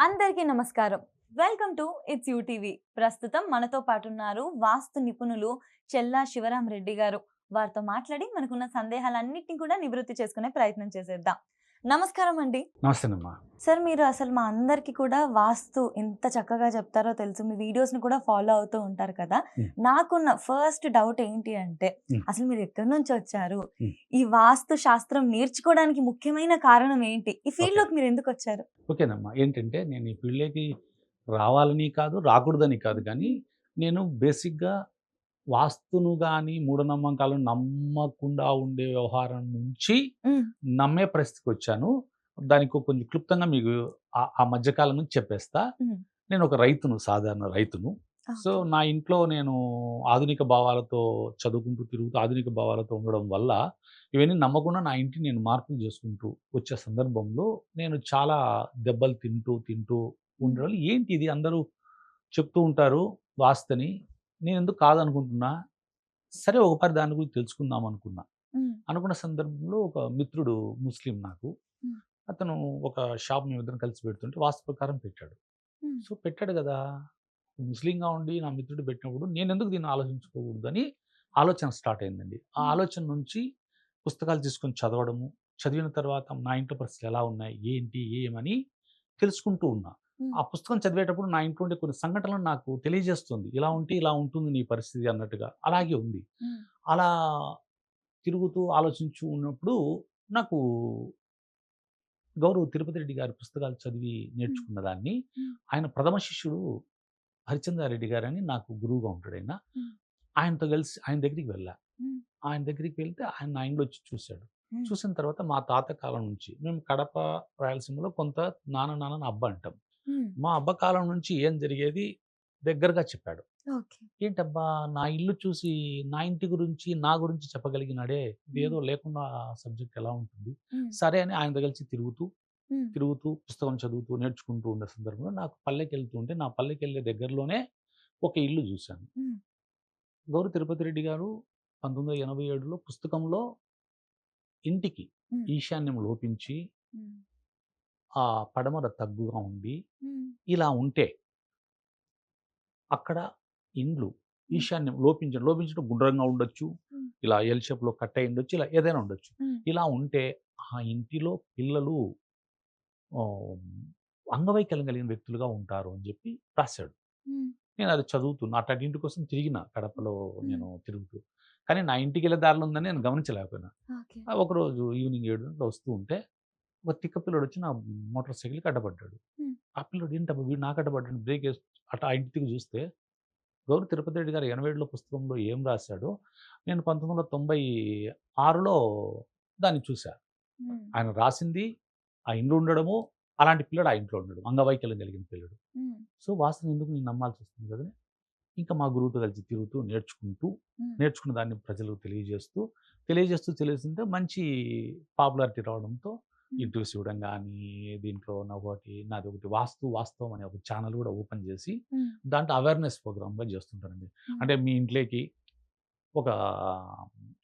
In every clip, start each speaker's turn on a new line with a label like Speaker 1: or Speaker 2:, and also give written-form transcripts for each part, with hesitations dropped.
Speaker 1: అందరికీ నమస్కారం. Welcome to it's UTV. ప్రస్తుతం మనతో పాటు ఉన్నారు వాస్తు నిపుణులు చెల్లా శివరాం రెడ్డి గారు. వారితో మాట్లాడి మనకున్న సందేహాలన్నిటిని కూడా నివృత్తి చేసుకునే ప్రయత్నం చేసేద్దాం. నమస్కారం అండి.
Speaker 2: నమస్తేనమ్మా.
Speaker 1: సార్, మీరు అసలు మా అందరికీ కూడా వాస్తు ఎంత చక్కగా చెప్తారో తెలుసు. మీ వీడియోస్‌ని కూడా ఫాలో అవుతూ ఉంటారు కదా!
Speaker 2: హ్మ్.
Speaker 1: నాకున్న ఫస్ట్ డౌట్ ఏంటి అంటే,
Speaker 2: హ్మ్.
Speaker 1: అసలు మీరు ఎక్కడి నుంచి వచ్చారు?
Speaker 2: హ్మ్.
Speaker 1: ఈ వాస్తు శాస్త్రం నేర్చుకోవడానికి ముఖ్యమైన కారణం ఏంటి? ఈ
Speaker 2: ఓకే.
Speaker 1: ఫీల్డ్‌లోకి మీరు ఎందుకొచ్చారు?
Speaker 2: ఓకేనమ్మా. ఏంటంటే నేను ఈ ఫీల్డ్‌లోకి రావాలని కాదు, రాకూడదని కాదు గానీ, నేను బేసిక్‌గా వాస్తును గాని, మూఢనమ్మకాలను నమ్మకుండా ఉండే వ్యవహారం నుంచి
Speaker 1: హ్మ్.
Speaker 2: నమ్మే పరిస్థితికొచ్చాను. దానికి కొంచెం క్లుప్తంగా మీకు ఆ మధ్య కాలం నుంచి చెప్పేస్తా.
Speaker 1: హ్మ్.
Speaker 2: నేను ఒక రైతును, సాధారణ రైతును. So,
Speaker 1: okay.
Speaker 2: నా ఇంట్లో నేను ఆధునిక భావాలతో చదువుకుంటూ, తిరుగుతూ ఆధునిక భావాలతో ఉండడం వల్ల, ఇవన్నీ నమ్మకుండా నా ఇంటిని నేను మార్పులు చేసుకుంటూ వచ్చే సందర్భంలో, నేను చాలా దెబ్బలు తింటూ
Speaker 1: హ్మ్.
Speaker 2: ఉండేవాళ్ళు. ఏంటి ఇది అందరూ చెప్తూ ఉంటారు వాస్తని. నేనెందుకు కాదనుకుంటున్నా. సరే ఒకసారి దాని గురించి తెలుసుకుందాం అనుకున్నా.
Speaker 1: హ్మ్.
Speaker 2: అనుకున్న సందర్భంలో ఒక మిత్రుడు ముస్లిం నాకు.
Speaker 1: హ్మ్.
Speaker 2: అతను ఒక షాప్ మేమిద్దరం కలిసి పెడుతుంటే వాస్తు ప్రకారం పెట్టాడు.
Speaker 1: హ్మ్.
Speaker 2: సో, పెట్టాడు గదా! ముస్లింగా ఉండి నా మిత్రుడు పెట్టినప్పుడు నేనెందుకు దీన్ని ఆలోచించుకోకూడదని ఆలోచన స్టార్ట్ అయిందండి. ఆ
Speaker 1: హ్మ్.
Speaker 2: ఆలోచన నుంచి పుస్తకాలు తీసుకొని చదవడము, చదివిన తర్వాత నా ఇంట్లో పరిస్థితులు ఎలా ఉన్నాయి, ఏంటి, ఏమని తెలుసుకుంటూ ఉన్నా.
Speaker 1: హ్మ్.
Speaker 2: ఆ పుస్తకం చదివేటప్పుడు నా ఇంట్లో ఉండే కొన్ని సంఘటనలు నాకు తెలియజేస్తుంది. ఇలా
Speaker 1: హ్మ్.
Speaker 2: ఉంటే ఇలా ఉంటుంది నీ పరిస్థితి అన్నట్టుగా. అలాగే ఉంది.
Speaker 1: హ్మ్.
Speaker 2: అలా తిరుగుతూ ఆలోచించు ఉన్నప్పుడు నాకు గౌరవ్ తిరుపతి రెడ్డి గారి పుస్తకాలు చదివి
Speaker 1: హ్మ్.
Speaker 2: నేర్చుకున్న దాన్ని,
Speaker 1: హ్మ్.
Speaker 2: ఆయన ప్రథమ శిష్యుడు హరిచంద్రారెడ్డి గారని నాకు గురువుగా ఉంటాడాయన.
Speaker 1: హ్మ్.
Speaker 2: ఆయనతో కలిసి ఆయన దగ్గరికి వెళ్ళా.
Speaker 1: హ్మ్.
Speaker 2: ఆయన దగ్గరికి వెళ్తే ఆయన నా ఇంట్లొచ్చి చూసాడు.
Speaker 1: హ్మ్.
Speaker 2: చూసిన తర్వాత మా తాత కాలం నుంచి మేము కడప, రాయలసీమలో కొంత నాన్న అబ్బ అంటాం.
Speaker 1: హ్మ్.
Speaker 2: మా అబ్బ కాలం నుంచి ఏం జరిగేది దగ్గరగా చెప్పాడు.
Speaker 1: ఓకే.
Speaker 2: ఏంటబ్బా! నా ఇల్లు చూసి నా ఇంటి గురించి, నా గురించి చెప్పగలిగినాడే.
Speaker 1: హ్మ్.
Speaker 2: ఇదేదో లేకుండా సబ్జెక్ట్ ఎలా ఉంటుంది?
Speaker 1: హ్మ్.
Speaker 2: సరే అని ఆయనతో కలిసి
Speaker 1: హ్మ్.
Speaker 2: తిరుగుతూ పుస్తకం చదువుతూ నేర్చుకుంటూ ఉండే సందర్భంలో నాకు పల్లెకెళ్తూ ఉంటే, నా పల్లెకెళ్ళే దగ్గరలోనే ఒక ఇల్లు జూసాను.
Speaker 1: హ్మ్.
Speaker 2: గౌరు తిరుపతి రెడ్డి గారు 1987లో పుస్తకంలో ఇంటికి
Speaker 1: హ్మ్.
Speaker 2: ఈశాన్యం లోపించి,
Speaker 1: హ్మ్.
Speaker 2: పడమర తగ్గుగా ఉండి,
Speaker 1: హ్మ్.
Speaker 2: ఇలా ఉంటే అక్కడ ఇండ్లు
Speaker 1: హ్మ్.
Speaker 2: ఈశాన్యం లోపించడం గుండ్రంగా ఉండొచ్చు.
Speaker 1: హ్మ్.
Speaker 2: ఇలా ఎల్ షేప్‌లో కట్ అయ్యి ఉండొచ్చు. ఇలా ఏదైనా ఉండొచ్చు.
Speaker 1: హ్మ్.
Speaker 2: ఇలా ఉంటే ఆ ఇంటిలో పిల్లలు ఆహ్, అంగవైకల్యం కలిగిన వ్యక్తులుగా ఉంటారు అని జెప్పి రాసాడు.
Speaker 1: హ్మ్.
Speaker 2: నేనది చదువుతున్నా. అట్లాంటి ఇంటి కోసం తిరిగిన కడపలో
Speaker 1: హ్మ్.
Speaker 2: నేను తిరుగుతూ. కానీ నా ఇంటికెళ్ళే దారిలో ఉందని నేను గమనించలేకపోయినా.
Speaker 1: ఓకే.
Speaker 2: ఒకరోజు ఈవినింగ్ 7 గంటలకు వస్తూ ఉంటే, ఒక తిక్క పిల్లోడొచ్చి నా మోటార్ సైకిల్‌కి అడ్డపడ్డాడు.
Speaker 1: హ్మ్.
Speaker 2: ఆ పిల్లోడు ఏంటబ్బా! వీడు నాకు అడ్డపడ్డాడు బ్రేకేసి అటు ఆ ఇంటి దిక్కు చూస్తే, గౌరవ తిరుపతి రెడ్డి గారు 87లో పుస్తకంలో ఏం రాసాడో, నేను 1996లో దాన్ని చూసా.
Speaker 1: హ్మ్.
Speaker 2: ఆయన రాసింది, ఆ ఇండ్లు ఉండడము, అలాంటి పిల్లోడు ఆ ఇంట్లో ఉండడు. అంగవైకల్యం కలిగిన పిల్లోడు.
Speaker 1: హ్మ్.
Speaker 2: సో, వాస్తవం ఎందుకు నేను నమ్మాల్సొస్తుంది కదని, ఇంకా మా గురువుతో కలిసి తిరుగుతూ,
Speaker 1: హ్మ్.
Speaker 2: నేర్చుకున్న దాన్ని ప్రజలకు తెలియజేస్తుంటే మంచి పాపులారిటీ రావడంతో
Speaker 1: హ్మ్.
Speaker 2: ఇంటర్వ్యూస్ ఇవ్వడం గానీ, దీంట్లో నాదొకటి వాస్తవం అనే ఒక ఛానెల్ గూడా ఓపెన్ జేసి,
Speaker 1: హ్మ్.
Speaker 2: దాంట్లో అవేర్‌నెస్ ప్రోగ్రామ్‌గా జేస్తుంటానండి.
Speaker 1: హ్మ్.
Speaker 2: అంటే మీ ఇంట్లోకి ఒక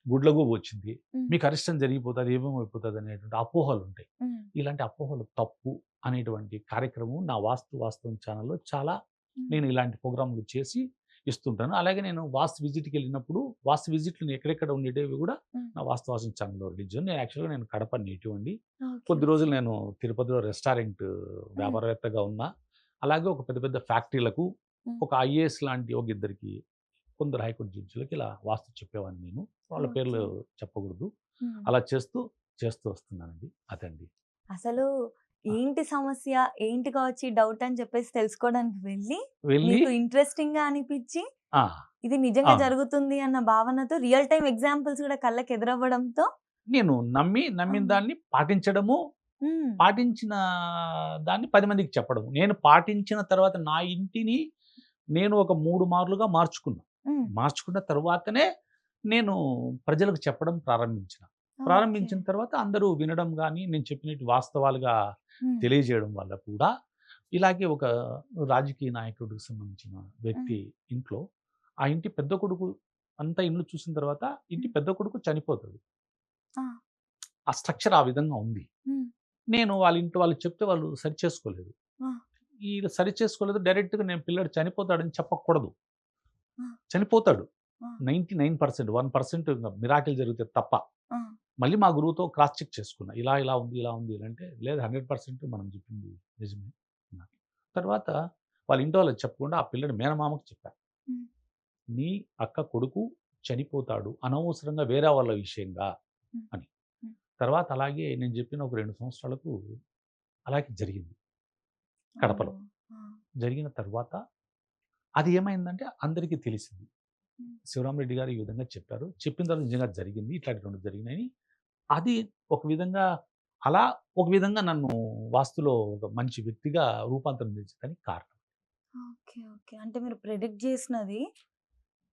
Speaker 2: గుడ్లగూబ వచ్చింది.
Speaker 1: హ్మ్.
Speaker 2: మీకు అరిష్టం జరిగిపోతది, ఏమేమైపోతది అనేటువంటి అపోహలుంటాయి.
Speaker 1: హ్మ్.
Speaker 2: ఇలాంటి అపోహలు తప్పు అనేటువంటి కార్యక్రమం నా వాస్తవం ఛానెల్‌లో చాలా
Speaker 1: హ్మ్.
Speaker 2: నేను ఇలాంటి ప్రోగ్రామ్‌లు చేసి ఇస్తుంటాను. అలాగే నేను వాస్తు విజిట్‌కెళ్ళినప్పుడు వాస్తు విజిట్‌లు ఎక్కడెక్కడ ఉండేటివి గూడా
Speaker 1: హ్మ్.
Speaker 2: నా వాస్తు ఛానెల్‌లో రిలీజ్ నేను యాక్చువల్‌గా నేను కడప నేటివ్ అండి.
Speaker 1: ఓకే.
Speaker 2: కొద్ది రోజులు నేను తిరుపతిలో రెస్టారెంట్
Speaker 1: హ్మ్.
Speaker 2: వ్యాపారవేత్తగా ఉన్నా. అలాగే ఒక పెద్ద పెద్ద ఫ్యాక్టరీలకు
Speaker 1: హ్మ్.
Speaker 2: ఒక ఐఏఎస్ లాంటి ఒక ఇద్దరికి కొందరు హైకోర్ట్ జడ్జిలకి ఇలా వాస్తు చెప్పేవాడిని నేను. వాళ్ళ పేర్లు
Speaker 1: ఓకే.
Speaker 2: చెప్పకూడదు.
Speaker 1: హ్మ్.
Speaker 2: అలా చేస్తూ వస్తున్నానండి. అదండి.
Speaker 1: అసలు
Speaker 2: ఆ!
Speaker 1: ఏంటి సమస్య? ఏంటి కావచ్చు ఈ డౌట్ అని చెప్పేసి తెలుసుకోవడానికి వెళ్ళి,
Speaker 2: వెళ్ళి
Speaker 1: మీకు ఇంట్రెస్టింగ్‌గా అనిపిచ్చి,
Speaker 2: ఆ!
Speaker 1: ఇది నిజంగా
Speaker 2: అవును.
Speaker 1: జరుగుతుంది అన్న భావనతో రియల్ టైమ్ ఎగ్జాంపుల్స్ కూడా కళ్ళకి ఎదురవ్వడంతో
Speaker 2: నేను నమ్మిన
Speaker 1: అవును.
Speaker 2: దాన్ని పాటించడము,
Speaker 1: హ్మ్.
Speaker 2: పాటించిన దాన్ని 10 మందికి చెప్పడము. నేను పాటించిన తర్వాత నా ఇంటిని నేను ఒక 3 మార్లుగా మార్చుకున్నా.
Speaker 1: హ్మ్.
Speaker 2: మార్చుకున్న తరువాతనే నేను ప్రజలకు చెప్పడం ప్రారంభించిన.
Speaker 1: ఓకే.
Speaker 2: ప్రారంభించిన తర్వాత అందరూ వినడం గాని, నేను చెప్పినట్టు వాస్తవాలుగా
Speaker 1: హ్మ్.
Speaker 2: తెలియజేయడం వల్ల కూడా, ఇలాగే ఒక రాజకీయ నాయకుడికి సంబంధించిన
Speaker 1: హ్మ్.
Speaker 2: వ్యక్తి ఇంట్లో, ఆ ఇంటి పెద్ద కొడుకు అంతా ఇల్లు చూసిన తర్వాత, ఇంటి
Speaker 1: హ్మ్.
Speaker 2: పెద్ద కొడుకు చనిపోతాడు.
Speaker 1: ఆ!
Speaker 2: ఆ స్ట్రక్చర్ ఆ విధంగా ఉంది.
Speaker 1: హ్మ్.
Speaker 2: నేను వాళ్ళ ఇంట్లో వాళ్ళకి చెప్తే వాళ్ళు సరిచేసుకోలేదు.
Speaker 1: ఆ!
Speaker 2: ఈ సరి చేసుకోలేదు, డైరెక్ట్గా నేను పిల్లడు చనిపోతాడని చెప్పకూడదు.
Speaker 1: ఆ!
Speaker 2: చనిపోతాడు
Speaker 1: ఆ!
Speaker 2: 99%, 1% మిరాకిల్ జరిగితే తప్ప.
Speaker 1: ఆ!
Speaker 2: మళ్ళీ మా గురువుతో క్రాస్ చెక్ చేసుకున్నా. ఇలా ఉంది, ఇలా ఉంది అంటే, లేదు 100% మనం చెప్పింది నిజమే అన్నారు. తర్వాత వాళ్ళ ఇంట్లో వాళ్ళకి చెప్పకుండా ఆ పిల్లడి మేనమామకి చెప్పా.
Speaker 1: హ్మ్.
Speaker 2: నీ అక్క కొడుకు చనిపోతాడు అనవసరంగా వేరే వాళ్ళ విషయంగా
Speaker 1: హ్మ్.
Speaker 2: అని.
Speaker 1: హ్మ్.
Speaker 2: తర్వాత అలాగే నేను చెప్పిన ఒక 2 సంవత్సరాలకు అలాగే జరిగింది కడపలో.
Speaker 1: ఓహ్! ఆ!
Speaker 2: జరిగిన తర్వాత అది ఏమైందంటే అందరికీ తెలిసింది.
Speaker 1: హ్మ్.
Speaker 2: శివరామరెడ్డి గారు ఈ విధంగా చెప్పారు. చెప్పిన తర్వాత నిజంగా జరిగింది. ఇట్లాంటి 2 జరిగినాయి. అది ఒక విధంగా అలా ఒక విధంగా నన్ను వాస్తులో ఒక మంచి వ్యక్తిగా రూపాంతరం చెందడానికి కారణం.
Speaker 1: ఓకే. ఓకే. అంటే మీరు ప్రిడిక్ట్ జేసినది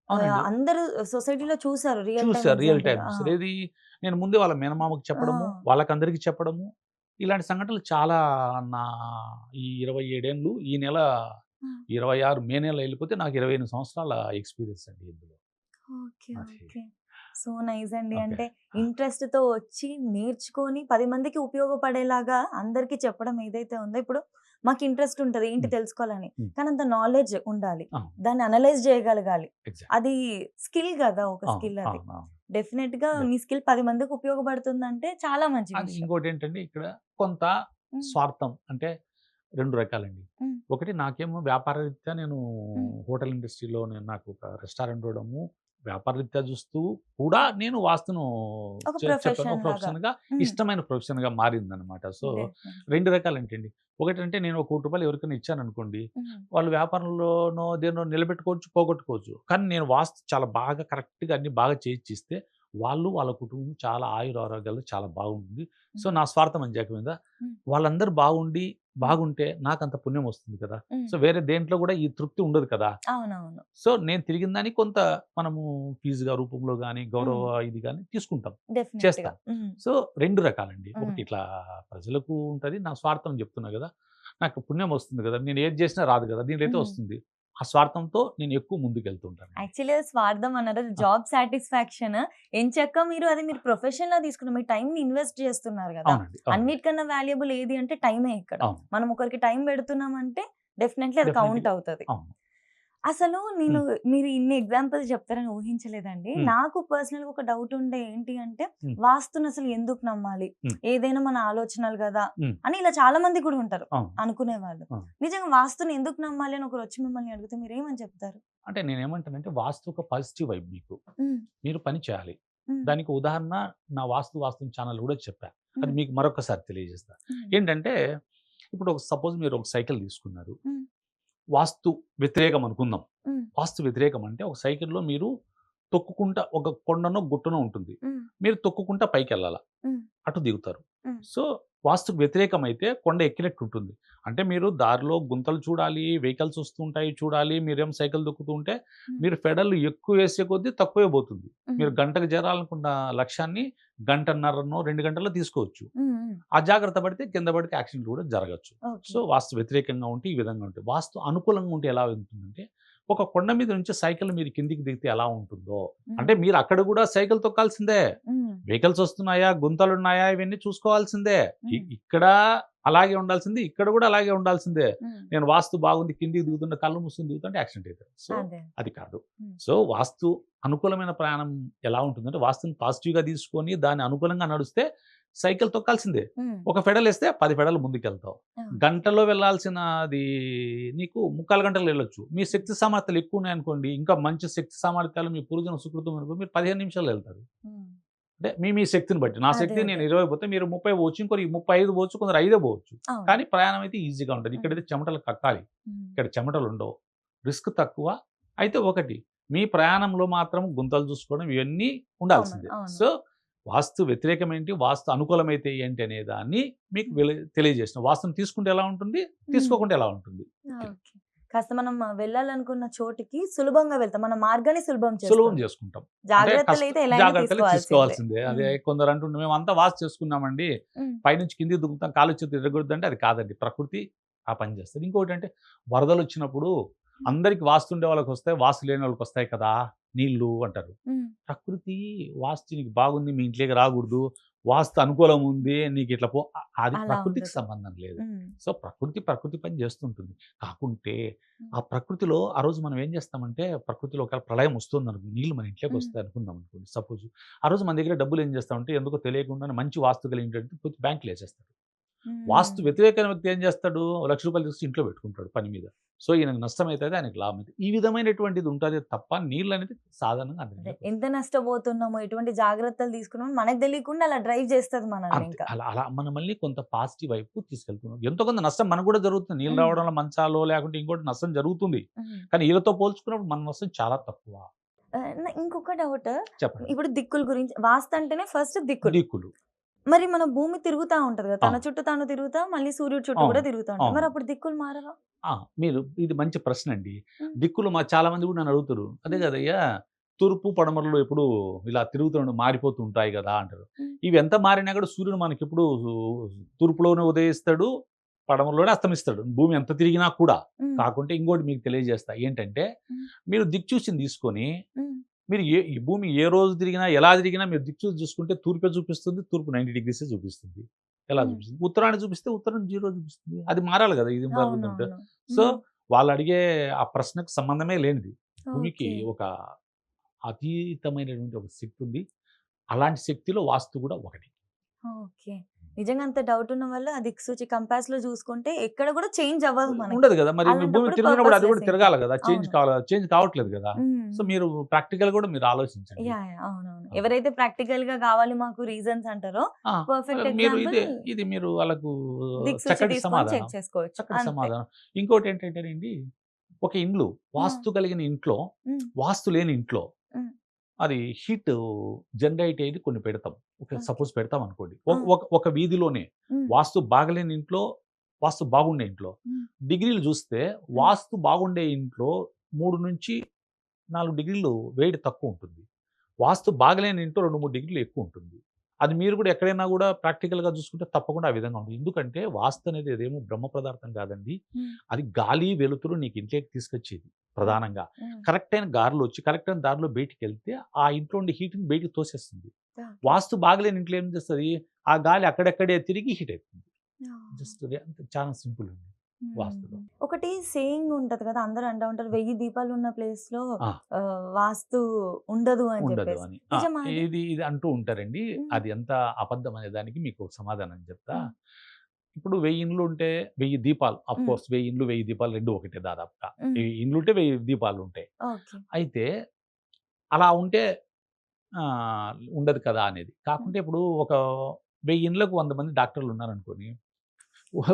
Speaker 2: అవునండి.
Speaker 1: అందరూ సొసైటీలో చూసారు. రియల్ టైమ్
Speaker 2: చూసారు రియల్
Speaker 1: ఎగ్జాంపుల్.
Speaker 2: టైమ్.
Speaker 1: ఆ!
Speaker 2: ఏది నేను ముందే వాళ్ళ మేనమామకి
Speaker 1: ఆ!
Speaker 2: చెప్పడము, వాళ్ళకందరికీ చెప్పడము. ఇలాంటి సంఘటనలు చాలా నా ఈ 27 ఏండ్లు ఈ నెల
Speaker 1: ఆ!
Speaker 2: 26 మే నెల ఎళ్ళిపోతే నాకు 28 సంవత్సరాల ఎక్స్‌పీరియన్స్ అండి ఇందులో.
Speaker 1: ఓకే.
Speaker 2: అది.
Speaker 1: ఓకే. సో నైస్ అండి.
Speaker 2: ఓకే.
Speaker 1: అంటే
Speaker 2: ఆ!
Speaker 1: ఇంట్రెస్ట్‌తో వచ్చి నేర్చుకొని 10 మందికి ఉపయోగపడేలాగా అందరికీ చెప్పడం ఏదైతే ఉందో ఇప్పుడు మాకు ఇంట్రెస్ట్ ఉంటది. ఏంటి
Speaker 2: హ్మ్.
Speaker 1: తెలుసుకోవాలని.
Speaker 2: హ్మ్.
Speaker 1: కానీ అంత నాలెడ్జ్ ఉండాలి.
Speaker 2: అవును.
Speaker 1: దాన్ని అనలైజ్ చేయగలగాలి.
Speaker 2: ఎగ్జాక్ట్.
Speaker 1: అది స్కిల్ గదా! ఒక
Speaker 2: అవును.
Speaker 1: స్కిల్ అది.
Speaker 2: అవును. అవును.
Speaker 1: డెఫినిట్‌గా
Speaker 2: డెఫ్
Speaker 1: మీ స్కిల్ 10 మందికి ఉపయోగపడుతుందంటే చాలా మంచి
Speaker 2: అది
Speaker 1: విషయం.
Speaker 2: ఇంకోటేంటంటే ఇక్కడ కొంత
Speaker 1: హ్మ్.
Speaker 2: స్వార్థం అంటే 2 రకాలండి.
Speaker 1: హ్మ్.
Speaker 2: ఒకటి నాకేమో వ్యాపారరీత్యా నేను
Speaker 1: హ్మ్.
Speaker 2: హోటల్ ఇండస్ట్రీలో నాకు ఒక రెస్టారెంట్ ఇవ్వడము, వ్యాపారరీత్యా చూస్తూ కూడా నేను వాస్తును
Speaker 1: ఒక
Speaker 2: చెప్పాను. ఒక
Speaker 1: ప్రొఫెషన్ లాగా.
Speaker 2: ప్రొఫెషన్‌గా
Speaker 1: హ్మ్.
Speaker 2: ఇష్టమైన ప్రొఫెషన్‌గా మారిందనమాట. So,
Speaker 1: definite.
Speaker 2: 2 రకాలంటండి. ఒకటంటే నేను ఒక రూ. 1,00,000 ఎవరికైనా ఇచ్చాననుకోండి,
Speaker 1: హ్మ్.
Speaker 2: వాళ్ళు వ్యాపారంలోనో దేన్నో నిలబెట్టుకోవచ్చు, పోగొట్టుకోవచ్చు. కానీ నేను వాస్తు చాలా బాగా కరెక్ట్‌గా అన్నీ బాగా చేసిస్తే వాళ్ళు, వాళ్ళ కుటుంబం చాలా ఆయురారోగ్యాలు చాలా బాగుంటుంది. సో,
Speaker 1: హ్మ్.
Speaker 2: నా స్వార్థం అని చెప్పిన
Speaker 1: హ్మ్.
Speaker 2: వాళ్ళందరూ బాగుండి,
Speaker 1: హ్మ్.
Speaker 2: బాగుంటే నాకంత పుణ్యం వస్తుంది కదా!
Speaker 1: హ్మ్.
Speaker 2: సో, వేరే దేంట్లో గూడా ఈ తృప్తి ఉండదు కదా!
Speaker 1: అవునవును.
Speaker 2: సో, నేను తిరిగిన దానికి కొంత మనము ఫీజుగా రూపంలో గాని,
Speaker 1: హ్మ్.
Speaker 2: గౌరవ ఇది గాని తీసుకుంటాం.
Speaker 1: డెఫినెట్‌గా.
Speaker 2: చేస్తాం.
Speaker 1: హ్మ్.
Speaker 2: సో, 2 రకాలండి.
Speaker 1: హ్మ్.
Speaker 2: ఒకటి ఇట్లా ప్రజలకు ఉంటది. నా స్వార్థం చెప్తున్నా గదా! నాకు పుణ్యం వస్తుంది గదా! నేను ఏది చేసినా రాదు గదా! దీంట్లో అయితే
Speaker 1: హ్మ్.
Speaker 2: వస్తుంది. ఆ స్వార్థంతో నేను ఎక్కువ ముందుకెళ్తూ ఉంటానండి.
Speaker 1: యాక్చువల్‌గా స్వార్థం అన్నారు. అది
Speaker 2: ఆ!
Speaker 1: Job satisfaction. ఎంచక్కా మీరు అది మీరు ప్రొఫెషన్‌లా తీసుకున్నారు. మీ టైమ్‌ని ఇన్వెస్ట్ చేస్తున్నారు గదా!
Speaker 2: అవునండి. అవునండి.
Speaker 1: అన్నిటికన్నా వాల్యుబుల్ ఏది అంటే టైమే ఇక్కడ.
Speaker 2: అవును.
Speaker 1: మనం ఒకరికి టైం పెడుతున్నామంటే డెఫినెట్‌లీ అది కౌంట్
Speaker 2: డెఫినెట్‌గా
Speaker 1: అవుతది.
Speaker 2: అవును.
Speaker 1: అసలు నేను
Speaker 2: హ్మ్.
Speaker 1: మీరు ఇన్ని ఎగ్జాంపుల్స్ చెప్తారని ఊహించలేదండి.
Speaker 2: హ్మ్.
Speaker 1: నాకు పర్సనల్‌గా ఒక డౌట్ ఉండే ఏంటి అంటే
Speaker 2: హ్మ్.
Speaker 1: వాస్తుని అసలు ఎందుకు నమ్మాలి?
Speaker 2: హ్మ్.
Speaker 1: ఏదైనా మన ఆలోచనలు గదా!
Speaker 2: హ్మ్.
Speaker 1: అని ఇలా చాలా మంది కూడా ఉంటారు
Speaker 2: అవును.
Speaker 1: అనుకునేవాళ్ళు.
Speaker 2: అవును.
Speaker 1: నిజంగా వాస్తుని ఎందుకు నమ్మాలి అని ఒకరొచ్చి మిమ్మల్ని అడిగితే మీరేమని చెప్తారు?
Speaker 2: అంటే నేనేమంటానంటే వాస్తు ఒక పాజిటివ్ వైబ్ మీకు.
Speaker 1: హ్మ్.
Speaker 2: మీరు పని చేయాలి.
Speaker 1: హ్మ్.
Speaker 2: దానికి ఉదాహరణ నా వాస్తుని ఛానల్ గూడా చెప్పా. అది
Speaker 1: హ్మ్.
Speaker 2: మీకు మరొకసారి తెలియజేస్తా.
Speaker 1: హ్మ్.
Speaker 2: ఏంటంటే, ఇప్పుడు సపోజ్ మీరు ఒక సైకిల్ తీసుకున్నారు.
Speaker 1: హ్మ్.
Speaker 2: వాస్తు వ్యతిరేకం అనుకుందాం.
Speaker 1: హ్మ్.
Speaker 2: వాస్తు వ్యతిరేకం అంటే ఒక సైకిల్‌లో మీరు తొక్కుకుంటా ఒక కొండనో, గుట్టనో ఉంటుంది.
Speaker 1: హ్మ్.
Speaker 2: మీరు తొక్కుకుంటా పైకెళ్ళాల.
Speaker 1: హ్మ్.
Speaker 2: అటు దిగుతారు.
Speaker 1: హ్మ్.
Speaker 2: సో, వాస్తుకు వ్యతిరేకమైతే కొండ ఎక్కినట్టు ఉంటుంది. అంటే మీరు దారిలో గుంతలు చూడాలి, వెహికల్స్ వస్తుంటాయి చూడాలి. మీరేమో సైకిల్ తొక్కుతూ ఉంటే,
Speaker 1: హ్మ్.
Speaker 2: మీరు పెడల్ ఎక్కువ వేసే కొద్దీ తక్కువే పోతుంది.
Speaker 1: హ్మ్.
Speaker 2: మీరు గంటకు చేరాలనుకున్న లక్ష్యాన్ని గంటన్నరనో, 2 గంటల్లో తీసుకోవచ్చు.
Speaker 1: హ్మ్. హ్మ్.
Speaker 2: అజాగ్రత్త పడితే కింద పడితే యాక్సిడెంట్ కూడా జరగొచ్చు.
Speaker 1: ఓకే.
Speaker 2: సో, వాస్తు వ్యతిరేకంగా ఉంటే ఈ విధంగా ఉంటుంది. వాస్తు అనుకూలంగా ఉంటే ఎలా ఉంటుందంటే, ఒక కొండ మీద నుంచి సైకిల్ మీరు కిందికి దిగితే ఎలా ఉంటుందో,
Speaker 1: హ్మ్.
Speaker 2: అంటే మీరు అక్కడ కూడా సైకిల్ తొక్కాల్సిందే.
Speaker 1: హ్మ్.
Speaker 2: వెహికల్స్ వస్తున్నాయా? గుంతలున్నాయా? ఇవన్నీ చూసుకోవాల్సిందే.
Speaker 1: హ్మ్.
Speaker 2: ఇక్కడ అలాగే ఉండాల్సింది. ఇక్కడ కూడా అలాగే ఉండాల్సిందే.
Speaker 1: హ్మ్.
Speaker 2: నేను వాస్తు బాగుంది కిందికి దిగుతున్న కళ్ళు మూసుకొని దిగుతుంటే యాక్సిడెంట్ అయితది. సో,
Speaker 1: అదే.
Speaker 2: అది కాదు.
Speaker 1: హ్మ్.
Speaker 2: సో, వాస్తు అనుకూలమైన ప్రయాణం ఎలా ఉంటుందంటే, వాస్తుని పాజిటివ్‌గా తీసుకొని దాన్ని అనుకూలంగా నడుస్తే సైకిల్ తొక్కాల్సిందే.
Speaker 1: హ్మ్.
Speaker 2: ఒక పెడలేస్తే 10 పెడలు ముందుకెళ్తావు.
Speaker 1: ఓకే.
Speaker 2: గంటలో వెళ్ళాల్సినది నీకు ముక్కాలు గంటల్లో వెళ్ళొచ్చు. మీ శక్తి సామర్థ్యాలు ఎక్కువున్నాయనుకోండి, ఇంకా మంచి శక్తి సామర్థ్యాలు మీ పూర్వజన్మ సుకృతం అనుకో మీరు 15 నిమిషాల్లో వెళ్తారు.
Speaker 1: హ్మ్.
Speaker 2: అంటే మీ శక్తిని బట్టి. నా
Speaker 1: అదే.
Speaker 2: శక్తి
Speaker 1: అదే.
Speaker 2: నేను 20 పోతే మీరు 30 పోవచ్చు. ఇంకొకరు 35 పోవచ్చు. కొందరు 5 పోవచ్చు.
Speaker 1: అవును.
Speaker 2: కానీ ప్రయాణం అయితే ఈజీగా ఉంటది.
Speaker 1: హ్మ్.
Speaker 2: ఇక్కడైతే చెమటలు కక్కాలి.
Speaker 1: హ్మ్.
Speaker 2: ఇక్కడ చెమటలుండవు. రిస్క్ తక్కువ. అయితే ఒకటి మీ ప్రయాణంలో మాత్రం గుంతలు చూసుకోవడం ఇవన్నీ
Speaker 1: కామన్.
Speaker 2: ఉండాల్సిందే.
Speaker 1: అవును.
Speaker 2: సో, వాస్తు వ్యతిరేకమేంటి? వాస్తు అనుకూలమైతే ఏంటి అనే దాన్ని మీకు
Speaker 1: హ్మ్.
Speaker 2: తెలియజేసిన. వాస్తుని తీసుకుంటే ఎలా ఉంటుంది?
Speaker 1: హ్మ్.
Speaker 2: తీసుకోకుంటే ఎలా ఉంటుంది?
Speaker 1: ఓకే. కాస్త మనం వెళ్ళాలనుకున్న చోటికి సులభంగా వెళ్తాం. మన మార్గాన్ని సులభం
Speaker 2: సులభం
Speaker 1: చేస్తుంది.
Speaker 2: చేసుకుంటాం. అంటే
Speaker 1: జాగ్రత్తలైతే ఎలా అయినా
Speaker 2: జాగ్రత్తలు
Speaker 1: తీసుకోవాల్సిందే.
Speaker 2: తీసుకోవాల్సిందే. అదే
Speaker 1: హ్మ్.
Speaker 2: కొందరు అంటుండ్రు మేమంతా వాస్తు చేసుకున్నామండి.
Speaker 1: హ్మ్.
Speaker 2: పైనుంచి కిందకి దుంకుతాం, కాళ్ళు చేతులు ఇరగొడద్దంటే అది కాదండి. ప్రకృతి ఆ పని చేస్తది. ఇంకోటంటే వరదలొచ్చినప్పుడు
Speaker 1: హ్మ్.
Speaker 2: అందరికి వాస్తుండే వాళ్ళకొస్తాయి, వాస్తు లేని వాళ్ళకొస్తాయి కదా! నీళ్ళు అంటారు.
Speaker 1: హ్మ్.
Speaker 2: ప్రకృతి వాస్తు నీకు బాగుంది మీ ఇంట్లోకి రాకూడదు. వాస్తు అనుకూలం ఉంది నీకు ఇట్లా పో అది
Speaker 1: అలా
Speaker 2: ప్రకృతికి
Speaker 1: ఉండదు.
Speaker 2: సంబంధం లేదు.
Speaker 1: హ్మ్.
Speaker 2: సో ప్రకృతి పని చేస్తుంటుంది. కాకుంటే
Speaker 1: హ్మ్.
Speaker 2: ఆ ప్రకృతిలో ఆ రోజు మనం ఏం చేస్తామంటే ప్రకృతిలో ఒకవేళ ప్రళయం వస్తుంది అనుకో, నీళ్ళు మన ఇంట్లోకి
Speaker 1: హ్మ్.
Speaker 2: వస్తాయి అనుకుందాం అనుకోండి సపోజ్. ఆ రోజు మన దగ్గర డబ్బులు ఏం చేస్తామంటే ఎందుకో తెలియకుండానే మంచి వాస్తు కలిగినటువంటి కొంచెం బ్యాంకులో వేసేస్తాడు. వాస్తు
Speaker 1: హ్మ్.
Speaker 2: వ్యతిరేకమైన వ్యక్తి ఏం చేస్తాడు? రూ. 1,00,000 తీసుకొచ్చి ఇంట్లో పెట్టుకుంటాడు పని మీద. సో ఈయనకు నష్టం అయితది, ఆయనకు లాభం అయితది. ఈ విధమైనటువంటిది ఉంటదే తప్ప నీళ్ళనేది సాధారణంగా
Speaker 1: అదే
Speaker 2: అందరిలోకి వస్తాయి.
Speaker 1: ఎంత నష్టపోతున్నామో, ఎటువంటి జాగ్రత్తలు తీసుకున్నామో మనకు తెలియకుండా అలా డ్రైవ్ చేస్తది మనల్ని
Speaker 2: అంతే.
Speaker 1: ఇంకా.
Speaker 2: అలా అలా మనం మళ్ళీ కొంత పాజిటివ్ వైపు తీసుకెళ్తున్నాం. ఎంతో కొంత నష్టం మనకు కూడా జరుగుతుంది. నీళ్ళు
Speaker 1: హ్మ్.
Speaker 2: రావడంలో మంచాలో లేకుంటే ఇంకోటి నష్టం జరుగుతుంది.
Speaker 1: హ్మ్.
Speaker 2: కానీ ఈళ్ళతో పోల్చుకున్నప్పుడు మన నష్టం చాలా తక్కువ.
Speaker 1: ఇంకొక డౌట్.
Speaker 2: చెప్పండి.
Speaker 1: ఇప్పుడు దిక్కుల గురించి వాస్తు అంటేనే ఫస్ట్ దిక్కులు.
Speaker 2: దిక్కులు.
Speaker 1: మరి మన భూమి తిరుగుతా ఉంటది కదా! తన
Speaker 2: అవును.
Speaker 1: చుట్టూ తాను తిరుగుతా, మళ్ళీ సూర్యుడి చుట్టూ కూడా
Speaker 2: అవును.
Speaker 1: తిరుగుతా ఉంటది.
Speaker 2: అవును.
Speaker 1: మరి అప్పుడు దిక్కులు మారవా?
Speaker 2: మీరు ఇది మంచి ప్రశ్నండి.
Speaker 1: హ్మ్.
Speaker 2: దిక్కులు చాలా మంది కూడా నన్ను అడుగుతారు. అదే
Speaker 1: హ్మ్.
Speaker 2: కదయ్యా! తూర్పు, పడమరలు ఎప్పుడూ ఇలా మారిపోతూ ఉంటాయి గదా! అంటారు.
Speaker 1: హ్మ్.
Speaker 2: ఇవి ఎంత మారినా కూడా సూర్యుడు మనకెప్పుడు తూర్పులోనే ఉదయిస్తాడు, పడమరలోనే అస్తమిస్తాడు. భూమి ఎంత తిరిగినా కూడా.
Speaker 1: హ్మ్.
Speaker 2: కాకుంటే ఇంకోటి మీకు తెలియజేస్తా. ఏంటంటే,
Speaker 1: హ్మ్.
Speaker 2: మీరు దిక్సూచిని తీసుకొని,
Speaker 1: హ్మ్.
Speaker 2: మీరు ఈ భూమి ఏ రోజు తిరిగినా, ఎలా తిరిగినా మీరు దిక్సూచి చూసుకుంటే తూర్పే చూపిస్తుంది. తూర్పు 90 డిగ్రీసే చూపిస్తుంది. ఎలా
Speaker 1: హ్మ్.
Speaker 2: చూపిస్తుంది? ఉత్తరాన్ని చూపిస్తే ఉత్తరం 0 చూపిస్తుంది. అది మారాలి గదా! ఇది జరుగుతుంటే.
Speaker 1: అవునవును.
Speaker 2: సో,
Speaker 1: హ్మ్.
Speaker 2: వాళ్ళడిగే ఆ ప్రశ్నకు సంబంధమే లేనిది. భూమికి
Speaker 1: ఓకే.
Speaker 2: ఒక అతీతమైనటువంటి ఒక శక్తి ఉంది. అలాంటి శక్తిలో వాస్తు కూడా ఒకటి.
Speaker 1: ఓకే. నిజంగా అంత డౌట్ ఉన్న వాళ్ళు ఆ దిక్సూచి కంపాస్‌లో చూసుకుంటే ఎక్కడ కూడా చేంజ్ అవ్వదు మనకి.
Speaker 2: ఉండదు గదా! మరి మీ భూమి
Speaker 1: అలాంటప్పుడు
Speaker 2: తిరిగినప్పుడు అది కూడా
Speaker 1: పర్పస్‌లెస్ ఇంకా.
Speaker 2: తిరగాలి గదా! చేంజ్
Speaker 1: అవును.
Speaker 2: కావాలి గదా! చేంజ్ కావట్లేదు గదా!
Speaker 1: హ్మ్.
Speaker 2: సో,
Speaker 1: హ్మ్.
Speaker 2: మీరు ప్రాక్టికల్ కూడా మీరు ఆలోచించండి.
Speaker 1: యాహ్! అవునవును.
Speaker 2: ఆ!
Speaker 1: ఎవరైతే ప్రాక్టికల్‌గా కావాలి మాకు రీజన్స్ అంటారో
Speaker 2: ఆ!
Speaker 1: పర్ఫెక్ట్
Speaker 2: మీరు
Speaker 1: ఎగ్జాంపుల్
Speaker 2: ఇది మీరు వాళ్ళకు
Speaker 1: దిక్సూచి
Speaker 2: చక్కటి
Speaker 1: తీసుకొని
Speaker 2: సమాధానం.
Speaker 1: చెక్ చేసుకోవచ్చు.
Speaker 2: చక్కటి
Speaker 1: అంతే.
Speaker 2: సమాధానం. ఇంకోటేంటంటేనండి, ఒక ఇండ్లు
Speaker 1: ఆ!
Speaker 2: వాస్తు కలిగిన ఇంట్లో,
Speaker 1: హ్మ్.
Speaker 2: వాస్తు లేని ఇంట్లో
Speaker 1: హ్మ్.
Speaker 2: అది హీట్ జనరేట్ అయ్యేది కొన్ని పెడతాం. ఓకే.
Speaker 1: ఓకే.
Speaker 2: సపోజ్ పెడతామనుకోండి.
Speaker 1: ఆ!
Speaker 2: ఒక వీధిలోనే
Speaker 1: హ్మ్.
Speaker 2: వాస్తు బాగలేని ఇంట్లో, వాస్తు బాగుండే ఇంట్లో
Speaker 1: హ్మ్.
Speaker 2: డిగ్రీలు చూస్తే
Speaker 1: హ్మ్.
Speaker 2: వాస్తు బాగుండే ఇంట్లో 3-4 డిగ్రీలు వేడి తక్కువుంటుంది. వాస్తు బాగలేని ఇంట్లో 2, 3 డిగ్రీలు ఎక్కువుంటుంది. అది మీరు కూడా ఎక్కడైనా కూడా ప్రాక్టికల్‌గా చూసుకుంటే తప్పకుండా ఆ విధంగా ఉంటుంది. ఎందుకంటే వాస్తు అనేది అదేమో బ్రహ్మ పదార్థం కాదండి.
Speaker 1: హ్మ్.
Speaker 2: అది గాలి, వెలుతురు నీకు ఇంట్లోకి తీసుకొచ్చేది
Speaker 1: హ్మ్.
Speaker 2: ప్రధానంగా.
Speaker 1: హ్మ్.
Speaker 2: కరెక్ట్ అయిన గాలిలో వచ్చి, కరెక్ట్ అయిన దారిలో బయటికెళ్తే ఆ ఇంట్లో ఉండే హీట్‌ని బయటికి తోసేస్తుంది.
Speaker 1: ఓకే.
Speaker 2: వాస్తు బాగలేని ఇంట్లో ఏం చేస్తది? ఆ గాలి అక్కడక్కడే తిరిగి హీట్ అయితుంది.
Speaker 1: ఓహ్!
Speaker 2: జస్ట్ అది అంతే చాలా సింపుల్ అండి వాస్తులో.
Speaker 1: ఒకటి సేయింగ్ ఉంటది కదా! అందరూ అంటా ఉంటారు 1000 దీపాలున్న ప్లేస్‌లో
Speaker 2: ఆ!
Speaker 1: వాస్తు ఉండదు అని
Speaker 2: ఉండదు
Speaker 1: చెప్పేసి.
Speaker 2: అని.
Speaker 1: నిజమా అది?
Speaker 2: ఇది అంటూ ఉంటారండి.
Speaker 1: హ్మ్.
Speaker 2: అది ఎంత అబద్ధం అనే దానికి మీకు ఒక సమాధానం చెప్తా.
Speaker 1: హ్మ్.
Speaker 2: ఇప్పుడు 1000 ఇండ్లుంటే 1000 దీపాలు
Speaker 1: హ్మ్.
Speaker 2: ఆఫ్‌కోర్స్ 1000 ఇండ్లు, 1000 దీపాలు 2 ఒకటే దాదాపుగా.
Speaker 1: హ్మ్.
Speaker 2: 1000 ఇండ్లుంటే 1000 దీపాలుంటాయి.
Speaker 1: ఓకే.
Speaker 2: అయితే అలా ఉంటే ఉండదు కదా! అనేది.
Speaker 1: హ్మ్.
Speaker 2: కాకుంటే ఇప్పుడు ఒక 1000 ఇండ్లకు 100 మంది డాక్టర్లున్నారనుకోని,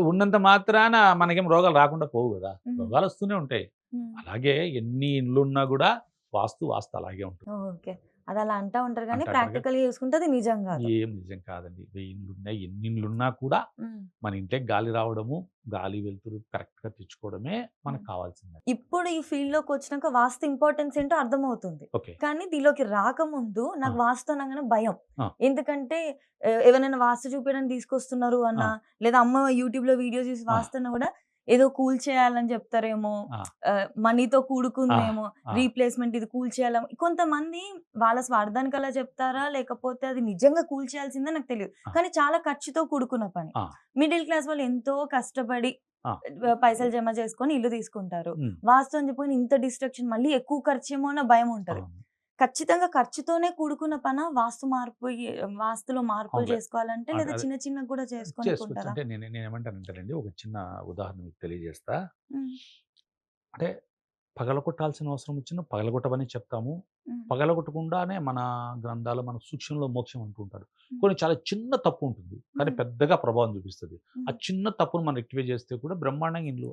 Speaker 2: ఉన్నంత మాత్రాన మనకేం రోగాలు రాకుండా పోవు గదా!
Speaker 1: హ్మ్.
Speaker 2: రోగాలొస్తూనే ఉంటాయి.
Speaker 1: హ్మ్.
Speaker 2: అలాగే ఎన్ని ఇండ్లున్నా గూడా వాస్తు అలాగే ఉంటుంది.
Speaker 1: ఓకే. అదలా అంటా ఉంటారు గానీ
Speaker 2: అంటాంటారుగా.
Speaker 1: ప్రాక్టికల్‌గా చూసుకుంటే అది నిజం గాదు.
Speaker 2: ఏం నిజం కాదండి. 1000 ఇండ్లున్నాయి, ఎన్ని ఇండ్లున్నా కూడా
Speaker 1: హ్మ్.
Speaker 2: మన ఇంట్లోకి గాలి రావడము, గాలి, వెలుతురు కరెక్ట్‌గా తెచ్చుకోవడమే మనకు
Speaker 1: హ్మ్.
Speaker 2: కావాల్సింది.
Speaker 1: ఇప్పుడు ఈ ఫీల్డ్‌లోకొచ్చినాక వాస్తు ఇంపార్టెన్స్ ఏంటో అర్థమవుతుంది.
Speaker 2: ఓకే.
Speaker 1: కానీ దీనిలోకి రాకముందు
Speaker 2: ఆ!
Speaker 1: నాకు వాస్తు అనంగానే భయం.
Speaker 2: ఆ!
Speaker 1: ఎందుకంటే ఎవరైనా వాస్తు చూపియడానికి తీసుకొస్తున్నారు
Speaker 2: ఆ!
Speaker 1: అన్నా, లేదా అమ్మ యూట్యూబ్‌లో వీడియోస్ చూసి
Speaker 2: ఆ!
Speaker 1: వాస్తు అన్నా గూడా ఏదో కూల్చేయాలని చెప్తారేమో,
Speaker 2: ఆ!
Speaker 1: మనీతో
Speaker 2: ఆ!
Speaker 1: కూడుకుందేమో,
Speaker 2: ఆ!
Speaker 1: రీప్లేస్‌మెంట్ ఇది కూల్చేయాల కొంతమంది వాళ్ళ స్వార్థానికి అలా చెప్తారా? లేకపోతే అది నిజంగా కూల్చేయాల్సిందే నాకు తెలీదు.
Speaker 2: ఆ!
Speaker 1: కానీ చాలా ఖర్చుతో కూడుకున్న పని.
Speaker 2: ఆ!
Speaker 1: మిడిల్ క్లాస్ వాళ్ళు ఎంతో కష్టపడి
Speaker 2: ఆ!
Speaker 1: పైసలు జమ చేసుకొని ఇల్లు తీసుకుంటారు.
Speaker 2: హ్మ్.
Speaker 1: వాస్తు అని చెప్పి ఇంత డిస్ట్రక్షన్ మళ్ళీ ఎక్కువ ఖర్చేమో అన్న భయముంటది.
Speaker 2: అవును.
Speaker 1: ఖచ్చితంగా ఖర్చుతోనే కూడుకున్న పనా? వాస్తులో మార్పులు
Speaker 2: అవునులే.
Speaker 1: చేసుకోవాలంటే
Speaker 2: అంటే
Speaker 1: లేదా
Speaker 2: అదే
Speaker 1: చిన్న చిన్నగా గూడా
Speaker 2: చేసుకోవచ్చు.
Speaker 1: చేసుకొనికుంటారా?
Speaker 2: అంటే నేనేమంటానంటేనండి, ఒక చిన్న ఉదాహరణ మీకు తెలియజేస్తా.
Speaker 1: హ్మ్.
Speaker 2: అంటే పగలగొట్టాల్సిన అవసరం వచ్చినా పగలగొట్టమని చెప్తాము.
Speaker 1: హ్మ్.
Speaker 2: పగలగొట్టకుండానే మన గ్రంథాలు మన సూక్ష్మంలో మోక్షం అంటూ ఉంటారు.
Speaker 1: హ్మ్.
Speaker 2: కొన్ని చాలా చిన్న తప్పు ఉంటుంది. కానీ
Speaker 1: హ్మ్.
Speaker 2: పెద్దగా ప్రభావం చూపిస్తది. ఆ
Speaker 1: హ్మ్.
Speaker 2: చిన్న తప్పును మనం రెక్టిఫై చేస్తే కూడా బ్రహ్మాండంగా ఇండ్లు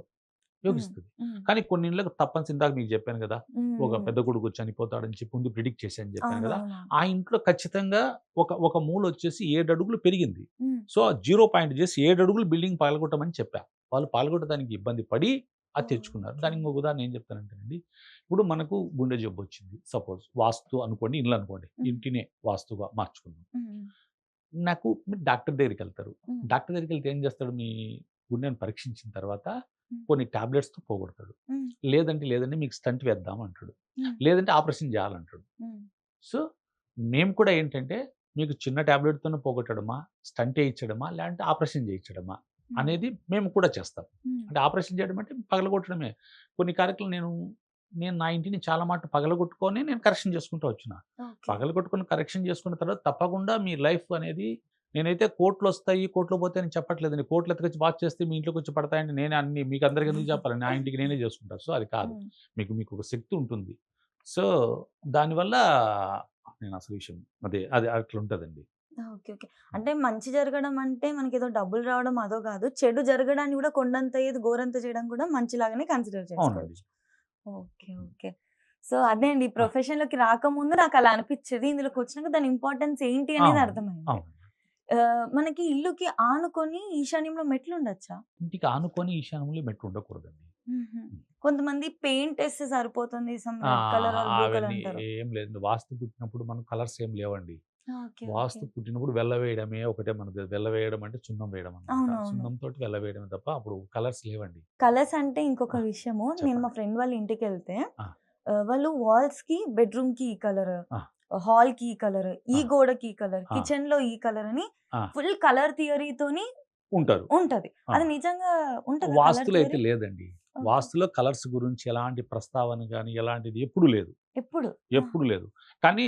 Speaker 1: హ్మ్.
Speaker 2: యోగిస్తది.
Speaker 1: హ్మ్.
Speaker 2: కానీ కొన్ని ఇండ్లకు తప్పనిసరి ఇందాక మీకు చెప్పాను గదా!
Speaker 1: హ్మ్.
Speaker 2: ఒక
Speaker 1: హ్మ్.
Speaker 2: పెద్ద కొడుకు చనిపోతాడని చెప్పి ముందు ప్రిడిక్ట్ చేశానని చెప్పాను గదా!
Speaker 1: అవునవునవును.
Speaker 2: ఆ ఇంట్లో ఖచ్చితంగా ఒక మూలొచ్చేసి 7 అడుగులు పెరిగింది.
Speaker 1: హ్మ్.
Speaker 2: సో, ఆ జీరో పాయింట్ చేసి 7 అడుగులు బిల్డింగ్ పగలగొట్టమని చెప్పా. వాళ్ళు పగలగొట్టడానికి ఇబ్బంది పడి అది తెచ్చుకున్నారు.
Speaker 1: ఓకే.
Speaker 2: దానికి ఇంకొక ఉదాహరణ ఏం చెప్తానంటేనండి, ఇప్పుడు మనకు గుండె జబ్బొచ్చింది. సపోజ్ వాస్తు అనుకోండి, ఇల్లు అనుకోండి.
Speaker 1: హ్మ్.
Speaker 2: ఇంటినే వాస్తుగా మార్చుకుందాం.
Speaker 1: హ్మ్.
Speaker 2: మీరు డాక్టర్ దగ్గరికెళ్తారు.
Speaker 1: హ్మ్.
Speaker 2: డాక్టర్ దగ్గరికెళ్తే ఏం చేస్తాడు? మీ గుండెని పరీక్షించిన తర్వాత
Speaker 1: హ్మ్.
Speaker 2: కొన్ని టాబ్లెట్స్‌తో పోగొడతాడు.
Speaker 1: హ్మ్.
Speaker 2: లేదంటే మీకు స్టంట్ వేద్దాం అంటాడు.
Speaker 1: హ్మ్.
Speaker 2: లేదంటే ఆపరేషన్ చేయాలంటాడు.
Speaker 1: హ్మ్.
Speaker 2: సో, మేము కూడా ఏంటంటే మీకు చిన్న టాబ్లెట్‌తోనే పోగొట్టడమా, స్టంట్ ఏయించడమా, లేదంటే ఆపరేషన్ చేయించడమా అనేది మేము కూడా చేస్తాం. అంటే ఆపరేషన్ చేయడం అంటే పగలగొట్టడమే. కొన్ని కార్యక్రమాలు నేను నా ఇంటిని చాలా మటుకు పగలగొట్టుకొని నేను కరెక్షన్ చేసుకుంటూ వచ్చిన.
Speaker 1: ఓకే.
Speaker 2: పగలగొట్టుకొని కరెక్షన్ చేసుకున్న తర్వాత తప్పకుండా మీ లైఫ్ అనేది నేనైతే కోట్లొస్తాయి, కోట్లు పోతాయని చెప్పట్లేదండి. కోట్లు ఎత్తుకొచ్చి వాచ్ చేస్తే మీ ఇంట్లోకొచ్చి పడతాయండి. నేనే అన్ని మీకు అందరికి ఎందుకు చెప్పాలి? నా ఇంటికి నేనే చేసుకుంటా. సో, అది కాదు. మీకు ఒక శక్తి ఉంటుంది. సో, దానివల్ల నేను అసలు విషయం అది అట్లుంటదండి.
Speaker 1: ఓకే. ఓకే. అంటే మంచి జరగడం అంటే మనకేదో డబ్బులు రావడం అదో గాదు. చెడు జరగడాన్ని గూడా కొండంత ఏది గోరంత చేయడం కూడా మంచిలాగానే కన్సిడర్
Speaker 2: అవునండి.
Speaker 1: చేసుకోవచ్చు. ఓకే. ఓకే. సో, అదే అండి. ఈ
Speaker 2: ఆ!
Speaker 1: ప్రొఫెషన్‌లోకి రాకముందు నాకలా అనిపిచ్చేది. ఇందులోకొచ్చినాక దాని ఇంపార్టెన్స్ ఏంటి అనేది
Speaker 2: అవును.
Speaker 1: అర్థమైంది.
Speaker 2: అవును.
Speaker 1: మనకి ఇల్లుకి ఆనుకొని ఈశాన్యంలో మెట్లుండొచ్చా?
Speaker 2: ఇంటికి ఆనుకొని ఈశాన్యంలో మెట్లు ఉండకూడదండి.
Speaker 1: హుహు. కొంతమంది పెయింటేస్తే సరిపోతుంది. Some
Speaker 2: ah!
Speaker 1: Red colour or blue colour
Speaker 2: అవన్నీ
Speaker 1: అంటారు.
Speaker 2: ఏం లేదు. వాస్తు పుట్టినప్పుడు మనం కలర్స్ ఏం లేవండి.
Speaker 1: ఓకే. ఓకే.
Speaker 2: వాస్తు పుట్టినప్పుడు వెల్ల వేయడమే ఒకటే మనకు వెల్ల వేయడం అంటే సున్నం వేయడం అన్నమాట.
Speaker 1: అవునవును.
Speaker 2: సున్నంతోటి వెల్ల వేయడమే తప్ప అప్పుడు కలర్స్ లేవండి.
Speaker 1: కలర్స్ అంటే ఇంకొక
Speaker 2: ఆ!
Speaker 1: విషయము. నేను మా
Speaker 2: చెప్పండి.
Speaker 1: ఫ్రెండ్ వాళ్ళ ఇంటికెళ్తే
Speaker 2: ఆ!
Speaker 1: వాళ్ళు వాల్స్‌కి, బెడ్‌రూమ్‌కి ఈ కలర్,
Speaker 2: ఆ!
Speaker 1: హాల్‌కి ఈ కలర్, ఈ
Speaker 2: ఆ!
Speaker 1: గోడకి ఈ కలర్,
Speaker 2: ఆ!
Speaker 1: కిచెన్‌లో ఈ కలర్ అని
Speaker 2: ఆ!
Speaker 1: ఫుల్ కలర్ థియరీతోని
Speaker 2: ఉంటారు.
Speaker 1: ఉంటది.
Speaker 2: ఆ!
Speaker 1: అది నిజంగా ఉంటదా కలర్
Speaker 2: వాస్తులో అయితే
Speaker 1: థియరీ?
Speaker 2: లేదండి.
Speaker 1: ఓకే.
Speaker 2: వాస్తులో కలర్స్ గురించి ఎలాంటి ప్రస్తావన గాని, ఎలాంటిది ఎప్పుడు లేదు.
Speaker 1: ఎప్పుడు? ఆ!
Speaker 2: ఎప్పుడు లేదు. కానీ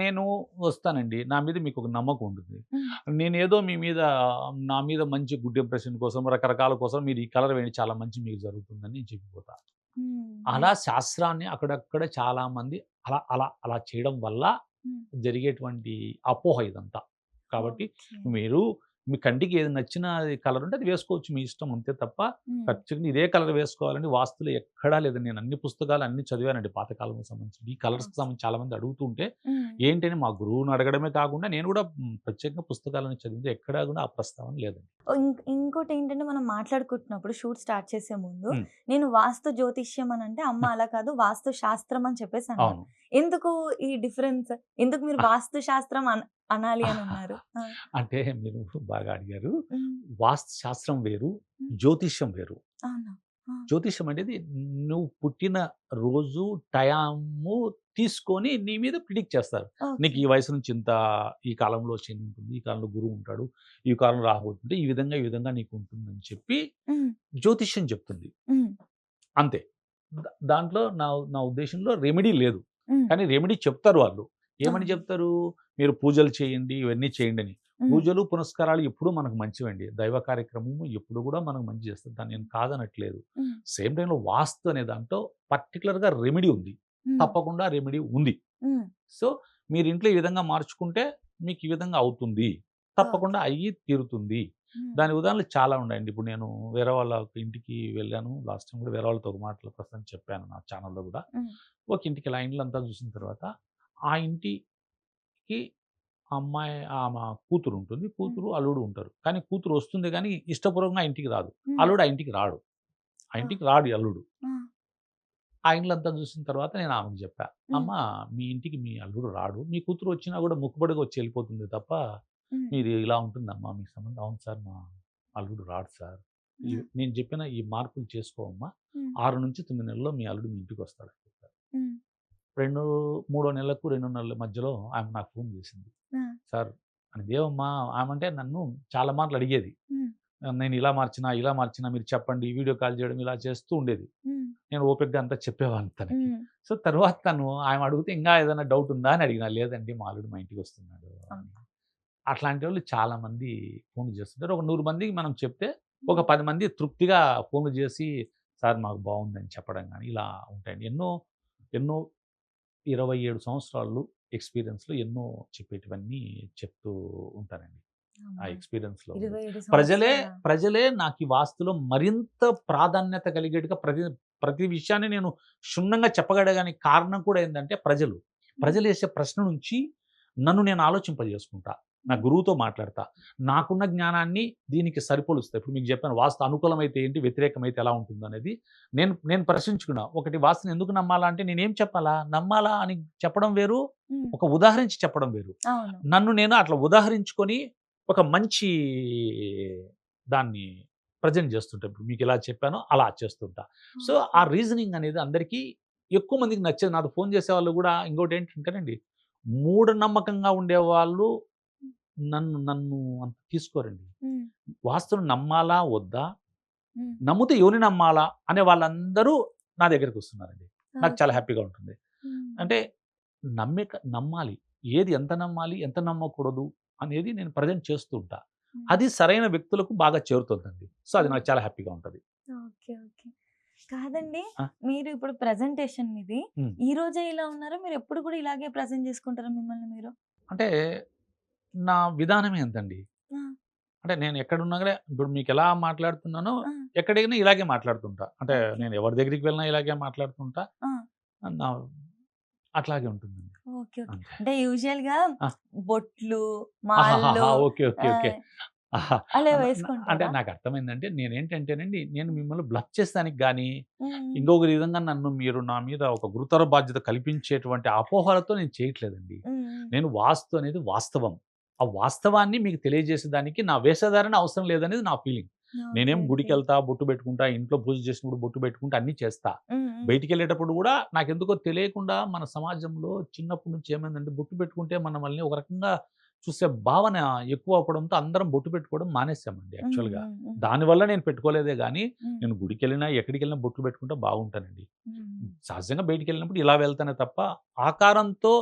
Speaker 2: నేను వస్తానండి. నా మీద మీకొక నమ్మకం ఉంటుంది.
Speaker 1: హ్మ్.
Speaker 2: నేనేదో మీ మీద నా మీద మంచి గుడ్ ఇంప్రెషన్ కోసం, రకరకాల కోసం మీరు ఈ కలర్ వేయండి చాలా మంచి మీకు జరుగుతుందని నేను చెప్పిపోతా.
Speaker 1: హ్మ్.
Speaker 2: అలా
Speaker 1: హ్మ్.
Speaker 2: శాస్త్రాన్ని అక్కడక్కడ చాలామంది అలా చేయడం వల్ల
Speaker 1: హ్మ్.
Speaker 2: జరిగేటువంటి అపోహ ఇదంతా. కాబట్టి
Speaker 1: ఓకే.
Speaker 2: మీరు మీ కంటికి ఏది నచ్చిన కలర్ ఉంటే అది వేసుకోవచ్చు మీ ఇష్టం అంతే తప్ప
Speaker 1: హ్మ్.
Speaker 2: ఖచ్చితంగా ఇదే కలర్ వేసుకోవాలని వాస్తులో ఎక్కడా లేదండి. నేను అన్ని పుస్తకాలు అన్నీ చదివానండి పాతకాలంకి సంబంధించి. ఈ కలర్స్‌కి
Speaker 1: ఓకే.
Speaker 2: సంబంధించి చాలామంది అడుగుతూ ఉంటే
Speaker 1: హ్మ్.
Speaker 2: ఏంటని మా గురువుని అడగడమే కాకుండా నేను కూడా ప్రత్యేకంగా పుస్తకాలను చదివితే ఎక్కడా కూడా ఆ ప్రస్తావన లేదండి.
Speaker 1: ఇంకోటేంటంటే మనం మాట్లాడుకుంటున్నప్పుడు షూట్ స్టార్ట్ చేసే ముందు
Speaker 2: హ్మ్.
Speaker 1: నేను వాస్తు జ్యోతిష్యం అనంటే, అమ్మ అలా కాదు వాస్తు శాస్త్రం అని చెప్పేసన్నారు.
Speaker 2: అవును.
Speaker 1: ఎందుకు ఈ డిఫరెన్స్? ఎందుకు మీరు వాస్తు శాస్త్రం అనాలి అనన్నారు? ఆ!
Speaker 2: అంటే మీరు బాగా అడిగారు.
Speaker 1: హ్మ్.
Speaker 2: వాస్తు శాస్త్రం వేరు,
Speaker 1: హ్మ్.
Speaker 2: జ్యోతిష్యం వేరు.
Speaker 1: అవునా? ఆ!
Speaker 2: జ్యోతిష్యం అనేది నువ్వు పుట్టిన రోజు, టైము తీసుకొని నీ మీద ప్రిడిక్ట్ చేస్తారు. నీకు
Speaker 1: ఓకే.
Speaker 2: ఈ వయసు నుంచి ఇంత ఈ కాలంలో శని ఉంటుంది, ఈ కాలంలో గురువు ఉంటాడు, ఈ కాలంలో రాహు ఉంటుంది, ఈ విధంగా నీకు ఉంటుందని చెప్పి
Speaker 1: హ్మ్.
Speaker 2: జ్యోతిష్యం చెప్తుంది.
Speaker 1: హ్మ్.
Speaker 2: అంతే. దాంట్లో నా నా ఉద్దేశంలో రెమెడీ లేదు.
Speaker 1: హ్మ్.
Speaker 2: కానీ రెమెడీ చెప్తారు వాళ్ళు. ఏమని
Speaker 1: అవును.
Speaker 2: చెప్తారు? మీరు పూజలు చేయండి, ఇవన్నీ చేయండని.
Speaker 1: హ్మ్.
Speaker 2: పూజలు, పునస్కారాలు ఎప్పుడూ మనకు మంచివండి. దైవ కార్యక్రమము ఎప్పుడు గూడా మనకు మంచి చేస్తది. దాన్ని నేను కాదనట్లేదు.
Speaker 1: హ్మ్.
Speaker 2: సేమ్ టైమ్‌లో వాస్తు అనే దాంట్లో పర్టిక్యులర్‌గా రెమెడీ ఉంది.
Speaker 1: హ్మ్.
Speaker 2: తప్పకుండా రెమెడీ ఉంది.
Speaker 1: హ్మ్.
Speaker 2: సో, మీరింట్లో ఈ విధంగా మార్చుకుంటే మీకు ఈ విధంగా అవుతుంది. తప్పకుండా
Speaker 1: ఓకే.
Speaker 2: అయ్యి తీరుతుంది.
Speaker 1: హ్మ్.
Speaker 2: దాని ఉదాహరణలు చాలా ఉన్నాయండి. ఇప్పుడు నేను వేరే వాళ్ళ ఇంటికి వెళ్ళాను. లాస్ట్ టైమ్ కూడా వేరే వాళ్ళతో ఒక మాటలు ప్రస్తుతం చెప్పాను నా ఛానెల్‌లో గూడా.
Speaker 1: హ్మ్.
Speaker 2: ఒక ఇంటికి ఇలా ఇల్లంతా చూసిన తర్వాత, ఆ ఇంటికి అమ్మాయి కూతురు ఉంటుంది.
Speaker 1: హ్మ్.
Speaker 2: కూతురు, అల్లుడు ఉంటారు. కానీ కూతురు వస్తుంది గానీ ఇష్టపూర్వకంగా ఆ ఇంటికి రాదు.
Speaker 1: హ్మ్.
Speaker 2: అల్లుడు ఆ ఇంటికి రాడు. ఆ
Speaker 1: ఆ!
Speaker 2: ఇంటికి రాడు ఈ అల్లుడు.
Speaker 1: ఆ!
Speaker 2: ఆ ఇల్లంతా చూసిన తర్వాత నేను ఆమెకు చెప్పా.
Speaker 1: హ్మ్.
Speaker 2: "అమ్మ మీ ఇంటికి మీ అల్లుడు రాడు. మీ కూతురు వచ్చినా కూడా మొక్కుబడిగా వచ్చి వెళ్ళిపోతుంది తప్ప,
Speaker 1: హ్మ్.
Speaker 2: మీది ఇలా ఉంటుందమ్మా మీ సంబంధం." "అవును సార్ మా అల్లుడు రాడు సార్.
Speaker 1: హ్మ్.
Speaker 2: నేను చెప్పిన ఈ మార్పులు చేసుకోమ్మా.
Speaker 1: హ్మ్.
Speaker 2: 6-9 నెలల్లో మీ అల్లుడు మీ ఇంటికొస్తాడు" అని చెప్పారు.
Speaker 1: హ్మ్.
Speaker 2: మూడో నెలకు, 2 నెలల మధ్యలో ఆమె నాకు ఫోన్ చేసింది.
Speaker 1: ఆ!
Speaker 2: సార్ అదేవమ్మా ఆమంటే నన్ను చాలా మాటలు అడిగేది.
Speaker 1: హ్మ్.
Speaker 2: నేను ఇలా మార్చినా మీరు చెప్పండి. వీడియో కాల్ చేయడం ఇలా చేస్తూ ఉండేది.
Speaker 1: హ్మ్.
Speaker 2: నేను ఓపికగా అంతా చెప్పేవాడిని తనకి.
Speaker 1: హ్మ్.
Speaker 2: సో, తర్వాత ఆమె అడిగితే "ఇంగా ఏదైనా డౌట్ ఉందా?" అని అడిగినా. "లేదండి మా అల్లుడు మా ఇంటికొస్తున్నాడు" అని.
Speaker 1: ఓకే.
Speaker 2: అట్లాంటోళ్ళు చాలామంది ఫోన్‌లు చేస్తుంటారు. ఒక 100 మందికి మనం చెప్తే, ఒక
Speaker 1: హ్మ్.
Speaker 2: 10 మంది తృప్తిగా ఫోన్‌లు చేసి, "సార్ మాకు బావుందని" చెప్పడం గాని, ఇలా ఉంటాయండి. ఎన్నో, ఎన్నో 27 సంవత్సరాలు ఎక్స్‌పీరియన్స్‌లో ఎన్నో చెప్పేటివన్నీ చెప్తూ ఉంటానండి. ఆ
Speaker 1: అమ్మా!
Speaker 2: ఎక్స్‌పీరియన్స్‌లో ఉంది.
Speaker 1: 27
Speaker 2: ప్రజలే,
Speaker 1: సంవత్సరాలా?
Speaker 2: ప్రజలే నాకు ఈ వాస్తులో మరింత ప్రాధాన్యత కలిగేట్టుగా ప్రతి ప్రతి విషయాన్ని నేను క్షుణ్ణంగా చెప్పగలగడానికి కారణం కూడా ఏందంటే ప్రజలు.
Speaker 1: హ్మ్.
Speaker 2: ప్రజలేసే ప్రశ్న నుంచి నన్ను నేను ఆలోచింపజేసుకుంటా. నా
Speaker 1: హ్మ్.
Speaker 2: గురువుతో మాట్లాడతా. నాకున్న జ్ఞానాన్ని దీనికి సరిపోలుస్తా. ఇప్పుడు మీకు చెప్పాను వాస్తు అనుకూలమైతే ఏంటి? వ్యతిరేకమైతే ఎలా ఉంటుందనేది. నేను నేను ప్రశ్నించుకున్నా. ఒకటి వాస్తుని ఎందుకు నమ్మాలా అంటే నేనేం చెప్పాలా? నమ్మాలా అని చెప్పడం వేరు.
Speaker 1: హ్మ్.
Speaker 2: ఒక ఉదాహరించి చెప్పడం వేరు.
Speaker 1: అవును.
Speaker 2: నన్ను నేను అట్లా ఉదాహరించుకొని ఒక మంచి దాన్ని ప్రెజెంట్ చేస్తుంటా. ఇప్పుడు మీకెలా చెప్పానో అలా చేస్తుంటా. So,
Speaker 1: okay.
Speaker 2: ఆ రీజనింగ్ అనేది అందరికీ ఎక్కువ మందికి నచ్చేది. నాతో ఫోను చేసేవాళ్ళు గూడా ఇంకోటేంటంటేనండి, మూఢనమ్మకంగా ఉండేవాళ్ళు నన్ను నన్ను అంత తీసుకోరండి.
Speaker 1: హ్మ్.
Speaker 2: వాస్తును నమ్మాలా వద్దా?
Speaker 1: హ్మ్.
Speaker 2: నమ్మితే ఎవరిని నమ్మాలా? అనే వాళ్ళందరూ నా దగ్గరికి వస్తున్నారండి. నాకు చాలా
Speaker 1: ఓకే.
Speaker 2: హ్యాపీగా ఉంటుంది.
Speaker 1: హ్మ్.
Speaker 2: అంటే నమ్మాలి. ఏది ఎంత నమ్మాలి, ఎంత నమ్మకూడదు అనేది నేను ప్రెజెంట్ చేస్తూ ఉంటా.
Speaker 1: హ్మ్.
Speaker 2: అది సరైన వ్యక్తులకు బాగా చేరుతుందండి. సో, అది
Speaker 1: హ్మ్.
Speaker 2: నాకు చాలా హ్యాపీగా ఉంటది.
Speaker 1: ఓకే. ఓకే. కాదండి.
Speaker 2: ఆ!
Speaker 1: మీరు ఇప్పుడు ప్రెజెంటేషన్ మీది.
Speaker 2: హ్మ్.
Speaker 1: ఈ రోజే ఇలా ఉన్నారా? మీరెప్పుడు కూడా ఇలాగే ప్రెజెంట్ చేసుకుంటారా మిమ్మల్ని మీరు?
Speaker 2: అంటే నా విధానమే అంతండి.
Speaker 1: ఆ!
Speaker 2: అంటే నేను ఎక్కడున్నా గూడా ఇప్పుడు మీకెలా మాట్లాడుతున్నానో
Speaker 1: ఆ!
Speaker 2: ఎక్కడికైనా ఇలాగే మాట్లాడుతుంటా. అంటే
Speaker 1: ఓకే.
Speaker 2: నేను ఎవరి దగ్గరికి వెళ్ళినా ఇలాగే మాట్లాడుతుంటా.
Speaker 1: ఆ!
Speaker 2: నా అట్లాగే ఉంటుందండి.
Speaker 1: ఓకే. ఓకే.
Speaker 2: అంతే.
Speaker 1: అంటే యూజువల్‌గా
Speaker 2: ఆ!
Speaker 1: బొట్లు, మాలలు
Speaker 2: ఆహాహాహా! ఓకే. ఓకే. ఓకే.
Speaker 1: ఆహ్,
Speaker 2: ఆహా!
Speaker 1: అలా
Speaker 2: అంటే
Speaker 1: వేసుకుంటారా?
Speaker 2: నాకర్థమైందంటే నేనేంటంటేనండి, నేను మిమ్మల్ని బ్లఫ్ చేస్తానికి గానీ,
Speaker 1: హ్మ్. హ్మ్.
Speaker 2: ఇంకొక విధంగా మీరు నా మీద ఒక గురుతర బాధ్యత కల్పించేటువంటి అపోహలతో నేను చేయట్లేదండి.
Speaker 1: హ్మ్. హ్మ్.
Speaker 2: నేను వాస్తు అనేది వాస్తవం. ఆ వాస్తవాన్ని మీకు తెలియజేసేదానికి నా వేషధారణ అవసరం లేదనేది నా ఫీలింగ్.
Speaker 1: ఓకే.
Speaker 2: నేనేం
Speaker 1: ఓకే.
Speaker 2: గుడికెళ్తా, బొట్టు పెట్టుకుంటా, ఇంట్లో పూజ చేసినప్పుడు బొట్టు పెట్టుకుంటా అన్నీ చేస్తా.
Speaker 1: హ్మ్. హ్మ్.
Speaker 2: బయటికెళ్ళేటప్పుడు గూడా నాకెందుకో తెలియకుండా మన సమాజంలో చిన్నప్పటి నుంచి ఏమైందంటే బొట్టు పెట్టుకుంటే మనల్ని ఒక రకంగా చూసే భావన ఎక్కువ అవ్వడంతో అందరం బొట్టు పెట్టుకోవడం మానేసామండి
Speaker 1: హ్మ్.
Speaker 2: యాక్చువల్‌గా.
Speaker 1: హ్మ్. హ్మ్.
Speaker 2: దానివల్ల నేను పెట్టుకోలేదే గానీ,
Speaker 1: హ్మ్.
Speaker 2: నేను గుడికెళ్ళినా, ఎక్కడికెళ్ళినా బొట్లు పెట్టుకుంటే బాగుంటానండి.
Speaker 1: హ్మ్.
Speaker 2: సహజంగా బయటికెళ్ళినప్పుడు ఇలా వెళ్తానే తప్ప, ఆకారంతో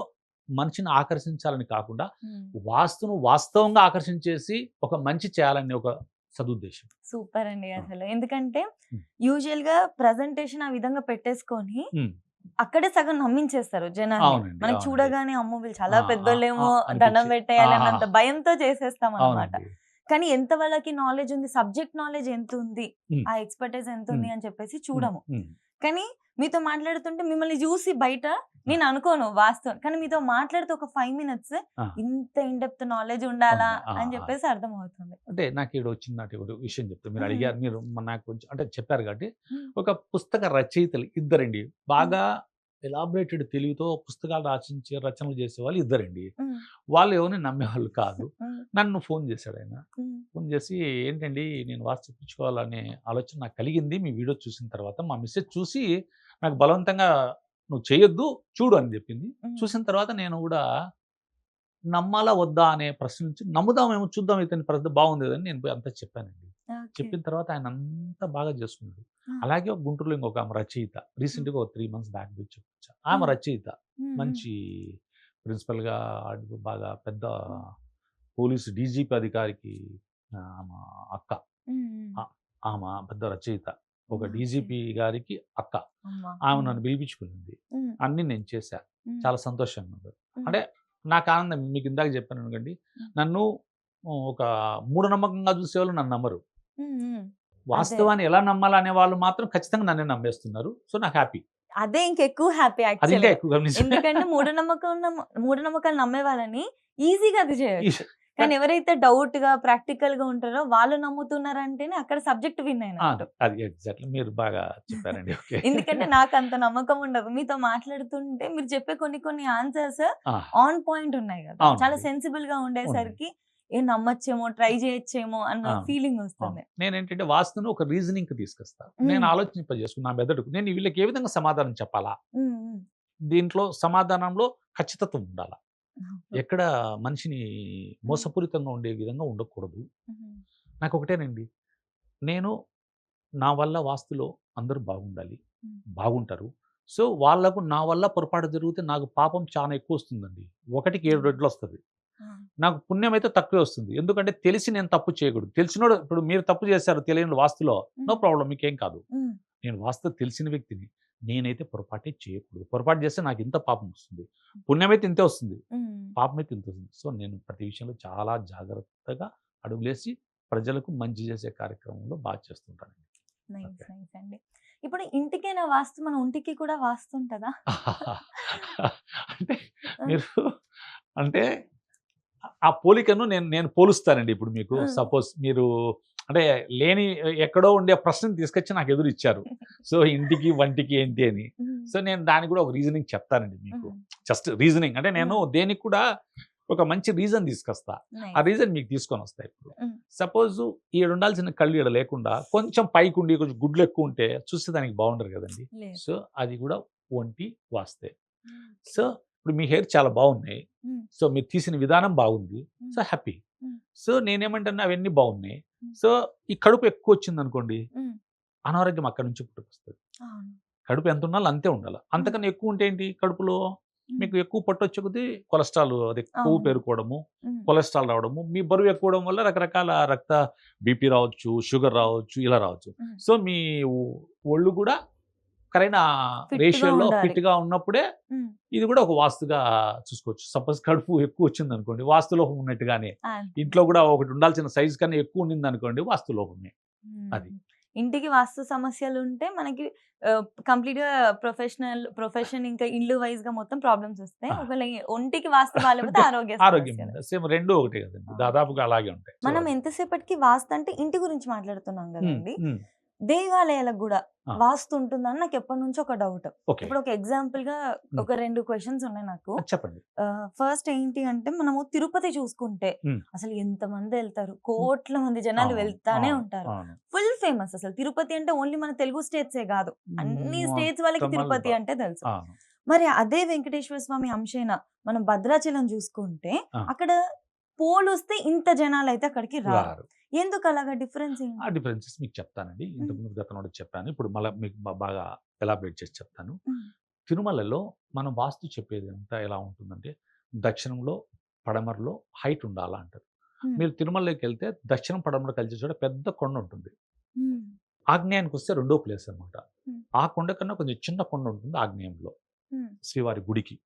Speaker 2: మనిషిని ఆకర్షించాలని కాకుండా,
Speaker 1: హ్మ్.
Speaker 2: వాస్తును వాస్తవంగా ఆకర్షించేసి ఒక మంచి చేయాలని ఒక సదుద్దేశం.
Speaker 1: సూపర్ అండి
Speaker 2: ఆ!
Speaker 1: అసలు. ఎందుకంటే
Speaker 2: హ్మ్.
Speaker 1: యూజువల్‌గా ప్రెజెంటేషన్ ఆ విధంగా పెట్టేసుకొని
Speaker 2: హ్మ్.
Speaker 1: అక్కడే సగం నమ్మించేస్తారు జనాల్ని.
Speaker 2: అవునండి.
Speaker 1: మనకి
Speaker 2: అవునండి.
Speaker 1: చూడగానే అమ్మో! వీళ్ళు
Speaker 2: ఆ!
Speaker 1: చాలా
Speaker 2: ఆ! ఆ!
Speaker 1: పెద్దోళ్ళేమో, దండం
Speaker 2: అనిపిచ్చి
Speaker 1: పెట్టేయాలి
Speaker 2: ఆహాహా!
Speaker 1: అన్నంత భయంతో చేసేస్తామనమాట.
Speaker 2: అవునండి.
Speaker 1: కానీ ఎంత వాళ్ళకి నాలెడ్జ్ ఉంది, సబ్జెక్ట్ నాలెడ్జ్ ఎంతుంది,
Speaker 2: హ్మ్.
Speaker 1: ఆ ఎక్స్‌పర్‌టైజ్
Speaker 2: హ్మ్.
Speaker 1: ఎంతుంది అని చెప్పేసి
Speaker 2: హ్మ్.
Speaker 1: చూడము.
Speaker 2: హ్మ్.
Speaker 1: కానీ మీతో మాట్లాడుతుంటే మిమ్మల్ని జూసి బయట
Speaker 2: ఆ!
Speaker 1: నేను అనుకోను వాస్తవం. కానీ మీతో మాట్లాడితే ఒక 5 మినిట్స్
Speaker 2: ఆ!
Speaker 1: ఇంత ఇన్ డెప్త్ నాలెడ్జ్ ఉండాలా
Speaker 2: ఉంది. ఆ!
Speaker 1: అని
Speaker 2: ఆ!
Speaker 1: చెప్పేసి అర్థమవుతుంది.
Speaker 2: అంటే నాకీడో చిన్నటి ఒక విషయం చెప్తా. మీరు
Speaker 1: హ్మ్.
Speaker 2: అడిగారు. మీరు నాకు కొంచెం అంటే చెప్పారు కాబట్టి,
Speaker 1: హ్మ్.
Speaker 2: ఒక పుస్తక రచయితలు ఇద్దరండి.
Speaker 1: హ్మ్.
Speaker 2: బాగా ఎలాబరేటెడ్ తెలివితో పుస్తకాలు రచనలు చేసేవాళ్ళు ఇద్దరండి.
Speaker 1: హ్మ్.
Speaker 2: వాళ్ళు ఎవరిని నమ్మేవాళ్ళు కాదు.
Speaker 1: హ్మ్.
Speaker 2: నన్ను ఫోన్ చేశాడాయన.
Speaker 1: హ్మ్.
Speaker 2: ఫోన్ చేసి, "ఏంటండి నేను వాస్తు చెప్పించుకోవాలనే ఆలోచన నాకు కలిగింది మీ వీడియో చూసిన తర్వాత. మా మిసెస్ చూసి నాకు బలవంతంగా నువ్వు చేయొద్దు చూడు" అని చెప్పింది.
Speaker 1: హ్మ్.
Speaker 2: చూసిన తర్వాత నేను గూడా నమ్మాలా వద్దా అనే ప్రశ్న నుంచి నమ్ముదామేమో చూద్దాం ఇతని పరిస్థితి బాగుంది కదా అని నేను పోయి అంతా చెప్పానండి.
Speaker 1: ఓకే.
Speaker 2: చెప్పిన తర్వాత ఆయన అంతా బాగా చేసుకున్నాడు.
Speaker 1: ఆ!
Speaker 2: అలాగే గుంటూరులో ఇంకొక ఆమె రచయిత.
Speaker 1: హ్మ్.
Speaker 2: రీసెంట్‌గా ఒక 3 మంత్స్ బ్యాక్ పోయి చెప్పొచ్చా. ఆమె
Speaker 1: హ్మ్.
Speaker 2: రచయిత.
Speaker 1: హ్మ్. హ్మ్.
Speaker 2: మంచి ప్రిన్సిపల్‌గా బాగా పెద్ద
Speaker 1: హ్మ్.
Speaker 2: పోలీసు డీజీపీ అధికారికి ఆమె అక్క.
Speaker 1: హ్మ్. హ్మ్.
Speaker 2: ఆ! ఆమె పెద్ద రచయిత. ఒక
Speaker 1: ఓకే.
Speaker 2: డీజీపీ గారికి అక్క.
Speaker 1: అమ్మ!
Speaker 2: ఆమె
Speaker 1: హ్మ్.
Speaker 2: నన్ను పిలిపించుకునింది.
Speaker 1: హ్మ్.
Speaker 2: అన్నీ నేను చేశా.
Speaker 1: హ్మ్.
Speaker 2: చాలా సంతోషంగా ఉంది.
Speaker 1: హ్మ్.
Speaker 2: అంటే నాకు ఆనందం మీకు ఇందాక చెప్పాను కదండీ!
Speaker 1: హ్మ్.
Speaker 2: నన్ను ఒక మూఢనమ్మకంగా చూసేవాళ్ళు నన్ను నమ్మరు.
Speaker 1: హ్మ్. హ్మ్. అదే.
Speaker 2: వాస్తవాన్ని ఎలా నమ్మాలనే వాళ్ళు మాత్రం ఖచ్చితంగా నన్నే నమ్మేస్తున్నారు. సో, నాకు హ్యాపీ.
Speaker 1: అదే ఇంకెక్కువ హ్యాపీ
Speaker 2: అది ఇంకా
Speaker 1: యాక్చువల్‌గా.
Speaker 2: ఎక్కువగా నిజమే.
Speaker 1: ఎందుకంటే మూఢనమ్మకాలు నమ్మే వాళ్ళని ఈజీగా అది చేయొచ్చు. కానీ
Speaker 2: కానీ
Speaker 1: ఎవరైతే డౌట్‌గా, ప్రాక్టికల్‌గా ఉంటారో వాళ్ళు నమ్ముతున్నారంటేనే అక్కడ సబ్జెక్ట్ విన్ అయినట్టు.
Speaker 2: అది ఎగ్జాక్ట్‌లీ మీరు బాగా చెప్పారండి. ఓకే.
Speaker 1: ఎందుకంటే నాకంత నమ్మకం ఉండదు. మీతో మాట్లాడుతుంటే మీరు చెప్పే కొన్ని కొన్ని ఆన్సర్స్
Speaker 2: ఆ!
Speaker 1: ఆన్ పాయింట్ ఉన్నాయి గదా! చాలా
Speaker 2: అవునండి.
Speaker 1: సెన్సిబుల్‌గా
Speaker 2: ఉన్నాయి.
Speaker 1: ఉండేసరికి నమ్మొచ్చేమో, ట్రై చేయొచ్చేమో అన్న
Speaker 2: ఆ!
Speaker 1: ఫీలింగ్
Speaker 2: అవును.
Speaker 1: వస్తుంది.
Speaker 2: నేనేంటంటే వాస్తును ఒక రీజనింగ్‌కి తీసుకొస్తా. నేను
Speaker 1: హ్మ్.
Speaker 2: ఆలోచింపజేసుకుని నా మెదడుకు నేను వీళ్ళకి ఏ విధంగా సమాధానం చెప్పాలా?
Speaker 1: హ్మ్. హ్మ్.
Speaker 2: దీంట్లో సమాధానంలో ఖచ్చితత్వం ఉండాల.
Speaker 1: ఓకే.
Speaker 2: ఎక్కడ మనిషిని
Speaker 1: హ్మ్.
Speaker 2: మోసపూరితంగా ఉండే విధంగా ఉండకూడదు.
Speaker 1: హ్మ్.
Speaker 2: నాకొకటేనండి. నేను నా వల్ల వాస్తులో అందరూ బాగుండాలి.
Speaker 1: హ్మ్.
Speaker 2: బాగుంటారు. సో, వాళ్ళకు నా వల్ల పొరపాటు జరిగితే నాకు పాపం చానా ఎక్కువొస్తుందండి. ఒకటికి 7
Speaker 1: హ్మ్.
Speaker 2: రెట్లొస్తది.
Speaker 1: ఆ!
Speaker 2: నాకు పుణ్యమైతే తక్కువే వస్తుంది. ఎందుకంటే తెలిసి నేను తప్పు చేయకూడదు. తెలిసినోడు ఇప్పుడు మీరు తప్పు చేశారు తెలియని వాస్తులో. నో
Speaker 1: హ్మ్.
Speaker 2: ప్రాబ్లమ్ మీకేం కాదు.
Speaker 1: హ్మ్.
Speaker 2: నేను వాస్తు తెలిసిన వ్యక్తిని. నేనైతే పొరపాటే చేయకూడదు. పొరపాటు చేస్తే నాకింత పాపం వస్తుంది. పుణ్యమైతే ఇంతే వస్తుంది.
Speaker 1: హ్మ్.
Speaker 2: పాపమైతే ఇంత వస్తుంది. సో, నేను ప్రతి విషయంలో చాలా జాగ్రత్తగా అడుగులేసి ప్రజలకు మంచి చేసే కార్యక్రమంలో చేస్తుంటానండి.
Speaker 1: నైస్.
Speaker 2: ఓకే.
Speaker 1: నైస్ అండి. ఇప్పుడు ఇంటికేనా వాస్తు మన ఒంటికి కూడా వాస్తు ఉంటదా?
Speaker 2: అంటే
Speaker 1: ఆ!
Speaker 2: మీరు అంటే ఆ పోలికను నేను నేను పోలుస్తానండి ఇప్పుడు మీకు.
Speaker 1: ఆ!
Speaker 2: సపోజ్ మీరు అంటే లేని ఎక్కడో ఉండే ప్రశ్నను తీసుకొచ్చి నాకు ఎదురిచ్చారు. సో, ఇంటికి, వంటికి ఏంటి అని.
Speaker 1: హ్మ్.
Speaker 2: సో, నేను దానికి కూడా ఒక రీజనింగ్ చెప్తానండి మీకు.
Speaker 1: హ్మ్.
Speaker 2: జస్ట్ రీజనింగ్ అంటే నేను
Speaker 1: హ్మ్.
Speaker 2: దేనికి కూడా ఒక మంచి రీజన్ తీసుకొస్తా. ఆ
Speaker 1: నైస్.
Speaker 2: రీజన్ మీకు తీసుకొనొస్తా ఇప్పుడు.
Speaker 1: హ్మ్.
Speaker 2: సపోజు ఈడుండాల్సిన కళ్ళు ఈడ లేకుండా కొంచెం పైకుండి కొంచెం గుడ్లు ఎక్కువుంటే చూస్తే దానికి బావుండదు గదండీ!
Speaker 1: లేదు.
Speaker 2: సో, అది గూడా ఒంటి వాస్తే. So,
Speaker 1: okay.
Speaker 2: ఇప్పుడు మీ హెయిర్ చాలా బాగున్నాయి,
Speaker 1: ఉమ్,
Speaker 2: సో మీరు తీసిన విధానం బాగుంది,
Speaker 1: ఉమ్,
Speaker 2: సో హ్యాపీ.
Speaker 1: ఉమ్,
Speaker 2: సో నేనేమంటాను అవన్నీ బాగున్నాయి.
Speaker 1: ఉమ్,
Speaker 2: సో ఈ కడుపు ఎక్కువ వచ్చింది అనుకోండి,
Speaker 1: ఉమ్,
Speaker 2: అనారోగ్యం అక్కడి నుంచి పుట్టుకొస్తుంది.
Speaker 1: అవును.
Speaker 2: కడుపు ఎంత ఉండాలో అంతే ఉండాలి. అంతకన్నా ఎక్కువ ఉంటే ఏంటి కడుపులో
Speaker 1: ఉమ్,
Speaker 2: మీకు ఎక్కువ పొట్టు వచ్చే కొద్దీ కొలెస్ట్రాల్ అది కొవ్వు
Speaker 1: అవును.
Speaker 2: పేరుకోవడము,
Speaker 1: ఉమ్,
Speaker 2: కొలెస్ట్రాల్ రావడము, మీ బరువు ఎక్కువడం వల్ల రకరకాల బీపీ రావచ్చు, షుగర్ రావచ్చు, ఇలా రావచ్చు.
Speaker 1: ఉమ్,
Speaker 2: సో మీ ఒళ్ళు కూడా సరైన
Speaker 1: Fit గా
Speaker 2: రేషియోలో
Speaker 1: ఉండాలి.
Speaker 2: ఫిట్గా ఉన్నప్పుడే
Speaker 1: ఉమ్,
Speaker 2: ఇది కూడా ఒక వాస్తుగా చూసుకోవచ్చు. సపోజ్ కడుపు ఎక్కువ వచ్చింది అనుకోండి, వాస్తులోపం ఉన్నట్టుగానే.
Speaker 1: అంతే.
Speaker 2: ఇంట్లో కూడా ఒకటి ఉండాల్సిన సైజు కన్నా ఎక్కువ ఉండింది అనుకోండి, వాస్తులోపమే అది.
Speaker 1: ఇంటికి వాస్తు సమస్యలు ఉంటే మనకి కంప్లీట్ గా ప్రొఫెషన్ ఇంకా ఇల్లు వైజ్ గా మొత్తం ప్రాబ్లమ్స్ వస్తాయి.
Speaker 2: ఆ.
Speaker 1: ఒకవేళ ఒంటికి వాస్తు బాగాలేకపోతే
Speaker 2: అంటే
Speaker 1: ఆరోగ్య
Speaker 2: ఆరోగ్యం
Speaker 1: సమస్యలు.
Speaker 2: మీద సేమ్ రెండు ఒకటే కదండి,
Speaker 1: ఓకే.
Speaker 2: దాదాపుగా అలాగే ఉంటాయి. సో
Speaker 1: మనం ఎంతసేపటికి వాస్తు అంటే ఇంటి గురించి మాట్లాడుతున్నాం
Speaker 2: ఉమ్,
Speaker 1: కదండి.
Speaker 2: ఉమ్,
Speaker 1: దేవాలయాలకు కూడా
Speaker 2: ఆ.
Speaker 1: వాస్తు ఉంటుందని నాకు ఎప్పటి నుంచో ఒక డౌట్.
Speaker 2: ఓకే,
Speaker 1: ఇప్పుడు ఒక ఎగ్జాంపుల్ గా ఒక 2 క్వశ్చన్స్ ఉన్నాయి నాకు.
Speaker 2: చెప్పండి.
Speaker 1: ఫస్ట్ ఏంటి అంటే మనము తిరుపతి చూసుకుంటే
Speaker 2: ఉమ్.
Speaker 1: అసలు ఎంత మంది వెళ్తారు, కోట్ల మంది జనాలు
Speaker 2: అవును,
Speaker 1: వెళ్తానే
Speaker 2: అవును,
Speaker 1: ఉంటారు.
Speaker 2: అవును.
Speaker 1: ఫుల్ ఫేమస్ అసలు తిరుపతి అంటే ఓన్లీ మన తెలుగు స్టేట్సే కాదు, అన్ని స్టేట్స్ వాళ్ళకి
Speaker 2: మొత్తం
Speaker 1: తిరుపతి
Speaker 2: అల్ప-
Speaker 1: అంటే తెలుసు.
Speaker 2: అవును.
Speaker 1: మరి అదే వెంకటేశ్వర స్వామి అంశైన మనం భద్రాచలం చూసుకుంటే
Speaker 2: ఆ.
Speaker 1: అక్కడ పోలొస్తే ఇంత జనాలు అయితే అక్కడికి రారు.
Speaker 2: రారు.
Speaker 1: ఎందుకు అలాగా డిఫరెన్స్
Speaker 2: ఆ
Speaker 1: ఏంటి?
Speaker 2: డిఫరెన్సెస్ మీకు చెప్తానండి. ఇంతకుముందు గతంలో చెప్పాను, ఇప్పుడు మళ్ళీ మీకు బాగా ఎలాబరేట్ చేసి చెప్తాను.
Speaker 1: ఉమ్,
Speaker 2: తిరుమలలో మనం వాస్తు చెప్పేది అంతా ఎలా ఉంటుందంటే, దక్షిణంలో పడమరలో హైట్ ఉండాలా అంటారు.
Speaker 1: ఉమ్,
Speaker 2: మీరు తిరుమలలోకి వెళ్తే దక్షిణం పడమర కలిసే చోట పెద్ద కొండ ఉంటుంది.
Speaker 1: ఉమ్,
Speaker 2: ఆగ్నేయానికి వస్తే రెండో ప్లేస్ అనమాట.
Speaker 1: ఉమ్,
Speaker 2: ఆ కొండ కన్నా కొంచెం చిన్న కొండ ఉంటుంది ఆగ్నేయంలో,
Speaker 1: ఉమ్.
Speaker 2: శ్రీవారి గుడికి.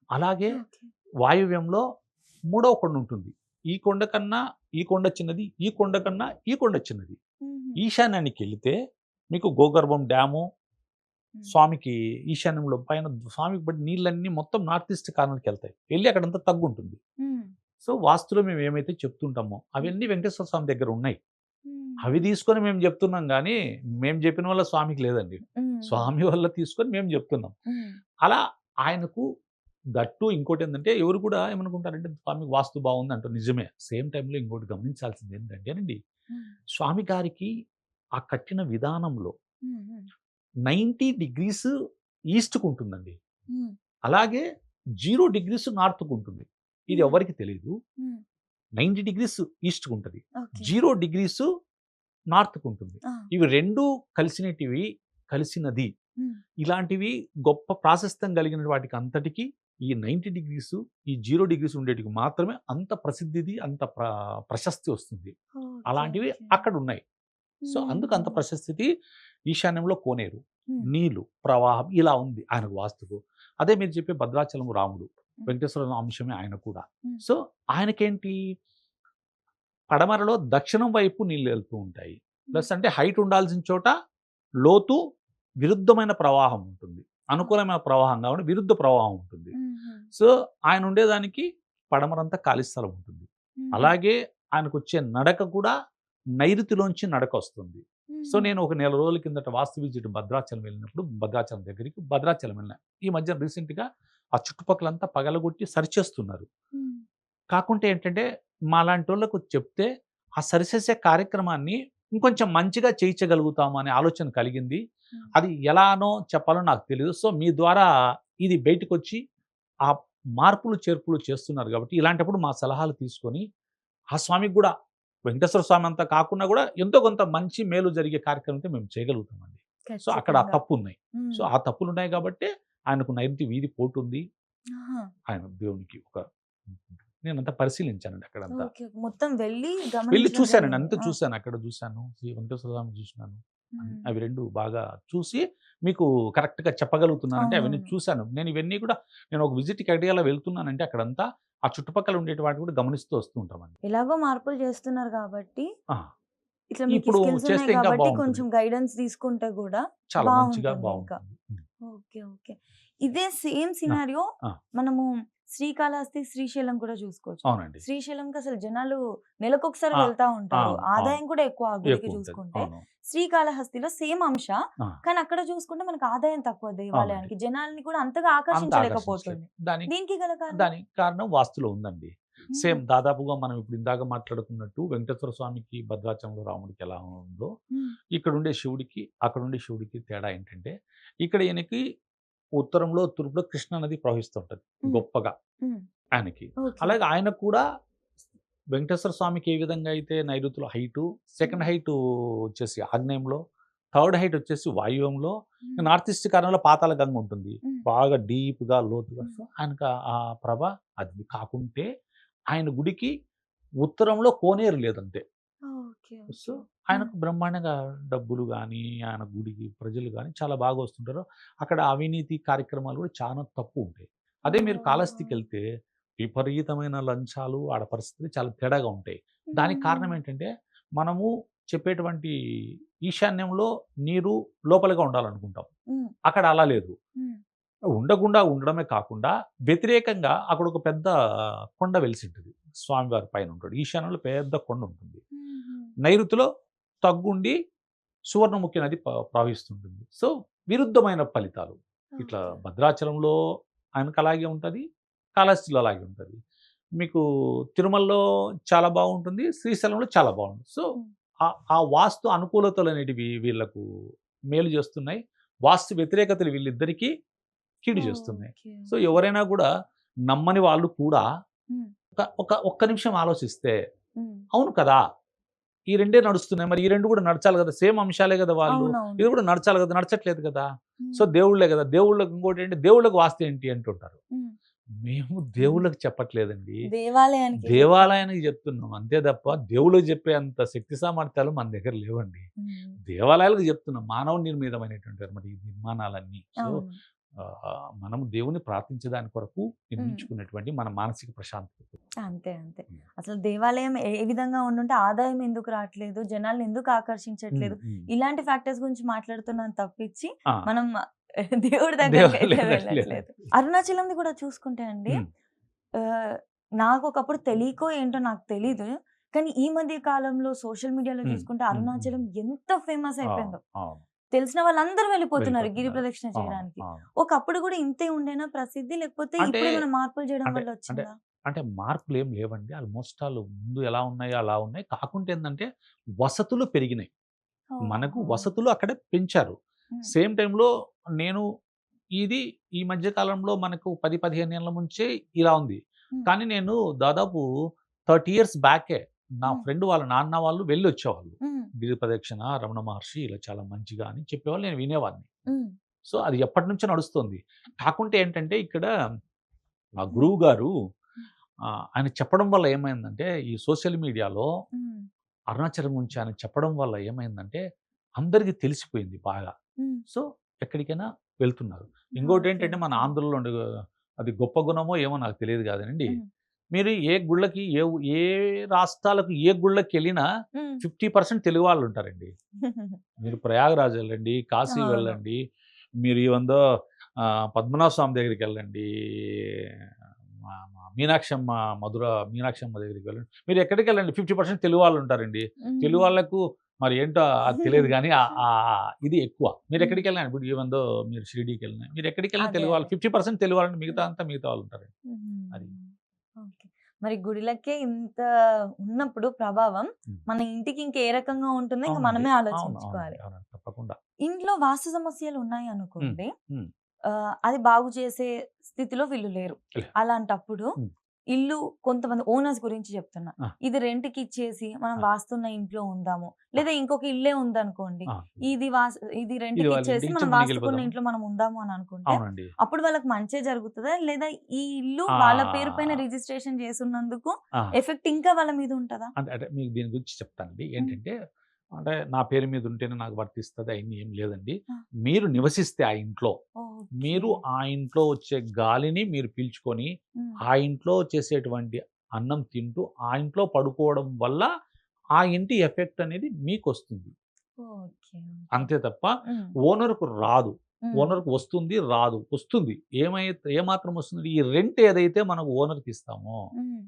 Speaker 2: అలాగే
Speaker 1: ఓకే.
Speaker 2: వాయువ్యంలో మూడవ కొండ ఉంటుంది. ఈ కొండ కన్నా ఈ కొండ చిన్నది, ఈ కొండ కన్నా ఈ కొండ చిన్నది.
Speaker 1: ఉమ్,
Speaker 2: ఈశాన్యానికి వెళితే మీకు గోగర్భం డ్యాము,
Speaker 1: ఉమ్,
Speaker 2: స్వామికి ఈశాన్యంలో పైన స్వామికి బట్టి నీళ్ళన్నీ మొత్తం నార్త్ ఈస్ట్ కార్నర్కి వెళ్తాయి, వెళ్ళి అక్కడంతా తగ్గు ఉంటుంది.
Speaker 1: ఉమ్,
Speaker 2: సో వాస్తులో మేము ఏమైతే చెప్తుంటామో అవన్నీ వెంకటేశ్వర స్వామి దగ్గర ఉన్నాయి.
Speaker 1: ఉమ్,
Speaker 2: అవి తీసుకొని మేము చెప్తున్నాం కానీ, మేము చెప్పిన వల్ల స్వామికి లేదండి.
Speaker 1: ఉమ్,
Speaker 2: స్వామి వల్ల తీసుకొని మేము చెప్తున్నాం.
Speaker 1: ఉమ్,
Speaker 2: అలా ఆయనకు దట్టు ఇంకోటి ఏంటంటే, ఎవరు కూడా ఏమనుకుంటారంటే స్వామికి వాస్తు బాగుంది అంటారు, నిజమే. సేమ్ టైంలో ఇంకోటి గమనించాల్సింది ఏంటంటేనండి,
Speaker 1: ఉమ్,
Speaker 2: స్వామి గారికి ఆ కట్టిన విధానంలో
Speaker 1: ఉమ్, ఉమ్,
Speaker 2: 90 degrees ఈస్ట్కు ఉంటుందండి.
Speaker 1: ఉమ్,
Speaker 2: అలాగే 0 degrees నార్త్కు ఉంటుంది. ఇది
Speaker 1: ఉమ్,
Speaker 2: ఎవరికి తెలియదు.
Speaker 1: ఉమ్,
Speaker 2: 90 degrees ఈస్ట్కు ఉంటుంది,
Speaker 1: ఓకే.
Speaker 2: 0 degrees నార్త్కు ఉంటుంది.
Speaker 1: ఆ,
Speaker 2: ఇవి రెండు కలిసినటివి, కలిసినది.
Speaker 1: ఉమ్,
Speaker 2: ఇలాంటివి గొప్ప ప్రాశస్త్యం కలిగిన వాటికి అంతటికి ఈ 90 degrees, ఈ 0 degrees ఉండేటికి మాత్రమే అంత ప్రసిద్ధిది, అంత ప్రశస్తి వస్తుంది.
Speaker 1: ఓకే,
Speaker 2: అలాంటివి
Speaker 1: ఓకే.
Speaker 2: అక్కడ ఉన్నాయి. సో అందుకు అంత
Speaker 1: ఉమ్,
Speaker 2: ప్రశస్తి. ఈశాన్యంలో కోనేరు,
Speaker 1: ఉమ్,
Speaker 2: నీళ్లు ప్రవాహం ఇలా ఉంది ఆయనకు వాస్తుకు. అదే మీరు చెప్పే భద్రాచలం రాముడు,
Speaker 1: ఉమ్,
Speaker 2: వెంకటేశ్వర అంశమే ఆయన కూడా.
Speaker 1: ఉమ్,
Speaker 2: సో ఆయనకేంటి, పడమరలో దక్షిణం వైపు నీళ్ళు వెళ్తూ ఉంటాయి. ప్లస్ అంటే హైట్ ఉండాల్సిన చోట లోతు విరుద్ధమైన ప్రవాహం ఉంటుంది. అనుకూలమైన ప్రవాహం కాబట్టి విరుద్ధ ప్రవాహం ఉంటుంది.
Speaker 1: ఉమ్, ఉమ్,
Speaker 2: సో ఆయన ఉండేదానికి పడమరంతా ఖాళీ స్థలం ఉంటుంది.
Speaker 1: ఉమ్,
Speaker 2: అలాగే ఆయనకు వచ్చే నడక కూడా నైరుతిలోంచి నడక వస్తుంది. సో
Speaker 1: ఉమ్,
Speaker 2: నేను ఒక నెల రోజుల కిందట వాస్తు విజిట్ భద్రాచలం వెళ్ళినప్పుడు, భద్రాచలం దగ్గరికి భద్రాచలం వెళ్ళిన ఈ మధ్య రీసెంట్గా ఆ చుట్టుపక్కలంతా పగలగొట్టి సరిచేస్తున్నారు.
Speaker 1: ఉమ్,
Speaker 2: కాకుంటే ఏంటంటే, మాలాంటి వాళ్ళకు చెప్తే ఆ సరిచేసే కార్యక్రమాన్ని ఇంకొంచెం మంచిగా చేయించగలుగుతాము అనే ఆలోచన కలిగింది.
Speaker 1: ఉమ్,
Speaker 2: అది ఎలానో చెప్పాలో నాకు తెలియదు. సో మీ ద్వారా ఇది బయటకు వచ్చి ఆ మార్పులు చేర్పులు చేస్తున్నారు కాబట్టి, ఇలాంటప్పుడు మా సలహాలు తీసుకొని ఆ స్వామికి కూడా, వెంకటేశ్వర స్వామి అంతా కాకుండా కూడా ఎంతో కొంత మంచి మేలు జరిగే కార్యక్రమం అయితే మేము చేయగలుగుతామండి. సో అక్కడ ఆ
Speaker 1: ఖచ్చితంగా.
Speaker 2: తప్పు ఉన్నాయి.
Speaker 1: ఉమ్,
Speaker 2: సో ఆ తప్పులు ఉన్నాయి కాబట్టి ఆయనకు నైరుతి వీధి పోటు ఉంది.
Speaker 1: ఆహా,
Speaker 2: ఆయన దేవునికి ఒక నేనంతా పరిశీలించానండి అక్కడంతా.
Speaker 1: ఓకే. మొత్తం వెళ్ళి
Speaker 2: వెళ్ళి
Speaker 1: గమనించడం
Speaker 2: చూశానండి,
Speaker 1: జరిగింది.
Speaker 2: అంతా చూశాను. అక్కడ చూశాను, శ్రీ వెంకటేశ్వర స్వామి చూసినాను.
Speaker 1: ఉమ్,
Speaker 2: అవి 2 బాగా చూసి మీకు కరెక్ట్‌గా చెప్పగలుగుతున్నానంటే అవన్నీ
Speaker 1: అవునవును.
Speaker 2: చూశాను. నేను ఇవన్నీ కూడా నేను ఒక విజిట్‌కి ఐడియాలో వెళ్తున్నానంటే అక్కడంతా ఆ చుట్టుపక్కల ఉండేటి వాటిని కూడా గమనిస్తూ వస్తూ ఉంటామండి.
Speaker 1: ఎలాగో మార్పులు చేస్తున్నారు కాబట్టి,
Speaker 2: ఆ!
Speaker 1: ఇట్లా మీకు
Speaker 2: ఇప్పుడు
Speaker 1: స్కిల్స్
Speaker 2: చేస్తే
Speaker 1: ఉన్నాయి
Speaker 2: ఇంకా
Speaker 1: కాబట్టి
Speaker 2: బావుంటుంది.
Speaker 1: కొంచెం గైడెన్స్ తీసుకుంటే కూడా
Speaker 2: చాలా మంచిగా
Speaker 1: బావుంటుంది ఇంకా.
Speaker 2: బావుంటుంది.
Speaker 1: ఓకే. ఓకే. ఇదే సేమ్ సినారియో
Speaker 2: ఆ.
Speaker 1: మనము శ్రీకాళహస్తి, శ్రీశైలం కూడా చూసుకోవచ్చు.
Speaker 2: అవునండి.
Speaker 1: శ్రీశైలంకి అసలు జనాలు నెలకొకసారి
Speaker 2: ఆ!
Speaker 1: వెళ్తా ఉంటారు.
Speaker 2: అవును,
Speaker 1: ఆదాయం
Speaker 2: అవును.
Speaker 1: కూడా ఎక్కువ ఆ గుడికి
Speaker 2: ఎక్కువ ఉంటది.
Speaker 1: చూసుకుంటే.
Speaker 2: అవును.
Speaker 1: శ్రీకాళహస్తిలో సేమ్ అంశ.
Speaker 2: ఆ!
Speaker 1: కానీ అక్కడ చూసుకుంటే మనకు ఆదాయం తక్కువ
Speaker 2: అవునండి.
Speaker 1: దేవాలయానికి. జనాల్ని కూడా అంతగా
Speaker 2: అంత
Speaker 1: ఆకర్షించలేకపోతుంది.
Speaker 2: దానికి
Speaker 1: దీనికి గల కారణం?
Speaker 2: దానికి కారణం వాస్తులో ఉందండి. సేమ్
Speaker 1: హ్మ్.
Speaker 2: దాదాపుగా మనం ఇప్పుడు ఇందాక మాట్లాడుకున్నట్టు వెంకటేశ్వర స్వామికి, భద్రాచలంలో రాముడికి ఎలా ఉందో,
Speaker 1: హ్మ్.
Speaker 2: ఇక్కడుండే శివుడికి, అక్కడుండే శివుడికి తేడా ఏంటంటే, ఇక్కడ ఈయనకి ఉత్తరంలో తూర్పులో కృష్ణా నది ప్రవహిస్తుంటది
Speaker 1: ఉమ్,
Speaker 2: గొప్పగా
Speaker 1: ఉమ్,
Speaker 2: ఆయనకి.
Speaker 1: ఓకే.
Speaker 2: అలాగే ఆయన కూడా వెంకటేశ్వర స్వామికి ఏ విధంగా అయితే నైరుతిలో హైటు, సెకండ్ హైట్ వచ్చేసి ఆగ్నేయంలో, థర్డ్ హైట్ వచ్చేసి వాయువ్యంలో,
Speaker 1: ఉమ్,
Speaker 2: నార్త్ ఈస్ట్ కార్నర్‌లో పాతాళ గంగ ఉంటుంది.
Speaker 1: ఉమ్,
Speaker 2: బాగా డీప్‌గా, లోతుగా.
Speaker 1: ఉమ్,
Speaker 2: సో, ఆయనకు ఆ ప్రభ అది కాకుంటే ఆయన గుడికి ఉత్తరంలో కోనేరు లేదంతే.
Speaker 1: Okay,
Speaker 2: so,
Speaker 1: okay. ఉమ్,
Speaker 2: ఆయనకు బ్రహ్మాండంగా డబ్బులు గానీ, ఆయన గుడికి ప్రజలు గానీ చాలా బాగా వస్తుంటారు. అక్కడ అవినీతి కార్యక్రమాలు కూడా చాలా తక్కువ ఉంటాయి. అదే మీరు
Speaker 1: ఓహో,
Speaker 2: కాళహస్తికెళ్తే విపరీతమైన లంచాలు, ఆడ పరిస్థితులు చాలా తేడాగా ఉంటాయి. దానికి కారణం
Speaker 1: ఉమ్,
Speaker 2: ఏంటంటే, మనము చెప్పేటువంటి ఈశాన్యంలో నీరు లోపలగా ఉండాలనుకుంటాం.
Speaker 1: ఉమ్,
Speaker 2: అక్కడ అలా లేదు.
Speaker 1: ఉమ్,
Speaker 2: ఉండకుండా ఉండడమే కాకుండా, వ్యతిరేకంగా అక్కడ ఒక పెద్ద కొండ వెలిసింటది. స్వామివారి పైన ఉంటాడు. ఈశాన్యంలో పెద్ద కొండ ఉంటుంది.
Speaker 1: ఉమ్,
Speaker 2: నైరుతిలో తగ్గుండి సువర్ణముఖి నది ప్రవహిస్తుంటుంది. సో, విరుద్ధమైన ఫలితాలు. ఇట్లా
Speaker 1: ఓకే.
Speaker 2: భద్రాచలంలో ఆయనకు అలాగే ఉంటది. కాళహస్తిలో అలాగే ఉంటది. మీకు తిరుమలలో చాలా బాగుంటుంది. శ్రీశైలంలో చాలా బాగుంటుంది. సో,
Speaker 1: ఉమ్,
Speaker 2: ఆ వాస్తు అనుకూలతలనేటివి వీళ్ళకు మేలు చేస్తున్నాయి. వాస్తు వ్యతిరేకతలు వీళ్ళిద్దరికీ కీడు చేస్తున్నాయి.
Speaker 1: Okay,
Speaker 2: so,
Speaker 1: okay.
Speaker 2: ఎవరైనా కూడా నమ్మని వాళ్ళు కూడా
Speaker 1: ఉమ్,
Speaker 2: ఒక్క నిమిషం ఆలోచిస్తే,
Speaker 1: ఉమ్,
Speaker 2: అవును కదా! ఈ రెండే నడుస్తున్నాయి. మరి ఈ 2 కూడా నడచాలి కదా! సేమ్ అంశాలే కదా వాళ్ళు.
Speaker 1: అవునవును.
Speaker 2: ఇది కూడా నడచాలి కదా! నడచట్లేదు కదా! సో,
Speaker 1: ఉమ్,
Speaker 2: దేవుళ్ళే కదా! దేవుళ్ళకి ఇంకోటేంటి దేవుళ్ళకి వాస్తు ఏంటి అంటుంటారు.
Speaker 1: ఉమ్.
Speaker 2: మేము దేవుళ్ళకి చెప్పట్లేదండి.
Speaker 1: దేవాలయానికి చెప్తున్నా.
Speaker 2: దేవాలయానికి చెప్తున్నాం. అంతే తప్ప దేవుళ్ళకి చెప్పే అంత శక్తి సామర్థ్యాలు మన దగ్గర లేవండి.
Speaker 1: ఉమ్,
Speaker 2: దేవాలయాలకు చెప్తున్నాం. మానవ నిర్మితమైనటువంటి అన్నమాట ఈ నిర్మాణాలన్నీ. సో,
Speaker 1: అవును.
Speaker 2: మనం దేవుని ప్రార్థించే దాని కొరకు
Speaker 1: ఉమ్,
Speaker 2: నిర్మించుకున్నటువంటి మన మానసిక ప్రశాంతత.
Speaker 1: అంతే, అంతే.
Speaker 2: హ్మ్.
Speaker 1: అసలు దేవాలయం ఏ విధంగా ఉండుంటే ఆదాయం ఎందుకు రావట్లేదు? జనాల్ని ఎందుకు ఆకర్షించట్లేదు?
Speaker 2: హ్మ్.
Speaker 1: ఇలాంటి ఫ్యాక్టర్స్ గురించి మాట్లాడుతున్నాం తప్పించి,
Speaker 2: ఆ!
Speaker 1: మనం దేవుడి దగ్గరికైతే
Speaker 2: లేదు.
Speaker 1: వెళ్ళట్లేదు. అరుణాచలంది కూడా చూసుకుంటే అండి,
Speaker 2: హ్మ్.
Speaker 1: ఆహ్, నాకొకప్పుడు తెలియకో ఏంటో నాకు తెలీదు. కానీ ఈ మధ్య కాలంలో సోషల్ మీడియాలో
Speaker 2: హ్మ్.
Speaker 1: చూసుకుంటే
Speaker 2: హ్మ్.
Speaker 1: అరుణాచలం ఎంత ఫేమస్
Speaker 2: ఆ!
Speaker 1: అయిపోయిందో.
Speaker 2: అవును.
Speaker 1: తెలిసిన వాళ్ళందరూ వెళ్ళిపోతున్నారు గిరి
Speaker 2: వెళ్ళిపోతున్నారు.
Speaker 1: ప్రదక్షిణ
Speaker 2: అవును.
Speaker 1: చేయడానికి.
Speaker 2: అవును.
Speaker 1: ఒకప్పుడు కూడా ఇంతే ఉండేనా ప్రసిద్ధి? లేకపోతే
Speaker 2: అంటే,
Speaker 1: ఇప్పుడేమైనా మార్పులు చేయడం
Speaker 2: అంటే,
Speaker 1: వల్ల
Speaker 2: అంటే,
Speaker 1: వచ్చిందా?
Speaker 2: అంటే మార్పులేం లేవండి. ఆల్‌మోస్ట్ ఆల్ ముందు ఎలా ఉన్నాయో అలా ఉన్నాయి. కాకుంటే ఏందంటే వసతులు పెరిగినాయి. మనకు
Speaker 1: ఓహో,
Speaker 2: వసతులు అక్కడ పెంచారు.
Speaker 1: హ్మ్.
Speaker 2: సేమ్ టైమ్‌లో నేను ఇది ఈ మధ్య కాలంలో మనకు 10, 15 ఏళ్ల నుంచే ఇలా ఉంది.
Speaker 1: హ్మ్.
Speaker 2: కానీ నేను దాదాపు 30 ఇయర్స్ బ్యాకే నా
Speaker 1: హ్మ్.
Speaker 2: ఫ్రెండ్ వాళ్ళ నాన్న వాళ్ళు వెళ్ళొచ్చేవాళ్ళు.
Speaker 1: హ్మ్.
Speaker 2: గిరి ప్రదక్షిణ, రమణ మహర్షి ఇలా చాలా మంచిగా అని చెప్పేవాళ్ళు. నేను వినేవాడిని.
Speaker 1: హ్మ్.
Speaker 2: సో, అది ఎప్పటినుంచో నడుస్తుంది. కాకుంటే ఏంటంటే ఇక్కడ ఆ
Speaker 1: హ్మ్.
Speaker 2: గురువు గారు
Speaker 1: హ్మ్.
Speaker 2: ఆయన చెప్పడం వల్ల ఏమైందంటే ఈ సోషల్ మీడియాలో
Speaker 1: హ్మ్.
Speaker 2: అరుణాచలం గురించి ఆయన చెప్పడం వల్ల ఏమైందంటే అందరికి తెలిసిపోయింది బాగా.
Speaker 1: హ్మ్.
Speaker 2: సో, ఎక్కడికైనా వెళ్తున్నారు.
Speaker 1: ఓకే,
Speaker 2: ఇంకోటేంటంటే మన
Speaker 1: ఓకే.
Speaker 2: ఆంధ్రలో ఉండే అది గొప్ప గుణమో ఏమో నాకు తెలియదు గాదండి.
Speaker 1: హ్మ్.
Speaker 2: మీరు ఏ గుళ్ళకి ఏ రాష్ట్రాలకు ఏ గుళ్ళకెళ్ళినా
Speaker 1: హ్మ్.
Speaker 2: 50% తెలుగు వాళ్ళుంటారండి. మీరు ప్రయాగరాజ్ వెళ్ళండి, కాశీ
Speaker 1: అవును.
Speaker 2: వెళ్ళండి, మీరు ఈ వందో పద్మనాభ స్వామి దగ్గరికెళ్ళండి, మా మా మీనాక్షమ్మ మధుర మీనాక్షమ్మ దగ్గరికి వెళ్ళండి. మీరు ఎక్కడికెళ్ళండి 50% తెలుగు వాళ్ళుంటారండి. తెలుగు
Speaker 1: హ్మ్.
Speaker 2: వాళ్ళకు మరి ఏంటో అది తెలియదు గానీ ఇది ఎక్కువ. మీరెక్కడికెళ్ళినా ఇప్పుడు ఈవెన్ దో మీరు షిరిడీకెళ్ళినా, మీరెక్కడికెళ్ళినా
Speaker 1: అదే,
Speaker 2: తెలుగు వాళ్ళు
Speaker 1: అదే.
Speaker 2: 50% తెలుగు వాళ్ళండి. మిగతా అంతా మిగతా వాళ్ళుంటారండి. అది.
Speaker 1: హ్మ్. ఓకే. మరి గుడిలకే ఇంత ఉన్నప్పుడు ప్రభావం,
Speaker 2: హ్మ్.
Speaker 1: మన ఇంటికి ఇంక ఏ రకంగా ఉంటుందో ఇంక
Speaker 2: అవునండి.
Speaker 1: మనమే
Speaker 2: అవును. అవునండి.
Speaker 1: ఆలోచించుకోవాలి.
Speaker 2: అవునండి. తప్పకుండా.
Speaker 1: ఇంట్లో వాస్తు సమస్యలు
Speaker 2: హ్మ్.
Speaker 1: ఉన్నాయనుకోండి,
Speaker 2: హ్మ్.
Speaker 1: అది బాగు చేసే స్థితిలో వీళ్ళు లేరు.
Speaker 2: లే
Speaker 1: అలాంటప్పుడు
Speaker 2: హ్మ్.
Speaker 1: ఇల్లు కొంతమంది ఓనర్స్ గురించి చెప్తున్నా.
Speaker 2: ఆ!
Speaker 1: ఇది రెంట్‌కి ఇచ్చేసి మనం
Speaker 2: ఆ!
Speaker 1: వాస్తున్న ఇంట్లో ఉందాము.
Speaker 2: ఆ!
Speaker 1: లేదా ఇంకొక ఇల్లే ఉందనుకోండి.
Speaker 2: ఆ!
Speaker 1: ఇది
Speaker 2: ఇది
Speaker 1: రెంట్‌కి
Speaker 2: వాళ్ళ
Speaker 1: ఇచ్చేసి
Speaker 2: ఇంటికిచ్చి
Speaker 1: మనం వాస్తుకున్న
Speaker 2: మనకెళ్ళిపోదామా?
Speaker 1: ఇంట్లో మనం ఉందాము అని అనుకుంటే,
Speaker 2: అవునండి.
Speaker 1: అప్పుడు వాళ్ళకి మంచే జరుగుతదా? లేదా ఈ ఇల్లు వాళ్ళ పేరు పైన
Speaker 2: ఆ!
Speaker 1: రిజిస్ట్రేషన్ చేసున్నందుకు
Speaker 2: ఆ!
Speaker 1: ఎఫెక్ట్ ఇంకా వాళ్ళ మీద ఉంటదా?
Speaker 2: అంటే అంటే మీకు దీని గురించి చెప్తానండి.
Speaker 1: హ్మ్.
Speaker 2: ఏంటంటే, అంటే నా పేరు మీద ఉంటేనే నాకు వర్తిస్తది అయన్నీ ఏం లేదండి.
Speaker 1: ఆ!
Speaker 2: మీరు నివసిస్తే ఆ ఇంట్లో,
Speaker 1: ఓకే.
Speaker 2: మీరు ఆ ఇంట్లో వచ్చే గాలిని మీరు పీల్చుకొని,
Speaker 1: హ్మ్.
Speaker 2: ఆ ఇంట్లో చేసేటువంటి అన్నం తింటూ, ఆ ఇంట్లో పడుకోవడం వల్ల ఆ ఇంటి ఎఫెక్ట్ అనేది మీకొస్తుంది.
Speaker 1: Okay, okay.
Speaker 2: అంతే తప్ప
Speaker 1: హ్మ్.
Speaker 2: ఓనర్‌కు రాదు.
Speaker 1: హ్మ్.
Speaker 2: ఓనర్‌కు వస్తుంది, రాదు. వస్తుంది. ఏమాత్రం వస్తుంది? ఈ రెంట్ ఏదైతే మనం ఓనర్‌కి ఇస్తామో
Speaker 1: హ్మ్.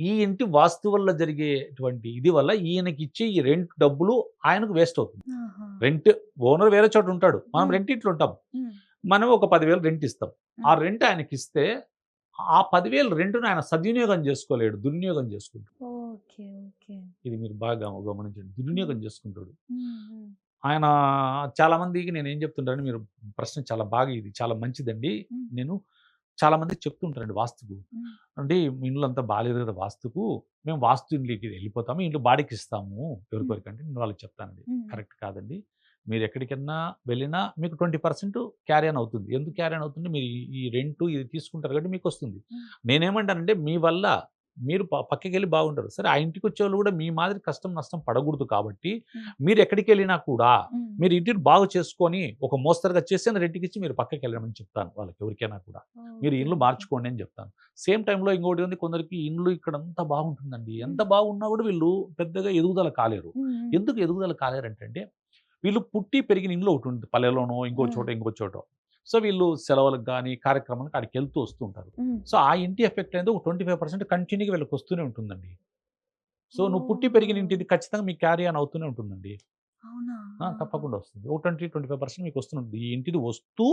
Speaker 2: ఈ ఇంటి వాస్తు వల్ల జరిగేటువంటి ఇది వల్ల ఈయనకిచ్చే ఈ రెంట్ డబ్బులు ఆయనకు వేస్ట్ అవుతుంది.
Speaker 1: ఆహా!
Speaker 2: రెంట్ ఓనర్ వేరే చోట ఉంటాడు. మనం
Speaker 1: హ్మ్.
Speaker 2: రెంట్ ఇంట్లో ఉంటాం.
Speaker 1: హ్మ్.
Speaker 2: మనం ఒక 10,000 రెంట్ ఇస్తాం. ఆ
Speaker 1: హ్మ్.
Speaker 2: రెంట్ ఆయనకిస్తే ఆ 10,000 రెంట్‌ని ఆయన సద్వినియోగం చేసుకోలేడు. దుర్వినియోగం చేసుకుంటాడు.
Speaker 1: Okay, okay.
Speaker 2: ఇది మీరు బాగా గమనించండి.
Speaker 1: హ్మ్.
Speaker 2: దుర్వినియోగం చేసుకుంటాడు.
Speaker 1: హ్మ్. హ్మ్.
Speaker 2: ఆయన చాలా మందికి నేనేం చెప్తుంటానంటే, మీరు ప్రశ్న చాలా బాగా ఇది చాలా మంచిదండి.
Speaker 1: హ్మ్.
Speaker 2: నేను చాలా మందికి చెప్తుంటానండి వాస్తుకు.
Speaker 1: హ్మ్.
Speaker 2: అంటే మీ ఇండ్లు అంతా బాలేదు కదా వాస్తుకు. మేము వాస్తు ఇంట్లోకి వెళ్ళిపోతాము. ఇండ్లు బాడిగకి ఇస్తాము
Speaker 1: హ్మ్.
Speaker 2: ఎవరికొరికంటే నేను వాళ్ళకి చెప్తానండి.
Speaker 1: హ్మ్.
Speaker 2: కరెక్ట్ కాదండి. మీరు ఎక్కడికన్నా వెళ్ళినా మీకు 20% క్యారీ ఆన్ అవుతుంది. ఎందుకు క్యారీ ఆన్ అవుతుంది? మీరు ఈ రెంటు ఇది తీసుకుంటారు కాబట్టి మీకొస్తుంది.
Speaker 1: హ్మ్.
Speaker 2: నేనేమంటానంటే మీ వల్ల మీరు పక్కకెళ్ళి బాగుంటారు. సరే ఆ ఇంటికొచ్చేవాళ్ళు కూడా మీ మాదిరి కష్టం, నష్టం పడకూడదు కాబట్టి
Speaker 1: హ్మ్.
Speaker 2: మీరు ఎక్కడికెళ్ళినా కూడా
Speaker 1: హ్మ్.
Speaker 2: మీరు ఇంటిని బాగు చేసుకొని ఒక మోస్తరుగా చేసి రెంట్‌కిచ్చి మీరు పక్కకెళ్ళమని చెప్తాను వాళ్ళకి ఎవరికైనా కూడా. మీరు
Speaker 1: ఓకే.
Speaker 2: ఇల్లు
Speaker 1: ఓకే.
Speaker 2: మార్చుకోండి అని చెప్తాను. సేమ్ టైమ్‌లో ఇంకోటి ఉంది కొందరికి ఇండ్లు ఇక్కడంతా బాగుంటుందండి.
Speaker 1: హ్మ్.
Speaker 2: ఎంత బాగున్నా కూడా వీళ్ళు పెద్దగా ఎదుగుదల కాలేరు.
Speaker 1: హ్మ్. హ్మ్.
Speaker 2: ఎందుకు ఎదుగుదల కాలేరంటే వీళ్ళు పుట్టి పెరిగిన ఇల్లు ఒకటి ఉంటుంది. పల్లెలోనో ఇంకో చోట, ఇంకో చోటో. సో, వీళ్ళు సెలవులకు గాని, కార్యక్రమాలకు ఆడికెళ్తూ వస్తూ ఉంటారు.
Speaker 1: హ్మ్.
Speaker 2: సో, ఆ ఇంటి ఎఫెక్ట్ అనేది ఒక 25% కంటిన్యూ‌గా వీళ్ళకొస్తూనే ఉంటుందండి. సో, నువ్వు పుట్టి పెరిగిన
Speaker 1: ఓహ్!
Speaker 2: ఇంటిది ఖచ్చితంగా మీకు క్యారీ ఆన్ అవుతూనే ఉంటుందండి.
Speaker 1: అవునా? ఆహా!
Speaker 2: తప్పకుండా వస్తుంది. ఓ 25% మీకు వస్తుంది. ఈ ఇంటిది వస్తూ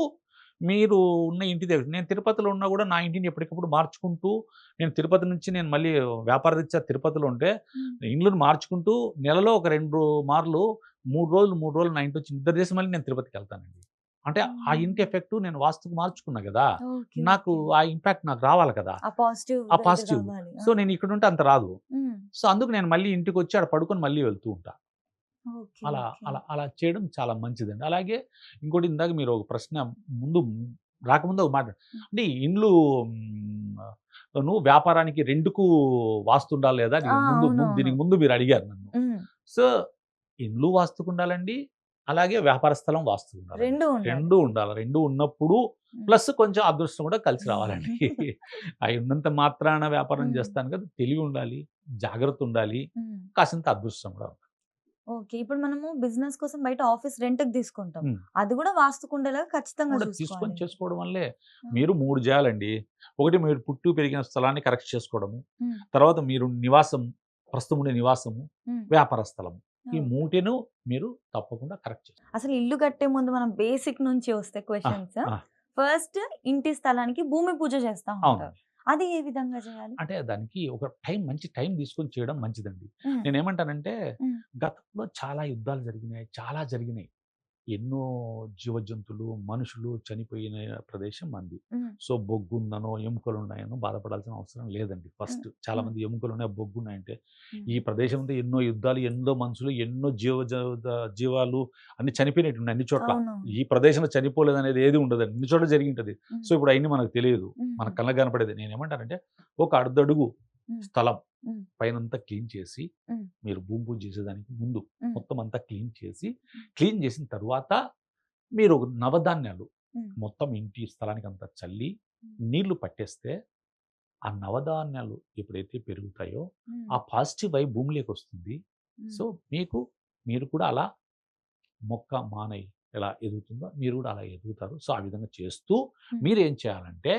Speaker 2: మీరు ఉన్న ఇంటి దగ్గర నేను తిరుపతిలో ఉన్నా కూడా నా ఇంటిని ఎప్పటికప్పుడు మార్చుకుంటూ నేను తిరుపతి నుంచి నేను మళ్ళీ వ్యాపారరీత్యా తిరుపతిలో ఉంటే
Speaker 1: హ్మ్.
Speaker 2: ఇండ్లను మార్చుకుంటూ నెలలో ఒక 2 మార్లు 3 రోజులు నా ఇంటొచ్చి నిద్ర చేసి మళ్ళీ నేను తిరుపతికెళ్తానండి. అంటే ఆ ఇంటి
Speaker 1: హుహుహు.
Speaker 2: ఎఫెక్టు నేను వాస్తుకు మార్చుకున్నా గదా!
Speaker 1: ఓకే.
Speaker 2: నాకు
Speaker 1: ఓకే.
Speaker 2: ఆ ఇంపాక్ట్ నాకు రావాలి కదా!
Speaker 1: ఆ పాజిటివ్
Speaker 2: ఆ
Speaker 1: ఇది
Speaker 2: పాజిటివ్.
Speaker 1: రావాలి.
Speaker 2: సో,
Speaker 1: ఆ!
Speaker 2: నేను ఇక్కడుంటే అంత రాదు.
Speaker 1: హ్మ్.
Speaker 2: సో, అందుకు నేను మళ్ళీ ఇంటికొచ్చి ఆడ పడుకొని మళ్ళీ వెళ్తూ ఉంటా.
Speaker 1: ఓకే.
Speaker 2: అలా
Speaker 1: ఓకే.
Speaker 2: అలా అలా చేయడం చాలా మంచిదండి. అలాగే ఇంకోటి ఇందాక మీరు ఒక ప్రశ్న ముందు రాకముందు ఒక మాట
Speaker 1: హ్మ్.
Speaker 2: అంటే ఇండ్లు హ్మ్, నువ్వు వ్యాపారానికి రెంట్‌కు వాస్తుండాలా లేదా అని
Speaker 1: ఆ! అవునవును.
Speaker 2: దీనికి ముందు మీరు అడిగారు నన్ను.
Speaker 1: హ్మ్.
Speaker 2: సో, ఇండ్లు వాస్తుకుండాలండి. అలాగే వ్యాపార స్థలం వాస్తుకుండాలండి.
Speaker 1: 2 ఉండాలి.
Speaker 2: 2 ఉండాలి. 2 ఉన్నప్పుడు
Speaker 1: హ్మ్.
Speaker 2: ప్లస్ కొంచెం అదృష్టం కూడా కలిసి రావాలండి. అయి ఉన్నంత మాత్రాన వ్యాపారం
Speaker 1: హ్మ్.
Speaker 2: చేస్తాను కదా! తెలివి ఉండాలి, జాగ్రత్త ఉండాలి,
Speaker 1: హ్మ్.
Speaker 2: కాసింత అదృష్టం కూడా ఉండాలి.
Speaker 1: ఓకే. ఇప్పుడు మనము బిజినెస్ కోసం బయట ఆఫీస్ రెంట్‌కి తీసుకుంటాం.
Speaker 2: హ్మ్.
Speaker 1: అది కూడా వాస్తుకుండేలాగా ఖచ్చితంగా
Speaker 2: కూడా తీసుకొని
Speaker 1: చూసుకోవాలి.
Speaker 2: చేసుకోవడం వల్లే
Speaker 1: ఆ!
Speaker 2: మీరు 3 చేయాలండి. ఒకటి మీరు పుట్టి పెరిగిన స్థలాన్ని కరెక్ట్ చేసుకోవడము.
Speaker 1: హ్మ్.
Speaker 2: తర్వాత మీరు నివాసం ప్రస్తుతం ఉండే నివాసము,
Speaker 1: హ్మ్.
Speaker 2: వ్యాపార స్థలము. ఈ
Speaker 1: ఓకే.
Speaker 2: మూటిను మీరు తప్పకుండా కరెక్ట్ చేసుకోవాలి.
Speaker 1: అసలు ఇల్లు కట్టే ముందు మనం బేసిక్ నుంచి వస్తే
Speaker 2: ఆ!
Speaker 1: క్వెషన్స్.
Speaker 2: ఆ!
Speaker 1: ఫస్ట్ ఇంటి స్థలానికి భూమి పూజ చేస్తా ఉంటారు.
Speaker 2: అవునండి.
Speaker 1: అది ఏ విధంగా చేయాలి?
Speaker 2: అంటే దానికి ఒక మంచి టైం తీసుకొని చేయడం మంచిదండి.
Speaker 1: హ్మ్.
Speaker 2: నేనేమంటానంటే
Speaker 1: హ్మ్.
Speaker 2: గతంలో చాలా యుద్ధాలు జరిగినాయి. చాలా జరిగినాయి. ఎన్నో జీవజంతువులు, మనుషులు చనిపోయిన ప్రదేశం మనది.
Speaker 1: హ్మ్.
Speaker 2: సో, బొగ్గుందనో, ఎముకలున్నాయనో బాధపడాల్సిన అవసరం లేదండి
Speaker 1: హ్మ్.
Speaker 2: ఫస్ట్.
Speaker 1: హ్మ్.
Speaker 2: చాలామంది ఎముకలున్నాయి, బొగ్గున్నాయంటే,
Speaker 1: హ్మ్.
Speaker 2: ఈ ప్రదేశం అంతా ఎన్నో యుద్ధాలు, ఎన్నో మనుషులు, ఎన్నో జీవాలు అన్నీ చనిపోయినట్టున్నాయి అన్ని చోట్ల.
Speaker 1: అవునవును.
Speaker 2: ఈ ప్రదేశంలో చనిపోలేదనేది ఏది ఉండదండి. అన్ని చోట్ల జరిగింటది.
Speaker 1: హ్మ్.
Speaker 2: సో, ఇప్పుడు అయన్నీ మనకు తెలియదు. మన
Speaker 1: హుహు.
Speaker 2: కళ్ళకి కనపడేది. నేనేమంటానంటే, ఒక అర్ధడుగు
Speaker 1: హ్మ్.
Speaker 2: స్థలం
Speaker 1: హ్మ్.
Speaker 2: పైనంతా క్లీన్ చేసి,
Speaker 1: హ్మ్.
Speaker 2: మీరు భూమి పూజ చేసేదానికి ముందు
Speaker 1: హ్మ్.
Speaker 2: మొత్తం అంతా క్లీన్ చేసి,
Speaker 1: హ్మ్.
Speaker 2: క్లీన్ చేసిన తరువాత మీరు నవధాన్యాలు
Speaker 1: హ్మ్.
Speaker 2: మొత్తం ఇంటి స్థలానికంతా చల్లి,
Speaker 1: హ్మ్.
Speaker 2: నీళ్లు పట్టేస్తే, ఆ నవధాన్యాలు ఎప్పుడైతే పెరుగుతాయో,
Speaker 1: హ్మ్.
Speaker 2: ఆ పాజిటివ్ వైబ్ భూమిలోకొస్తుంది.
Speaker 1: హ్మ్.
Speaker 2: సో, మీరు కూడా అలా మొక్క మానై ఎలా ఎదుగుతుందో, మీరు కూడా అలా ఎదుగుతారు. సో, ఆ విధంగా చేస్తూ
Speaker 1: హ్మ్.
Speaker 2: మీరేం చేయాలంటే,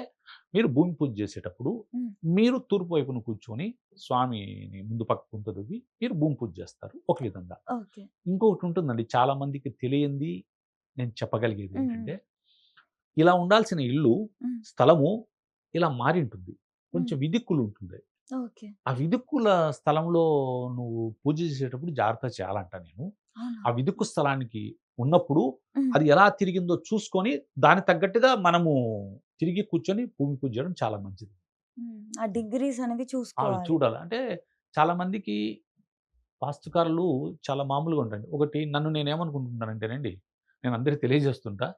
Speaker 2: మీరు భూమి పూజ చేసేటప్పుడు,
Speaker 1: హ్మ్.
Speaker 2: మీరు తూర్పు వైపున కూర్చొని స్వామిని ముందు పక్క గుంత దువ్వి మీరు భూమి పూజ చేస్తారు ఒక విధంగా.
Speaker 1: ఓకే.
Speaker 2: ఇంకొకటి ఉంటుందండి చాలా మందికి తెలియంది నేను చెప్పగలిగేది
Speaker 1: హ్మ్. హ్మ్.
Speaker 2: ఏంటంటే, ఇలా ఉండాల్సిన ఇల్లు,
Speaker 1: హ్మ్.
Speaker 2: స్థలము ఇలా మారింటుంది.
Speaker 1: హ్మ్.
Speaker 2: కొంచెం విదిక్కులుంటుంది.
Speaker 1: ఓకే.
Speaker 2: ఆ విదిక్కుల స్థలంలో నువ్వు పూజ చేసేటప్పుడు జాగ్రత్త చేయాలంట నేను.
Speaker 1: అవునా?
Speaker 2: ఆ విదిక్కు స్థలానికి ఉన్నప్పుడు
Speaker 1: హ్మ్.
Speaker 2: అది ఎలా తిరిగిందో చూసుకొని, దానికి తగ్గట్టుగా మనము తిరిగి కూర్చొని భూమి పూజ చేయడం చాలా మంచిది.
Speaker 1: హ్మ్. ఆ డిగ్రీస్ అనేవి
Speaker 2: అవి
Speaker 1: చూసుకోవాలి.
Speaker 2: చూడాలి. అంటే చాలామందికి వాస్తుకారులు చాలా మామూలుగా ఉంటారండి. ఒకటి నన్ను నేనేమనుకుంటున్నానంటేనండి, నేను అందరికి తెలియజేస్తుంటా.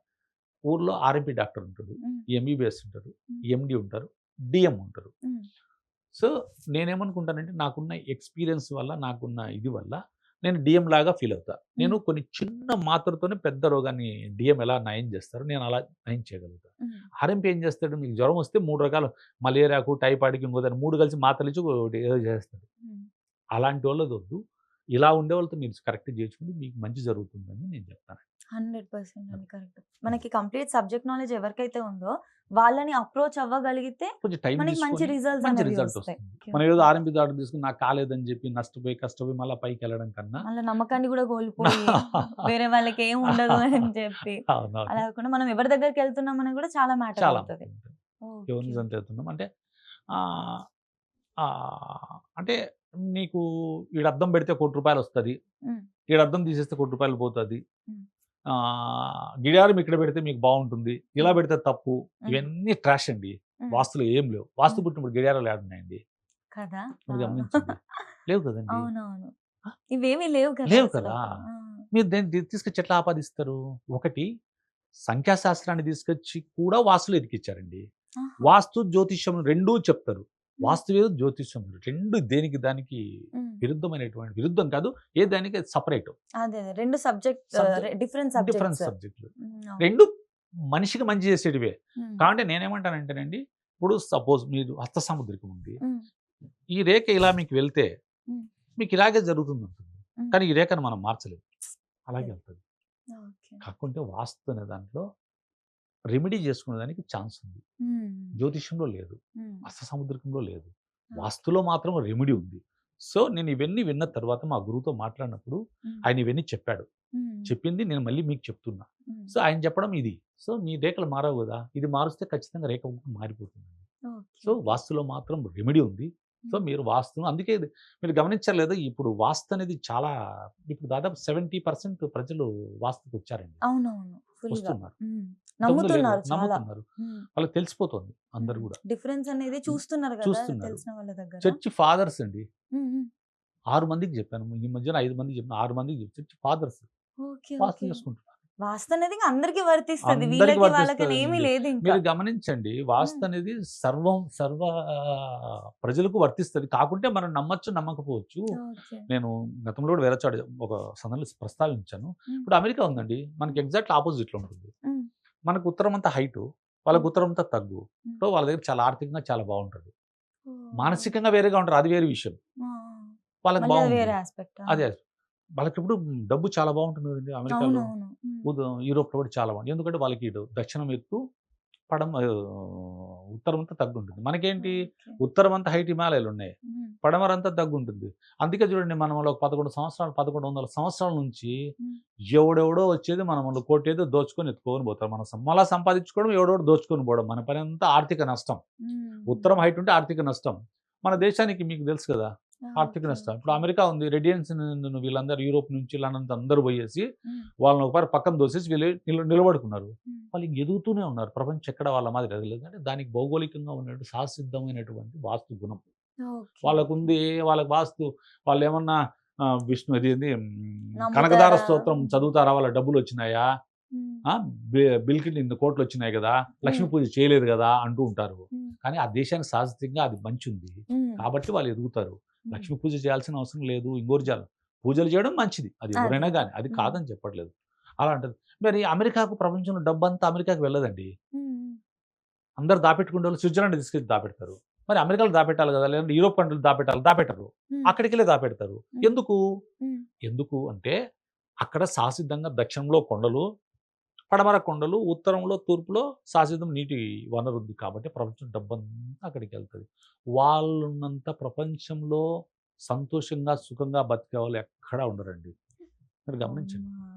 Speaker 2: ఊర్లో ఆర్ఎంపీ డాక్టర్ ఉంటాడు.
Speaker 1: హ్మ్.
Speaker 2: ఎంబీబీఎస్ ఉంటారు.
Speaker 1: హ్మ్.
Speaker 2: ఎండీ ఉంటారు. డీఎం ఉంటారు.
Speaker 1: హ్మ్.
Speaker 2: సో, నేనేమనుకుంటానంటే నాకున్న ఎక్స్‌పీరియన్స్ వల్ల, నాకున్న ఇది వల్ల నేను డీఎం లాగా ఫీల్ అవుతా. నేను
Speaker 1: హ్మ్.
Speaker 2: కొన్ని చిన్న మాత్రతోనే పెద్ద రోగాన్ని డీఎం ఎలా నయం చేస్తారో నేను అలా నయం చేయగలుగుతా.
Speaker 1: హ్మ్.
Speaker 2: ఆర్ఎంపీ ఏం చేస్తాడు మీకు జ్వరం వస్తే 3 రకాలు మలేరియాకు, టైఫాయిడ్‌కి ఇంకోదానికి 3 కలిసి మాత్రలిచ్చి ఒకటి ఏదో చేస్తాడు.
Speaker 1: హ్మ్.
Speaker 2: అలాంటోళ్ళదొద్దు. ఇలా ఉండేవాళ్ళతో మీరు కరెక్ట్‌గా చేర్చుకుంటే మీకు మంచి జరుగుతుందని నేను చెప్తాను.
Speaker 1: 100%
Speaker 2: అది.
Speaker 1: అండి. కరెక్ట్.
Speaker 2: హ్మ్.
Speaker 1: మనకి కంప్లీట్ సబ్జెక్ట్ నాలెడ్జ్ ఎవరికైతే ఉందో, వాళ్ళని అప్రోచ్ అవ్వగలిగితే
Speaker 2: కొంచెం టైం
Speaker 1: మనకి మంచి
Speaker 2: తీసుకొని
Speaker 1: రిజల్ట్స్
Speaker 2: మంచి
Speaker 1: అనేవి
Speaker 2: రిజల్ట్
Speaker 1: వస్తాయి.
Speaker 2: వస్తుంది.
Speaker 1: ఓకే.
Speaker 2: మనం ఏదో
Speaker 1: ఓకే.
Speaker 2: ఆర్ఎంపీ డాక్టర్ తీసుకొని నాకు కాలేదని చెప్పి నష్టపోయి, కష్టపోయి మళ్ళా పైకెళ్ళడం కన్నా
Speaker 1: మళ్ళా నమ్మకాన్ని గూడా కోల్పోయి, వేరే వాళ్ళకేం ఉండదు అని చెప్పి, అలా
Speaker 2: అవునవును.
Speaker 1: కాకుండా మనం ఎవరి దగ్గరికెళ్తున్నామని గూడా చాలా మ్యాటర్
Speaker 2: చాలా
Speaker 1: అవుతది.
Speaker 2: ఉంటుంది.
Speaker 1: ఓకే.
Speaker 2: ఎవరిని
Speaker 1: ఓకే.
Speaker 2: సంతెళ్తున్నాం అంటే ఆహ్, అంటే నీకు ఈడ అద్దం పెడితే ₹1,00,00,000 వస్తది.
Speaker 1: హ్మ్.
Speaker 2: ఈడ అద్దం తీసేస్తే ₹1,00,00,000 పోతది.
Speaker 1: హ్మ్.
Speaker 2: గడియారం ఇక్కడ పెడితే మీకు బావుంటుంది. ఇలా
Speaker 1: హ్మ్.
Speaker 2: పెడితే తప్పు.
Speaker 1: హ్మ్.
Speaker 2: ఇవన్నీ ట్రాష్ అండి.
Speaker 1: హ్మ్.
Speaker 2: వాస్తులో ఏం లేవు. వాస్తు
Speaker 1: హ్మ్.
Speaker 2: పుట్టినప్పుడు గడియారాలు ఏడున్నాయండి?
Speaker 1: కదా!
Speaker 2: మీరు
Speaker 1: ఆ!
Speaker 2: గమనించండి. లేవు కదండీ!
Speaker 1: అవునవును.
Speaker 2: ఆ!
Speaker 1: ఇవేమి లేవు కదా
Speaker 2: లేవు కదా!
Speaker 1: అసలప్పుడు. ఆ!
Speaker 2: మీరు దాన్ని తీసుకొచ్చి ఎట్లా ఆపాదిస్తారు? ఒకటి సంఖ్యాశాస్త్రాన్ని తీసుకొచ్చి కూడా వాస్తులో ఇరికిచ్చారండి.
Speaker 1: ఆహా!
Speaker 2: వాస్తు, జ్యోతిష్యం రెండూ చెప్తారు.
Speaker 1: హ్మ్.
Speaker 2: వాస్తు వేరు, జ్యోతిష్యం వేరు. 2 దేనికి దానికి
Speaker 1: హ్మ్.
Speaker 2: విరుద్ధమైనటువంటి విరుద్ధం కాదు. ఏ దానికి అది సెపరేట్.
Speaker 1: అదే. 2 subject
Speaker 2: subject
Speaker 1: different
Speaker 2: difference
Speaker 1: subjects.
Speaker 2: సబ్జెక్ట్‌లు.
Speaker 1: హ్మ్. అవును.
Speaker 2: 2 మనిషికి మంచి చేసేటివే.
Speaker 1: హ్మ్.
Speaker 2: కాబట్టి నేనేమంటానంటేనండి, ఇప్పుడు సపోజ్ మీరు హస్త సాముద్రికం ఉంది.
Speaker 1: హ్మ్.
Speaker 2: ఈ రేఖ ఇలా మీకు వెళ్తే,
Speaker 1: హ్మ్.
Speaker 2: మీకు ఇలాగే జరుగుతుందంటుంది.
Speaker 1: హ్మ్.
Speaker 2: కానీ ఈ రేఖను మనం మార్చలేం. అలాగే
Speaker 1: ఓకే.
Speaker 2: వెళ్తది.
Speaker 1: ఓకే.
Speaker 2: కాకుంటే వాస్తు అనే దాంట్లో రెమెడీ చేసుకునేదానికి ఛాన్స్ ఉంది.
Speaker 1: హ్మ్.
Speaker 2: జ్యోతిష్యంలో లేదు.
Speaker 1: హ్మ్.
Speaker 2: హస్త సాముద్రికంలో లేదు.
Speaker 1: ఓకే.
Speaker 2: వాస్తులో మాత్రం రెమెడీ ఉంది. సో, నేను ఇవన్నీ విన్న తర్వాత మా గురువుతో మాట్లాడినప్పుడు
Speaker 1: హ్మ్.
Speaker 2: ఆయన ఇవన్నీ చెప్పాడు.
Speaker 1: హ్మ్.
Speaker 2: చెప్పింది నేను మళ్ళీ మీకు చెప్తున్నా.
Speaker 1: హ్మ్.
Speaker 2: సో, ఆయన చెప్పడం ఇది. సో, మీ రేఖలు మారవు గదా! ఇది మారుస్తే ఖచ్చితంగా రేఖ మారిపోతుంది.
Speaker 1: ఓకే.
Speaker 2: సో, వాస్తులో మాత్రం రెమెడీ ఉంది. సో,
Speaker 1: హ్మ్.
Speaker 2: మీరు వాస్తును అందుకే మీరు గమనించారు లేదా ఇప్పుడు వాస్తు అనేది చాలా ఇప్పుడు దాదాపు 70% ప్రజలు వాస్తుకొచ్చారండి.
Speaker 1: అవునవును. ఫుల్‌గా.
Speaker 2: వస్తున్నారు.
Speaker 1: హ్మ్.
Speaker 2: ఇంతకుముందు లేరు
Speaker 1: నమ్ముతున్నారు
Speaker 2: కదా!
Speaker 1: చాలా.
Speaker 2: నమ్ముతున్నారు.
Speaker 1: హ్మ్.
Speaker 2: వాళ్ళకి తెలిసిపోతుంది అందరూ
Speaker 1: హ్మ్.
Speaker 2: గూడా.
Speaker 1: డిఫరెన్స్ అనేది చూస్తున్నారు గదా!
Speaker 2: చూస్తున్నారు.
Speaker 1: తెలిసిన వాళ్ళ దగ్గర.
Speaker 2: చర్చి ఫాదర్స్ అండి.
Speaker 1: హ్మ్. హ్మ్.
Speaker 2: 6 మందికి చెప్పాను. ఈ మధ్యన 5 మందికి చెప్పాను. 6 మందికి చర్చి ఫాదర్స్
Speaker 1: ఓకే.
Speaker 2: వాస్తు
Speaker 1: ఓకే.
Speaker 2: చేసుకుంటున్నారు.
Speaker 1: వాస్తు అనేది ఇంక అందరికి వర్తిస్తది.
Speaker 2: అందరికి
Speaker 1: వీళ్ళకి వాళ్ళకని ఏమీ
Speaker 2: వర్తిస్తదండి.
Speaker 1: లేదింక.
Speaker 2: మీరు గమనించండి. వాస్తు
Speaker 1: హ్మ్.
Speaker 2: అనేది సర్వ ప్రజలకు వర్తిస్తది. కాకుంటే మనం నమ్మొచ్చు, నమ్మకపోవచ్చు.
Speaker 1: ఓకే.
Speaker 2: నేను గతంలో కూడా వేరే చోట ఒక సందర్భంలో ప్రస్తావించాను.
Speaker 1: హ్మ్.
Speaker 2: ఇప్పుడు అమెరికా ఉందండి. మనకి
Speaker 1: హ్మ్.
Speaker 2: ఎగ్జాక్ట్‌లీ అపోజిట్‌లో ఉంటుంది.
Speaker 1: హ్మ్.
Speaker 2: మనకు ఉత్తరమంతా హైటు. వాళ్ళకి
Speaker 1: హ్మ్.
Speaker 2: ఉత్తరమంతా తగ్గు.
Speaker 1: హ్మ్.
Speaker 2: సో, వాళ్ళ దగ్గర చాలా ఆర్థికంగా చాలా బావుంటది.
Speaker 1: ఓహ్!
Speaker 2: మానసికంగా వేరేగా ఉంటారు. అది వేరే విషయం.
Speaker 1: ఆ! ఆ!
Speaker 2: వాళ్ళకి
Speaker 1: మళ్ళీ అది
Speaker 2: బావుంది.
Speaker 1: వేరే యాస్పెక్ట్. ఆ!
Speaker 2: అదే. వాళ్ళకిప్పుడు డబ్బు చాలా బావుంటుంది కదండీ అమెరికాలో.
Speaker 1: అవునవును. హ్మ్.
Speaker 2: యూరోప్‌లో కూడా చాలా బాగుంది. ఎందుకంటే వాళ్ళకి ఇటు దక్షిణం ఎత్తు, ఉత్తరమంతా తగ్గుంటుంది. మనకేంటి
Speaker 1: ఓకే.
Speaker 2: ఉత్తరమంతా హైట్ హిమాలయాలున్నాయి.
Speaker 1: హ్మ్.
Speaker 2: పడమరంతా తగ్గుంటుంది. అందుకే చూడండి మనలో 11 సంవత్సరాలు, 1100 సంవత్సరాల నుంచి
Speaker 1: హ్మ్.
Speaker 2: ఎవడెవడో వచ్చేది మనలో కోటేదో దోచుకొని ఎత్తుకొని పోతారు. మనం మళ్ళా సంపాదించుకోవడం, ఎవడెవడో దోచుకొని పోవడం. మన పనంతా ఆర్థిక నష్టం.
Speaker 1: హ్మ్.
Speaker 2: ఉత్తరం హైట్ ఉంటే ఆర్థిక నష్టం. మన దేశానికి మీకు తెలుసు కదా!
Speaker 1: ఆ!
Speaker 2: ఆర్థిక
Speaker 1: ఓకే.
Speaker 2: నష్టం. ఇప్పుడు
Speaker 1: ఓకే.
Speaker 2: అమెరికా ఉంది. రెడియన్స్ వీళ్ళందరూ యూరోప్ నుంచి లండన్ అందరూ పోయేసి
Speaker 1: హ్మ్.
Speaker 2: వాళ్ళని ఒకసారి పక్కన దోసేసి వీళ్ళు నిలబడుకున్నారు.
Speaker 1: హ్మ్.
Speaker 2: వాళ్ళు ఇంక ఎదుగుతూనే ఉన్నారు. ప్రపంచం ఎక్కడ వాళ్ళ మాదిరి ఎదగలేదు. అంటే దానికి భౌగోళికంగా ఉన్నటువంటి సహసిద్ధమైనటువంటి వాస్తు గుణం.
Speaker 1: ఓకే. ఓకే.
Speaker 2: వాళ్ళకుంది వాళ్ళకి వాస్తు వాళ్ళేమన్నా విష్ణు ఇదేంది కనకదార
Speaker 1: నమ్ముతారా?
Speaker 2: స్తోత్రం
Speaker 1: హ్మ్.
Speaker 2: చదువుతారా? వాళ్ళ డబ్బులొచ్చినాయా?
Speaker 1: హ్మ్.
Speaker 2: ఆ! బిల్‌కి ఇన్ని కోట్లొచ్చినాయి గదా! లక్ష్మీ
Speaker 1: హ్మ్.
Speaker 2: పూజ చేయలేదు గదా! అంటూ ఉంటారు.
Speaker 1: హ్మ్.
Speaker 2: కానీ ఆ దేశానికి సహజంగా అది మంచుంది.
Speaker 1: హ్మ్.
Speaker 2: కాబట్టి వాళ్ళు ఎదుగుతారు.
Speaker 1: హ్మ్.
Speaker 2: లక్ష్మీ పూజ చేయాల్సిన అవసరం లేదు. ఇంకోటి చేయాలి. పూజలు చేయడం మంచిది. అది
Speaker 1: అదే.
Speaker 2: ఎవరైనా
Speaker 1: అదే.
Speaker 2: గాని. అది
Speaker 1: హ్మ్.
Speaker 2: కాదని చెప్పట్లేదు. అలాంటిది. మరి అమెరికాకు ప్రపంచంలో డబ్బంతా అమెరికాకి వెళ్ళదండి.
Speaker 1: హ్మ్. హ్మ్.
Speaker 2: అందరూ దాపెట్టుకునేటోళ్ళు స్విట్జర్లాండ్ తీసుకెళ్ళి దాపెడతారు. మరి అమెరికాలో దాపెట్టాలి గదా! లేదంటే యూరోప్ కంట్రీలో దాపెట్టాలి. దాపెట్టరు.
Speaker 1: హ్మ్.
Speaker 2: అక్కడికెళ్ళే దాపెడతారు.
Speaker 1: హ్మ్.
Speaker 2: ఎందుకు?
Speaker 1: హ్మ్.
Speaker 2: ఎందుకు అంటే అక్కడ సహసిద్ధంగా దక్షిణంలో కొండలు పడమర కొండలు, ఉత్తరంలో, తూర్పులో శాశ్వతం నీటి వనరుంది కాబట్టి ప్రపంచం డబ్బంతా అక్కడికెళ్తది. వాళ్ళున్నంత ప్రపంచంలో సంతోషంగా, సుఖంగా బతికేవాళ్ళు ఎక్కడా ఉండరండి. మీరు గమనించండి.
Speaker 1: అమ్మా!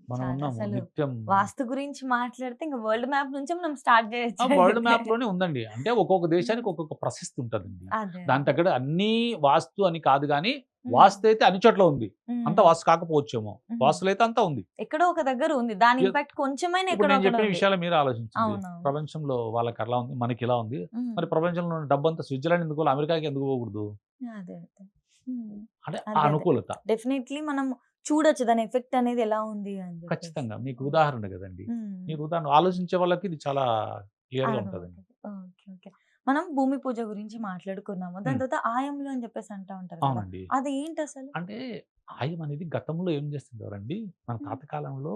Speaker 2: మనం
Speaker 1: చాలా
Speaker 2: ఉన్నాము
Speaker 1: అసలు
Speaker 2: నిత్యం
Speaker 1: వాస్తు గురించి మాట్లాడితే ఇంక వరల్డ్ మ్యాప్ నుంచే మనం స్టార్ట్
Speaker 2: వరల్డ్
Speaker 1: జేయొచ్చయితే.
Speaker 2: మ్యాప్‌లోనే ఉందండి. అంటే ఒక్కొక్క
Speaker 1: హ్మ్.
Speaker 2: దేశానికి ఒక్కొక్క ప్రశస్తి ఉంటదండి.
Speaker 1: అదే.
Speaker 2: దానికి
Speaker 1: అదే.
Speaker 2: తగ్గట్టు అన్నీ వాస్తు అని కాదు గానీ,
Speaker 1: హ్మ్.
Speaker 2: వాస్తు అయితే అన్ని చోట్ల ఉంది. అంతా
Speaker 1: హ్మ్.
Speaker 2: వాస్తు కాకపోవచ్చేమో.
Speaker 1: హ్మ్.
Speaker 2: వాస్తులో అయితే అంతా ఉంది.
Speaker 1: ఎక్కడో ఒక దగ్గర ఉంది. దాని
Speaker 2: ఎ
Speaker 1: ఇంపాక్ట్ కొంచెమైనా
Speaker 2: ఇప్పుడు
Speaker 1: ఎక్కడో
Speaker 2: నేను
Speaker 1: అక్కడ
Speaker 2: చెప్పిన
Speaker 1: ఉంది.
Speaker 2: విషయాలు మీరు ఆలోచించండి.
Speaker 1: అవునవును.
Speaker 2: ప్రపంచంలో వాళ్ళకలా ఉంది. మనకిలా ఉంది.
Speaker 1: హ్మ్.
Speaker 2: మరి ప్రపంచంలో ఉన్న డబ్బంతా స్విట్జర్లాండ్ ఎందుకు పోవాలి? అమెరికాకి ఎందుకు పోకూడదు?
Speaker 1: అదే. అదే. హ్మ్.
Speaker 2: అంటే ఆ
Speaker 1: అదే. అదే.
Speaker 2: అనుకూలత.
Speaker 1: డెఫినైట్‌లీ మనం చూడొచ్చు దాని ఎఫెక్ట్ అనేది ఎలా ఉంది అని జెప్పేసి.
Speaker 2: ఖచ్చితంగా. మీకు
Speaker 1: ఓకే.
Speaker 2: ఉదాహరణ గదండీ.
Speaker 1: హ్మ్.
Speaker 2: మీరు ఉదాహరణ ఆలోచించే వాళ్ళకి ఇది చాలా క్లియర్‌గా ఉంటదండి.
Speaker 1: అర్థమవుతది. ఓకే. ఓకే. మనం భూమి పూజ గురించి మాట్లాడుకున్నాము. దాని
Speaker 2: హ్మ్.
Speaker 1: తర్వాత ఆయంలు అని జెప్పేసి అంటా ఉంటారు కదా!
Speaker 2: అవునండి.
Speaker 1: అది ఏంటసలు?
Speaker 2: అంటే ఆయం అనేది గతంలో ఏం చేస్తుండేవారండి, మన
Speaker 1: హ్మ్.
Speaker 2: తాత కాలంలో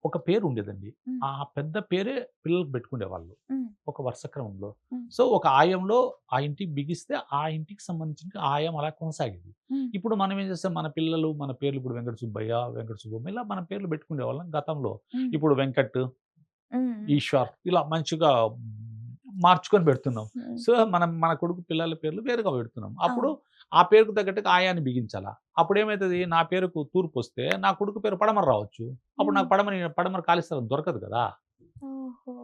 Speaker 2: ఒక పేరు ఉండేదండి.
Speaker 1: హ్మ్.
Speaker 2: ఆ పెద్ద పేరే పిల్లలకి పెట్టుకునేవాళ్ళు.
Speaker 1: హ్మ్.
Speaker 2: ఒక వరుస క్రమంలో.
Speaker 1: హ్మ్.
Speaker 2: సో, ఒక ఆయంలో ఆ ఇంటికి బిగిస్తే ఆ ఇంటికి సంబంధించిన ఆయం అలా కొనసాగేది.
Speaker 1: హ్మ్.
Speaker 2: ఇప్పుడు మనం ఏం చేస్తాం మన పిల్లలు మన పేర్లు ఇప్పుడు వెంకట సుబ్బయ్య, వెంకట సుబ్బమ్మ ఇలా మన పేర్లు పెట్టుకునేవాళ్ళం గతంలో.
Speaker 1: హ్మ్.
Speaker 2: ఇప్పుడు వెంకట్,
Speaker 1: హ్మ్. హ్మ్.
Speaker 2: ఈశ్వర్ ఇలా మంచిగా మార్చుకొని పెడుతున్నాం.
Speaker 1: హ్మ్.
Speaker 2: సో, మనం మన కొడుకు పిల్లల పేర్లు వేరుగా పెడుతున్నాం. అప్పుడు
Speaker 1: అవును.
Speaker 2: ఆ పేరుకు తగ్గట్టుగా ఆయాన్ని బిగించాలా. అప్పుడేమైతది నా పేరుకు తూర్పొస్తే నా కొడుకు పేరు పడమర రావచ్చు. అప్పుడు
Speaker 1: హ్మ్.
Speaker 2: నాకు పడమర ఖాళీ స్థలం దొరకదు కదా!
Speaker 1: ఓహో!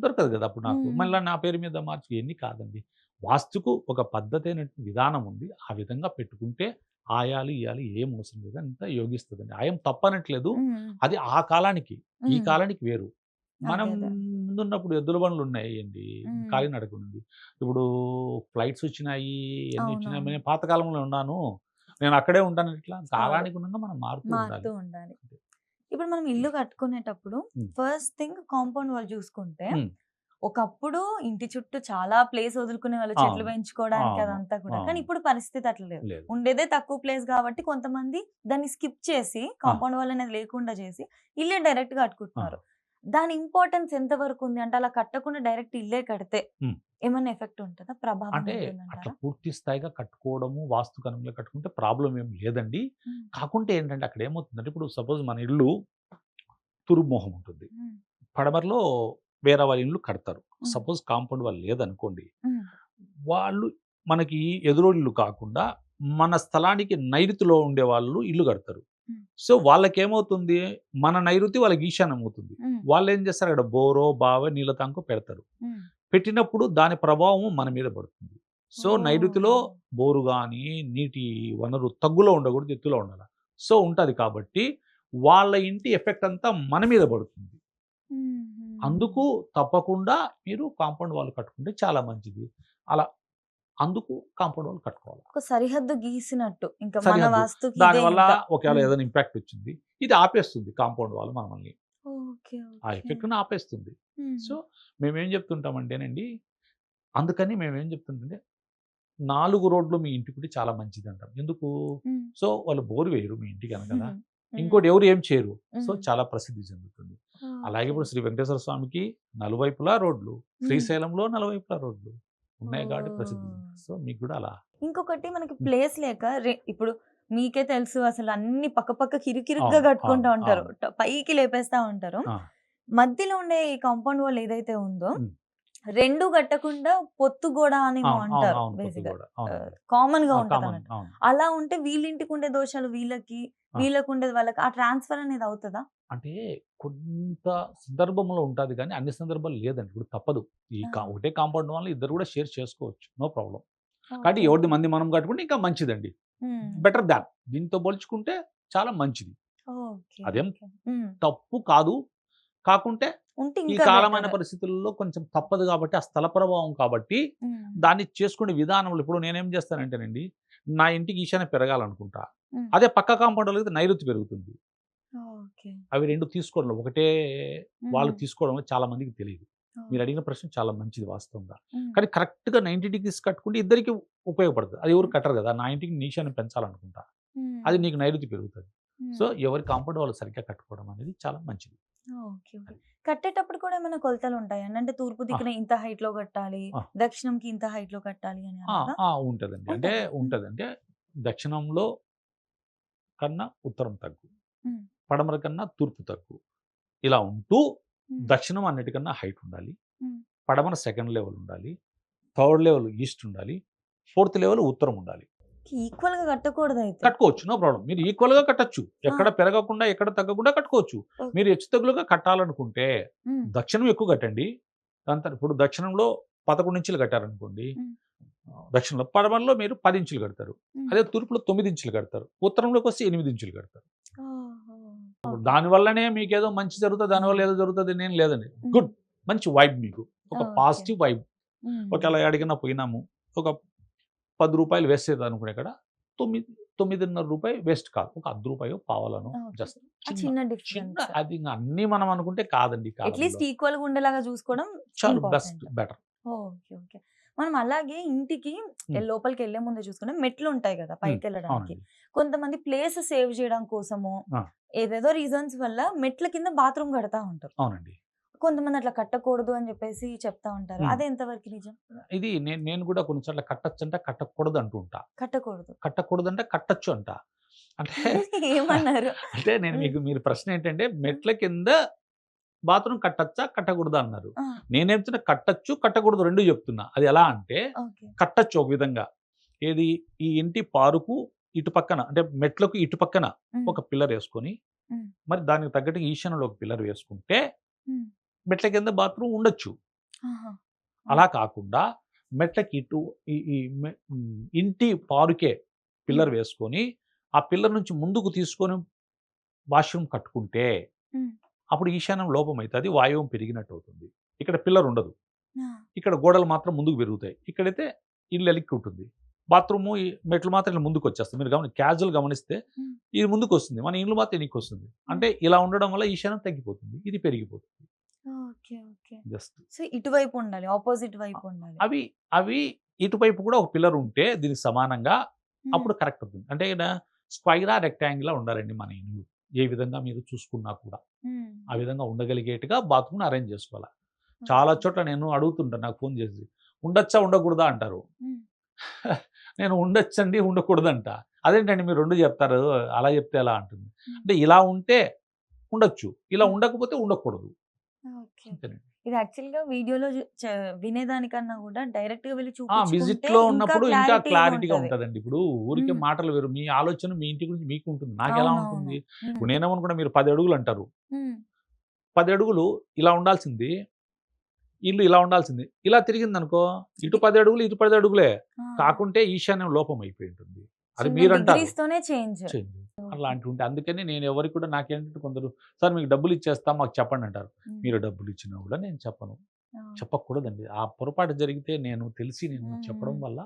Speaker 2: దొరకదు గదా! అప్పుడు నాకు.
Speaker 1: హ్మ్. హ్మ్.
Speaker 2: మళ్ళా నా పేరు మీద మార్చి ఇయన్నీ కాదండి. వాస్తుకు ఒక పద్ధతైన విధానం ఉంది. ఆ విధంగా పెట్టుకుంటే ఆయాలు, ఇయాలు ఏం అవసరం లేదు. అంతా యోగిస్తదండి. ఆయం తప్పనట్లేదు. అది ఆ కాలానికి, ఈ కాలానికి వేరు. మనం
Speaker 1: అదే.
Speaker 2: ముందున్నప్పుడు ఎద్దుల బండ్లున్నాయండి. కాలినడకనుంది. ఇప్పుడు ఫ్లైట్స్ వచ్చినాయి, ఇయన్నీ వచ్చినాయి.
Speaker 1: అవునవును.
Speaker 2: నేను పాతకాలంలో ఉన్నాను. నేను అక్కడే ఉంటాను ఇట్లా.
Speaker 1: కాదు.
Speaker 2: కాలానికి గుణంగా మనం మారుతూ
Speaker 1: మారుతూ
Speaker 2: ఉండాలి.
Speaker 1: ఉండాలి. ఇప్పుడు మనం ఇల్లు కట్టుకునేటప్పుడు
Speaker 2: హ్మ్.
Speaker 1: ఫస్ట్ థింగ్ కాంపౌండ్ వాల్ చూసుకుంటే,
Speaker 2: హ్మ్.
Speaker 1: ఒకప్పుడు ఇంటి చుట్టూ చాలా ప్లేస్ వదులుకునేవాళ్ళు చెట్లు
Speaker 2: అవును.
Speaker 1: పెంచుకోవడానికి
Speaker 2: అవును.
Speaker 1: అదంతా కూడా. కానీ
Speaker 2: అవును.
Speaker 1: ఇప్పుడు పరిస్థితి అట్లా లేదు.
Speaker 2: లేదు.
Speaker 1: ఉండేదే తక్కువ ప్లేస్ కాబట్టి కొంతమంది దాన్ని స్కిప్ చేసి
Speaker 2: ఆ!
Speaker 1: కాంపౌండ్ వాల్ అనేది లేకుండా చేసి ఇల్లే డైరెక్ట్ గా
Speaker 2: ఆ!
Speaker 1: కట్టుకుంటున్నారు. దాని ఇంపార్టెన్స్ ఎంత వరకు ఉంది? అంటే అలా కట్టకుండా డైరెక్ట్ ఇల్లే కడితే
Speaker 2: హ్మ్.
Speaker 1: ఏమన్నా ఎఫెక్ట్ ఉంటదా? ప్రభావం
Speaker 2: అంటే అట్లా
Speaker 1: ఉంటుందంటారా?
Speaker 2: పూర్తి స్థాయిగా కట్టుకోవడము, వాస్తుకు అనుగుణంగా కట్టుకుంటే ప్రాబ్లమ్ ఏం లేదండి.
Speaker 1: హ్మ్.
Speaker 2: కాకుంటే ఏంటంటే అక్కడ ఏమవుతుందంటే ఇప్పుడు సపోజ్ మన ఇల్లు తూర్పు మొహం ఉంటుంది.
Speaker 1: హ్మ్.
Speaker 2: పడమరలో వేరే వాళ్ళ ఇల్లు కడతారు.
Speaker 1: హ్మ్.
Speaker 2: సపోజ్ కాంపౌండ్ వాల్ లేదనుకోండి.
Speaker 1: హ్మ్.
Speaker 2: వాళ్ళు మనకి ఎదురోళ్ళు కాకుండా మన స్థలానికి నైరుతిలో ఉండేవాళ్ళు ఇల్లు కడతారు.
Speaker 1: హ్మ్.
Speaker 2: సో, వాళ్ళకేమవుతుంది మన నైరుతి వాళ్ళకి ఈశాన్యం అవుతుంది.
Speaker 1: హ్మ్.
Speaker 2: వాళ్ళేం చేస్తారు అక్కడ బోరో, బావో, నీళ్ళ టాంకో పెడతారు.
Speaker 1: హ్మ్.
Speaker 2: పెట్టినప్పుడు దాని ప్రభావం మన మీద పడుతుంది. సో, నైరుతిలో
Speaker 1: ఓహ్!
Speaker 2: బోరు గాని, నీటి వనరు తగ్గులో ఉండకూడదు, ఎత్తులో ఉండాల. సో, ఉంటది కాబట్టి వాళ్ళ ఇంటి ఎఫెక్ట్ అంతా మన మీద పడుతుంది.
Speaker 1: హుహు.
Speaker 2: అందుకు తప్పకుండా మీరు కాంపౌండ్ వాల్ కట్టుకుంటే చాలా మంచిది. అలా అందుకు కాంపౌండ్ వాల్ కట్టుకోవాలి.
Speaker 1: ఒక సరిహద్దు గీసినట్టు. ఇంకా మన
Speaker 2: సరిహద్దు.
Speaker 1: వాస్తుకి ఇదే
Speaker 2: దానివల్ల
Speaker 1: ఇంకా.
Speaker 2: ఒకవేళ
Speaker 1: హ్మ్.
Speaker 2: ఏదైనా ఇంపాక్ట్ వచ్చింది. ఇది ఆపేస్తుంది కాంపౌండ్ వాల్ మనల్ని.
Speaker 1: ఓకే.
Speaker 2: ఆ
Speaker 1: ఓకే.
Speaker 2: ఎఫెక్ట్‌ని ఆపేస్తుంది.
Speaker 1: హుహు.
Speaker 2: సో, మేమేం చెప్తుంటామంటేనండి, అందుకని మేమేం చెప్తుంటే 4 రోడ్లు మీ ఇంటికుంటే చాలా మంచిదంటాం. ఎందుకు?
Speaker 1: హ్మ్.
Speaker 2: సో, వాళ్ళు బోర్ వేయరు మీ ఇంటికి ఎనకాల.
Speaker 1: హ్మ్.
Speaker 2: ఇంకోటి ఎవరు ఏం చేయరు. సో,
Speaker 1: హ్మ్.
Speaker 2: చాలా ప్రసిద్ధి చెందుతుంది. అలాగే
Speaker 1: ఓకే.
Speaker 2: ఇప్పుడు శ్రీ వెంకటేశ్వర స్వామికి నలువైపులా రోడ్లు.
Speaker 1: హ్మ్.
Speaker 2: శ్రీశైలంలో నలువైపులా రోడ్లు. ఉన్నాయి కాబట్టి ప్రసిద్ధి
Speaker 1: ఓహ్!
Speaker 2: చెందింది. సో, మీకు కూడా అలా.
Speaker 1: ఇంకొకటి మనకి
Speaker 2: హ్మ్.
Speaker 1: ప్లేస్ లేక ఇప్పుడు మీకే తెలుసు అసలు అన్ని పక్క పక్కకి ఇరుకిరుగ్గా
Speaker 2: అవును.
Speaker 1: కట్టుకుంటా
Speaker 2: అవును.
Speaker 1: ఉంటారు.
Speaker 2: అవును.
Speaker 1: పైకి లేపేస్తా ఉంటారు.
Speaker 2: ఆ!
Speaker 1: మధ్యలో ఉండే ఈ కాంపౌండ్ వాల్ ఏదైతే ఉందో
Speaker 2: హ్మ్.
Speaker 1: 2 కట్టకుండా పొత్తు గోడ అనేమో
Speaker 2: అవును. అవును.
Speaker 1: అంటారు
Speaker 2: అవును.
Speaker 1: బేసిక్‌గా.
Speaker 2: కొత్తగూడ. అవునండి.
Speaker 1: కామన్‌గా
Speaker 2: కామన్.
Speaker 1: ఉంటదన్నట్టు.
Speaker 2: అవును.
Speaker 1: అలా ఉంటే వీళ్ళింటికుండే దోషాలు వీళ్ళకి,
Speaker 2: ఆ!
Speaker 1: వీళ్ళకుండేది వాళ్ళకి ఆ ట్రాన్స్‌ఫర్ అనేది అవుతదా?
Speaker 2: అంటే కొంత సందర్భంలో ఉంటాది గానీ, అన్ని సందర్భాలు లేదండి. ఇప్పుడు తప్పదు. ఈ
Speaker 1: ఆహా!
Speaker 2: ఒకటే కాంపౌండ్ వాళ్ళు ఇద్దరు కూడా షేర్ చేసుకోవచ్చు. No problem. కాబట్టి
Speaker 1: ఓకే.
Speaker 2: ఎవరిది మంది మనం కట్టుకుంటే ఇంకా మంచిదండి.
Speaker 1: హ్మ్.
Speaker 2: Better than. దీంతో పోల్చుకుంటే చాలా మంచిది.
Speaker 1: ఓకే.
Speaker 2: అదేం
Speaker 1: ఓకే. హ్మ్.
Speaker 2: తప్పు కాదు. కాకుంటే
Speaker 1: ఉంటే
Speaker 2: ఈ
Speaker 1: ఇంకా
Speaker 2: కాలమైన
Speaker 1: బెటర్.
Speaker 2: పరిస్థితుల్లో కొంచెం తప్పదు కాబట్టి, ఆ స్థల ప్రభావం కాబట్టి,
Speaker 1: హ్మ్.
Speaker 2: దాన్ని చేసుకునే విధానంలో ఇప్పుడు నేనేం చేస్తానంటేనండి, నా ఇంటికి ఈశాన్యం పెరగాలనుకుంటా.
Speaker 1: హ్మ్.
Speaker 2: అదే పక్క కాంపౌండోళ్ళకి నైరుతి పెరుగుతుంది.
Speaker 1: ఓకే.
Speaker 2: అవి 2 తీసుకోవడంలో ఒకటే వాళ్ళు
Speaker 1: హ్మ్.
Speaker 2: తీసుకోవడం చాలా మందికి తెలీదు. మీరు
Speaker 1: ఓకే.
Speaker 2: అడిగిన ప్రశ్న చాలా మంచిది వాస్తవంగా.
Speaker 1: హ్మ్.
Speaker 2: కానీ కరెక్ట్‌గా 90 డిగ్రీస్ కట్టుకుంటే ఇద్దరికీ ఉపయోగపడతది. అది ఎవరు
Speaker 1: హ్మ్.
Speaker 2: కట్టరు కదా! నా ఇంటికి ఈశాన్యం పెంచాలనుకుంటా.
Speaker 1: హ్మ్.
Speaker 2: అది నీకు నైరుతి పెరుగుతది.
Speaker 1: హ్మ్.
Speaker 2: సో, ఎవరి కాంపౌండ్ వాళ్ళు సరిగ్గా కట్టుకోవడం అనేది చాలా మంచిది.
Speaker 1: ఓకే. ఓకే.
Speaker 2: అది.
Speaker 1: కట్టేటప్పుడు కూడా ఏమైనా కొలతలుంటాయండి? అంటే తూర్పు
Speaker 2: ఆ!
Speaker 1: దిక్కున ఇంత హైట్‌లో కట్టాలి,
Speaker 2: ఆ!
Speaker 1: దక్షిణంకి ఇంత హైట్‌లో కట్టాలి అని
Speaker 2: ఆ!
Speaker 1: అలాగా?
Speaker 2: ఆ! ఉంటదండి. అంటే
Speaker 1: ఉంటాయా? హ్మ్.
Speaker 2: ఉంటది. అంటే దక్షిణంలో కన్నా ఉత్తరం తగ్గు.
Speaker 1: హ్మ్.
Speaker 2: పడమర కన్నా తూర్పు తగ్గు. ఇలా ఉంటూ
Speaker 1: హ్మ్.
Speaker 2: దక్షిణం అన్నిటికన్నా హైట్ ఉండాలి.
Speaker 1: హ్మ్.
Speaker 2: పడమర సెకండ్ లెవెల్ ఉండాలి. థర్డ్ లెవెల్ ఈస్ట్ ఉండాలి. ఫోర్త్ లెవెల్ ఉత్తరం ఉండాలి.
Speaker 1: ఈక్వల్‌గా కట్టకూడదయితే.
Speaker 2: కట్టుకోవచ్చు. No problem. మీరు ఈక్వల్‌గా కట్టొచ్చు.
Speaker 1: ఆ!
Speaker 2: ఎక్కడ పెరగకుండా, ఎక్కడ తగ్గకుండా కట్టుకోవచ్చు.
Speaker 1: ఓకే.
Speaker 2: మీరు హెచ్చుతగ్గులుగా కట్టాలనుకుంటే
Speaker 1: హ్మ్.
Speaker 2: దక్షిణం ఎక్కువ కట్టండి. దాని ఇప్పుడు దక్షిణంలో 11 ఇంచులు కట్టారనుకోండి.
Speaker 1: హ్మ్.
Speaker 2: దక్షిణంలో పడమరలో మీరు 10 ఇంచులు కడతారు.
Speaker 1: హ్మ్.
Speaker 2: అదే తూర్పులో 9 ఇంచులు కడతారు. ఉత్తరంలోకొస్తే 8 ఇంచులు కడతారు.
Speaker 1: ఓహో!
Speaker 2: ఇప్పుడు
Speaker 1: ఓకే.
Speaker 2: దానివల్లనే మీకేదో మంచి జరుగుతది, దానివల్ల ఏదో జరుగుతదని ఏం లేదండి.
Speaker 1: హ్మ్.
Speaker 2: గుడ్. మంచి వైబ్ మీకు. ఒక
Speaker 1: ఓకే.
Speaker 2: Positive vibe.
Speaker 1: హ్మ్.
Speaker 2: ఒకేళ ఎడికన్నా పోయినాము. ఒక రూ. 10 వేస్ట్ చేద్దామనుకునే కాడ 9.5 వేస్ట్ కాదు. ఒక రూ. 10 పావలానో
Speaker 1: ఓకే.
Speaker 2: జస్ట్
Speaker 1: ఆ
Speaker 2: చిన్న,
Speaker 1: చిన్న
Speaker 2: చిన్న
Speaker 1: డిఫరెన్స్.
Speaker 2: అది ఇంగ అన్నీ మనం అనుకుంటే కాదండి ఈ కాలంలో.
Speaker 1: అట్‌లీస్ట్ ఈక్వల్‌గా ఉండేలాగా చూసుకోవడం
Speaker 2: చాలు best
Speaker 1: important.
Speaker 2: Better.
Speaker 1: Okay. Okay. మనం అలాగే ఇంటికి
Speaker 2: హ్మ్.
Speaker 1: లోపలికెళ్ళే ముందే చూసుకుంటే మెట్లుంటాయి గదా!
Speaker 2: హ్మ్.
Speaker 1: పైకెళ్ళడానికి.
Speaker 2: అవునండి.
Speaker 1: కొంతమంది ప్లేస్ సేవ్ చేయడం కోసము,
Speaker 2: ఆ!
Speaker 1: ఏదేదో రీజన్స్ వల్ల మెట్ల కింద బాత్రూమ్ కడతా ఉంటారు.
Speaker 2: అవునండి.
Speaker 1: కొంతమంది అట్లా కట్టకూడదు అని చెప్పేసి చెప్తా ఉంటారు.
Speaker 2: హ్మ్.
Speaker 1: అది ఎంతవరకు నిజం?
Speaker 2: ఇది నేను కూడా కొన్ని సార్లు కట్టొచ్చంట, కట్టకూడదు అంటూ ఉంటా.
Speaker 1: కట్టకూడదు.
Speaker 2: కట్టకూడదంటే కట్టొచ్చు అంట. అంటే
Speaker 1: ఏమన్నారు?
Speaker 2: అంటే నేను
Speaker 1: హ్మ్.
Speaker 2: మీరు ప్రశ్న ఏంటంటే
Speaker 1: హ్మ్.
Speaker 2: మెట్ల కింద బాత్రూమ్ కట్టచ్చా? కట్టకూడదా? అన్నారు.
Speaker 1: ఆ!
Speaker 2: నేనేం చెప్తున్నా కట్టొచ్చు, కట్టకూడదు 2 చెప్తున్నా. అది ఎలా అంటే
Speaker 1: ఓకే.
Speaker 2: కట్టొచ్చు ఒక విధంగా. ఏది ఈ ఇంటి పారుకు ఇటు పక్కన అంటే మెట్లకు ఇటు పక్కన
Speaker 1: హ్మ్.
Speaker 2: ఒక పిల్లర్ యేసుకొని,
Speaker 1: హ్మ్.
Speaker 2: మరి దానికి తగ్గట్టుగా ఈశాన్యంలో ఒక పిల్లర్ వేసుకుంటే
Speaker 1: హ్మ్.
Speaker 2: మెట్ల కింద బాత్రూమ్ ఉండొచ్చు.
Speaker 1: ఆహా!
Speaker 2: అలా
Speaker 1: ఓకే.
Speaker 2: కాకుండా మెట్లకి ఇటు ఇంటి పారుకే పిల్లర్ వేసుకొని ఆ పిల్లర్ నుంచి ముందుకు తీసుకొని వాష్రూమ్ కట్టుకుంటే అప్పుడు ఈశాన్యం లోపం అవుతుంది, వాయువం పెరిగినట్టు అవుతుంది. ఇక్కడ పిల్లర్ ఉండదు, ఇక్కడ గోడలు మాత్రం ముందుకు పెరుగుతాయి. ఇక్కడైతే ఇల్లు ఎలిక్కి ఉంటుంది, బాత్రూము మెట్లు మాత్రం ఇలా ముందుకు వచ్చేస్తాయి. మీరు క్యాజువల్ గమనిస్తే ఇది ముందుకు వస్తుంది, మన ఇల్లు మాత్రం ఎనికి వస్తుంది. అంటే ఇలా ఉండడం వల్ల ఈశాన్యం తగ్గిపోతుంది, ఇది పెరిగిపోతుంది. జస్ట్
Speaker 1: సో ఇటువైపు ఉండాలి, ఆపోజిట్ వైపు ఉండాలి.
Speaker 2: అవి ఇటువైపు కూడా ఒక పిల్లర్ ఉంటే దీనికి సమానంగా అప్పుడు కరెక్ట్ అవుతుంది. అంటే ఇక్కడ స్క్వైరా రెక్టాంగిలా ఉండాలండి మన ఇల్లు. ఏ విధంగా మీరు చూసుకున్నా కూడా ఆ విధంగా ఉండగలిగేట్టుగా బాత్రూమ్ని అరేంజ్ చేసుకోవాలి. చాలా చోట్ల నేను అడుగుతుంటాను, నాకు ఫోన్ చేసి ఉండొచ్చా ఉండకూడదా అంటారు. నేను ఉండొచ్చండి ఉండకూడదంట. అదేంటండి మీరు రెండు చెప్తారు, అలా చెప్తే ఎలా అంటుంది. అంటే ఇలా ఉంటే ఉండొచ్చు, ఇలా ఉండకపోతే ఉండకూడదు. అంతేనండి.
Speaker 1: ఇది యాక్చువల్ గా వీడియోలో వినేదానికన్నా కూడా డైరెక్ట్ గా వెళ్ళి
Speaker 2: విజిట్ లో ఉన్నప్పుడు ఇంకా క్లారిటీగా ఉంటదండి. ఇప్పుడు ఊరికే మాటలు వేరు, మీ ఆలోచన మీ ఇంటి గురించి మీకు ఉంటుంది, నాకు ఎలా ఉంటుంది. ఇప్పుడు నేనేమనుకున్నా, మీరు 10 అడుగులు అంటారు, 10 అడుగులు ఇలా ఉండాల్సింది, ఇల్లు ఇలా ఉండాల్సింది, ఇలా తిరిగింది అనుకో, ఇటు 10 అడుగులు ఇటు 10 అడుగులే కాకుంటే ఈశాన్యం లోపం అయిపోయి ఉంటుంది. అది మీరు అంటారు
Speaker 1: చేంజ్
Speaker 2: అలాంటి ఉంటే. అందుకని నేను ఎవరికి కూడా, నాకేంటంటే కొందరు సార్ మీకు డబ్బులు ఇచ్చేస్తాం మాకు చెప్పండి అంటారు. మీరు డబ్బులు ఇచ్చినా కూడా నేను చెప్పను, చెప్పకూడదండి. ఆ పొరపాటు జరిగితే నేను చెప్పడం వల్ల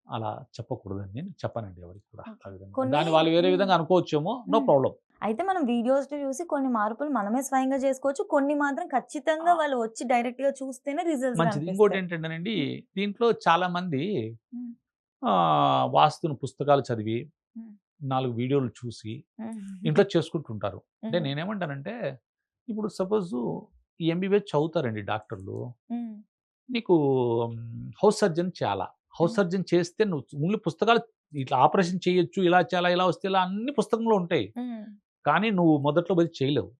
Speaker 2: అలా చెప్పకూడదండి, నేను చెప్పనండి ఎవరికి కూడా. ఆ విధంగా దాన్ని వాళ్ళు వేరే విధంగా అనుకోవచ్చేమో, నో ప్రాబ్లం.
Speaker 1: అయితే మనం వీడియోస్ చూసి కొన్ని మార్పులు మనమే స్వయంగా చేసుకోవచ్చు, కొన్ని మాత్రం ఖచ్చితంగా వాళ్ళు వచ్చి డైరెక్ట్ గా చూస్తేనే రిజల్ట్స్
Speaker 2: మంచిది. ఇంకోటి ఏంటంటేనండి, దీంట్లో చాలా మంది వాస్తును పుస్తకాలు చదివి 4 వీడియోలు చూసి ఇంట్లో చేసుకుంటుంటారు. అంటే నేనేమంటానంటే, ఇప్పుడు సపోజ్ ఈ ఎంబీబీఎస్ చదువుతారండి డాక్టర్లు, నీకు హౌస్ సర్జన్ చేయాలా, హౌస్ సర్జన్ చేస్తే నువ్వు ముందు పుస్తకాలు ఇట్లా ఆపరేషన్ చేయొచ్చు, ఇలా చాలా, ఇలా వస్తే ఇలా అన్ని పుస్తకంలో ఉంటాయి, కానీ నువ్వు మొదట్లో పోయి చేయలేవు,